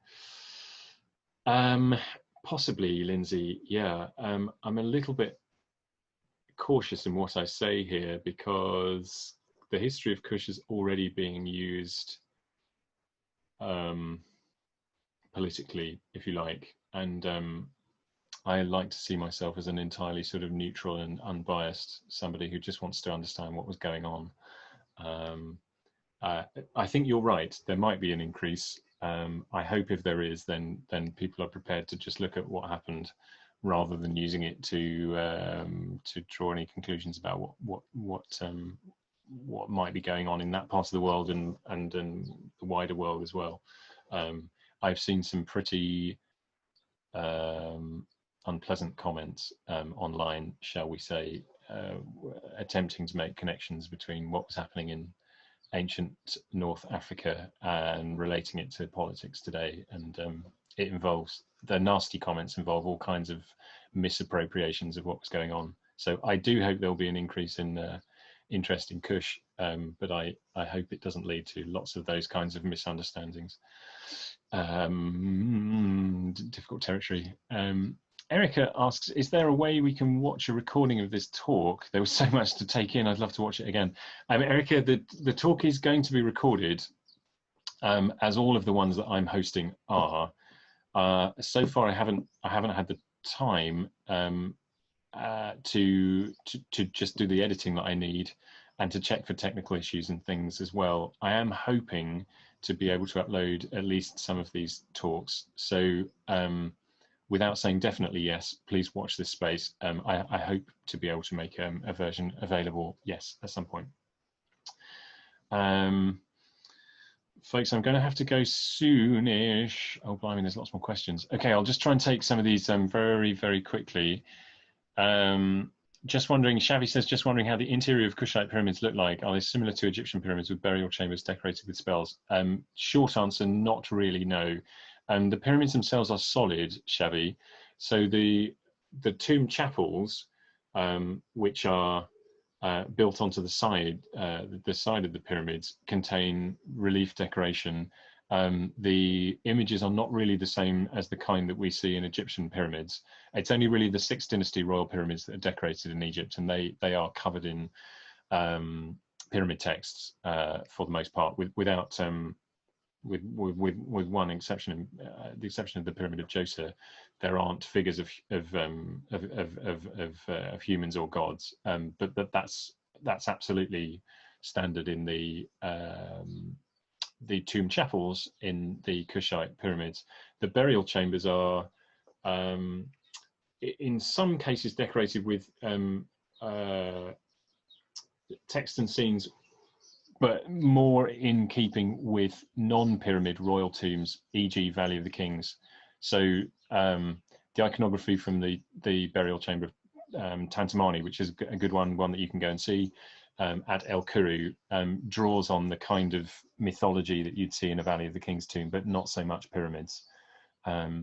Possibly, Lindsay. Yeah, I'm a little bit cautious in what I say here because the history of Kush is already being used politically, if you like, and I like to see myself as an entirely sort of neutral and unbiased, somebody who just wants to understand what was going on. I think you're right. There might be an increase. I hope if there is, then people are prepared to just look at what happened, rather than using it to draw any conclusions about what might be going on in that part of the world and the wider world as well. I've seen some pretty unpleasant comments online, shall we say, attempting to make connections between what was happening in ancient North Africa and relating it to politics today. And it involves, the nasty comments involve all kinds of misappropriations of what was going on. So I do hope there'll be an increase in interest in Kush, but I hope it doesn't lead to lots of those kinds of misunderstandings. Difficult territory. Erica asks, is there a way we can watch a recording of this talk? There was so much to take in, I'd love to watch it again. Erica, the talk is going to be recorded, as all of the ones that I'm hosting are. So far I haven't had the time to just do the editing that I need and to check for technical issues and things as well. I am hoping to be able to upload at least some of these talks. So without saying definitely yes, please watch this space. I hope to be able to make a version available, yes, at some point. Folks, I'm going to have to go soonish. Oh, blimey, there's lots more questions. Okay, I'll just try and take some of these very, very quickly. Just wondering, Shavi says, just wondering how the interior of Kushite pyramids look like. Are they similar to Egyptian pyramids with burial chambers decorated with spells? Short answer, not really, no. The pyramids themselves are solid, Shavi. So the tomb chapels, which are built onto the side of the pyramids, contain relief decoration. The images are not really the same as the kind that we see in Egyptian pyramids. It's only really the 6th Dynasty royal pyramids that are decorated in Egypt, and they are covered in pyramid texts for the most part, with one exception, the exception of the Pyramid of Djoser. There aren't figures of humans or gods, but that's absolutely standard in the tomb chapels in the Kushite pyramids. The burial chambers are, in some cases, decorated with text and scenes, but more in keeping with non-pyramid royal tombs, e.g. Valley of the Kings. So the iconography from the burial chamber of Tanzamani, which is a good one that you can go and see, at El Kuru, draws on the kind of mythology that you'd see in a Valley of the King's tomb, but not so much pyramids. I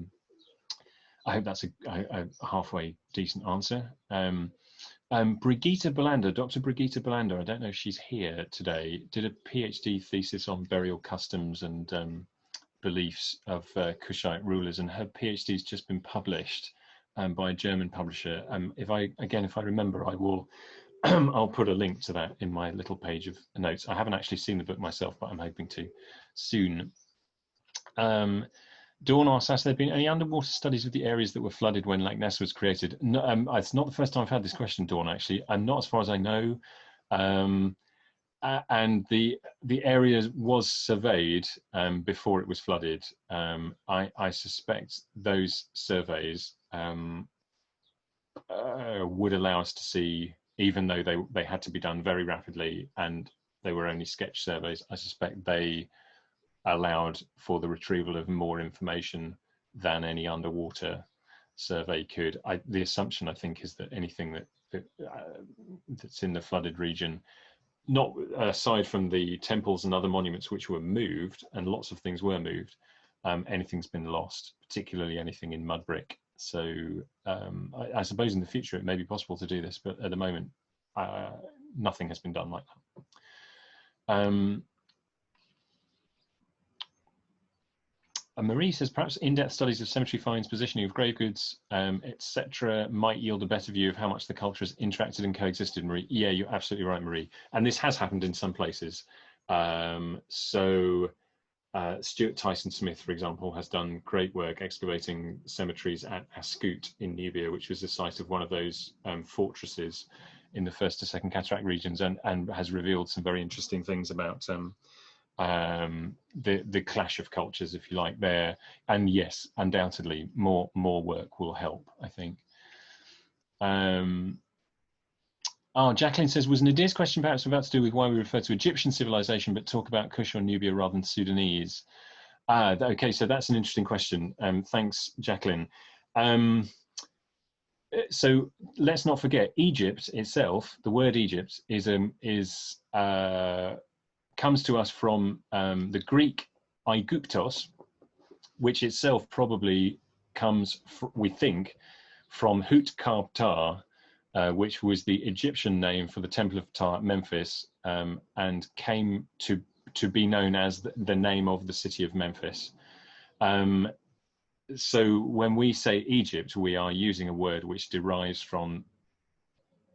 hope that's a halfway decent answer. Brigitte Belander, Dr. Brigitte Belander, I don't know if she's here today, did a PhD thesis on burial customs and beliefs of Kushite rulers, and her PhD's just been published by a German publisher. If I remember, I will I'll put a link to that in my little page of notes. I haven't actually seen the book myself, but I'm hoping to soon. Dawn asks, has there been any underwater studies of the areas that were flooded when Loch Ness was created? No, it's not the first time I've had this question, Dawn, actually. Not as far as I know. And the area was surveyed before it was flooded. I suspect those surveys would allow us to see, even though they had to be done very rapidly and they were only sketch surveys, I suspect they allowed for the retrieval of more information than any underwater survey could. The assumption, I think, is that anything that's in the flooded region, not aside from the temples and other monuments which were moved, and lots of things were moved, anything's been lost, particularly anything in mud brick. So I suppose in the future it may be possible to do this, but at the moment nothing has been done like that. Marie says, perhaps in-depth studies of cemetery finds, positioning of grave goods, etc., might yield a better view of how much the culture has interacted and coexisted, Marie. Yeah, you're absolutely right, Marie. And this has happened in some places. Stuart Tyson Smith, for example, has done great work excavating cemeteries at Ascot in Nubia, which was the site of one of those fortresses in the first to second Cataract regions, and has revealed some very interesting things about the clash of cultures, if you like, there. And yes, undoubtedly, more work will help, I think. Jacqueline says, was Nadir's question perhaps about to do with why we refer to Egyptian civilization but talk about Kush or Nubia rather than Sudanese? Okay, so that's an interesting question. Thanks, Jacqueline. So let's not forget, Egypt itself, the word Egypt comes to us from the Greek Aiguptos, which itself probably comes, we think, from Hut-Kar-Ptah, which was the Egyptian name for the Temple of Ptah at Memphis, and came to be known as the name of the city of Memphis. So when we say Egypt, we are using a word which derives from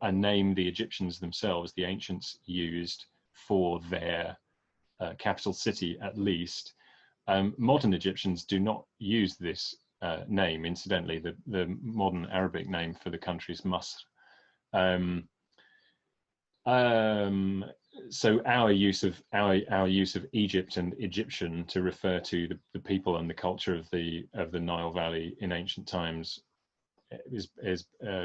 a name the Egyptians themselves, the ancients, used for their capital city, at least. Modern Egyptians do not use this name. Incidentally, the modern Arabic name for the country is Masr. So our use of Egypt and Egyptian to refer to the people and the culture of the Nile Valley in ancient times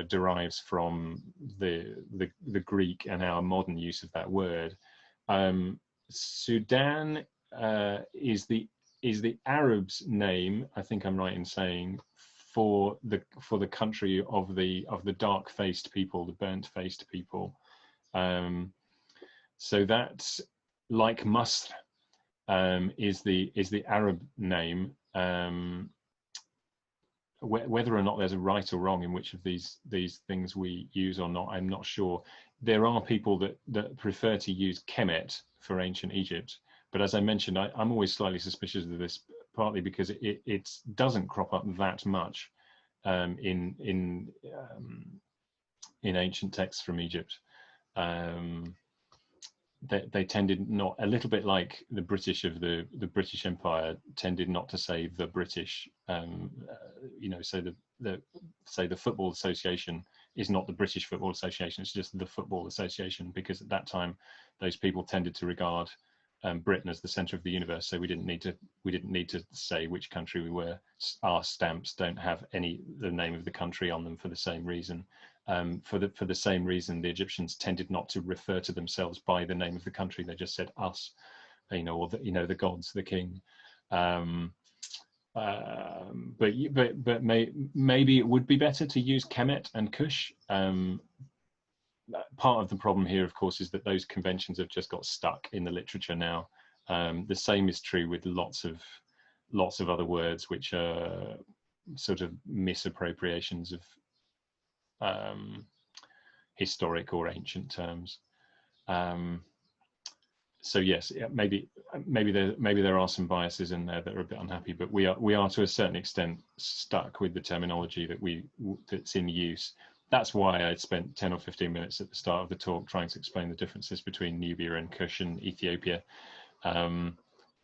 derives from the Greek and our modern use of that word. Sudan is the Arabs' name, I think I'm right in saying, for the country of the dark-faced people, the burnt-faced people. So that's like Masr is the Arab name. Whether or not there's a right or wrong in which of these things we use or not, I'm not sure. There are people that prefer to use Kemet for ancient Egypt, but as I mentioned, I'm always slightly suspicious of this, partly because it doesn't crop up that much in ancient texts from Egypt. They tended not, a little bit like the British of the British Empire tended not to say the British. So the Football Association is not the British Football Association; it's just the Football Association, because at that time those people tended to regard Britain as the centre of the universe. So we didn't need to say which country we were. Our stamps don't have the name of the country on them for the same reason. For the same reason, the Egyptians tended not to refer to themselves by the name of the country. They just said us, or the gods, the king. But maybe it would be better to use Kemet and Kush. Part of the problem here, of course, is that those conventions have just got stuck in the literature now. The same is true with lots of other words, which are sort of misappropriations of historic or ancient terms. So yes, maybe there are some biases in there that are a bit unhappy, but we are to a certain extent stuck with the terminology that's in use. That's why I spent 10 or 15 minutes at the start of the talk trying to explain the differences between Nubia and Kush and Ethiopia,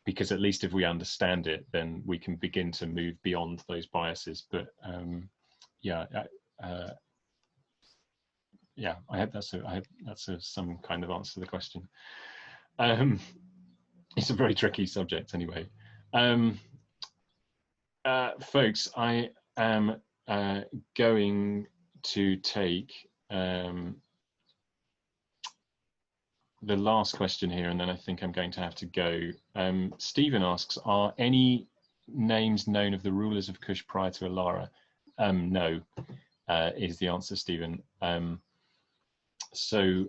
because at least if we understand it, then we can begin to move beyond those biases. But I hope that's some kind of answer to the question. It's a very tricky subject anyway. Folks, I am going to take the last question here, and then I think I'm going to have to go. Stephen asks, are any names known of the rulers of Kush prior to Alara? No, is the answer, Stephen. So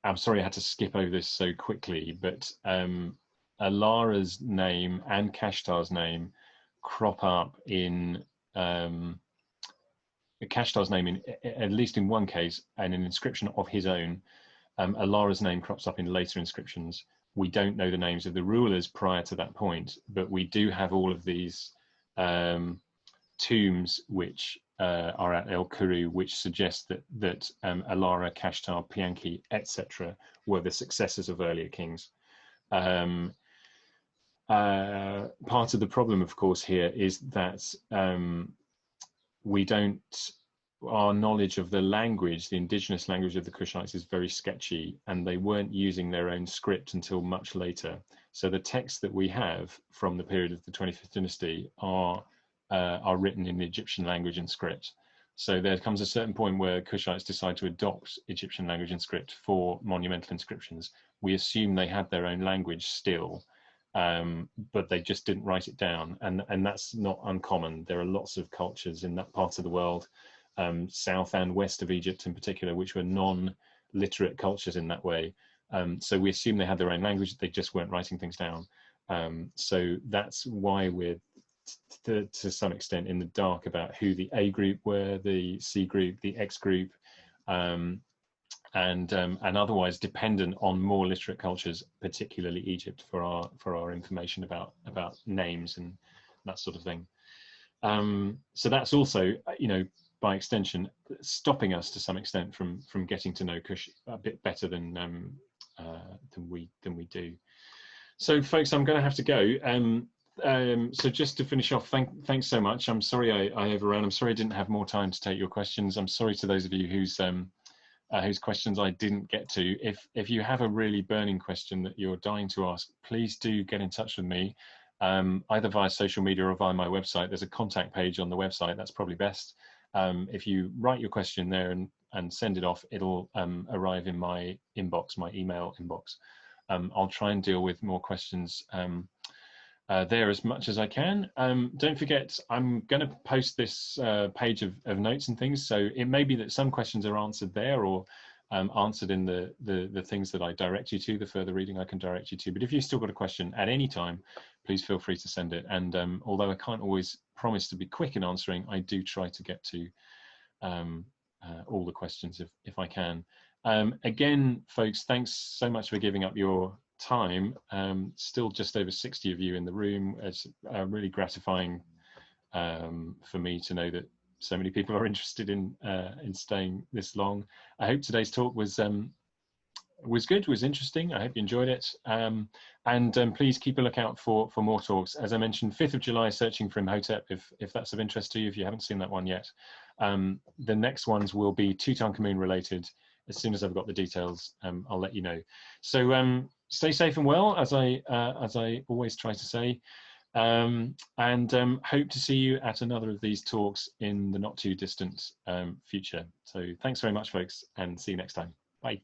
I'm sorry I had to skip over this so quickly, but Alara's name and Kashtar's name crop up in Kashtar's name, at least in one case, and an inscription of his own. Alara's name crops up in later inscriptions. We don't know the names of the rulers prior to that point, but we do have all of these tombs which are at El Kuru, which suggest that Alara, Kashtar, Pianki, etc. were the successors of earlier kings. Part of the problem, of course, here is that our knowledge of the language, the indigenous language of the Kushites, is very sketchy, and they weren't using their own script until much later. So the texts that we have from the period of the 25th dynasty are written in the Egyptian language and script. So there comes a certain point where Kushites decide to adopt Egyptian language and script for monumental inscriptions. We assume they had their own language still, but they just didn't write it down. And that's not uncommon. There are lots of cultures in that part of the world, south and west of Egypt in particular, which were non-literate cultures in that way. So we assume they had their own language, they just weren't writing things down. So that's why we're to some extent in the dark about who the A group were, the C group, the X group, and otherwise dependent on more literate cultures, particularly Egypt, for our information about names and that sort of thing. So that's also, by extension, stopping us to some extent from getting to know Kush a bit better than we do. So, folks, I'm going to have to go. So just to finish off, thanks so much. I'm sorry I overran. I'm sorry I didn't have more time to take your questions. I'm sorry to those of you whose questions I didn't get to. If you have a really burning question that you're dying to ask, please do get in touch with me, either via social media or via my website. There's a contact page on the website. That's probably best. If you write your question there and send it off, it'll arrive in my inbox, my email inbox. I'll try and deal with more questions there as much as I can. Don't forget, I'm going to post this page of notes and things, so it may be that some questions are answered there or answered in the things that I direct you to, the further reading I can direct you to. But if you've still got a question at any time, please feel free to send it. And although I can't always promise to be quick in answering, I do try to get to all the questions if I can. Again, folks, thanks so much for giving up your time. Still just over 60 of you in the room. It's really gratifying for me to know that so many people are interested in staying this long. I hope today's talk was good, was interesting. I hope you enjoyed it. And please keep a lookout for more talks. As I mentioned, 5th of July, Searching for Imhotep, if that's of interest to you, if you haven't seen that one yet. The next ones will be Tutankhamun related. As soon as I've got the details, I'll let you know. So stay safe and well, as I always try to say, and hope to see you at another of these talks in the not too distant future. So thanks very much, folks, and see you next time. Bye.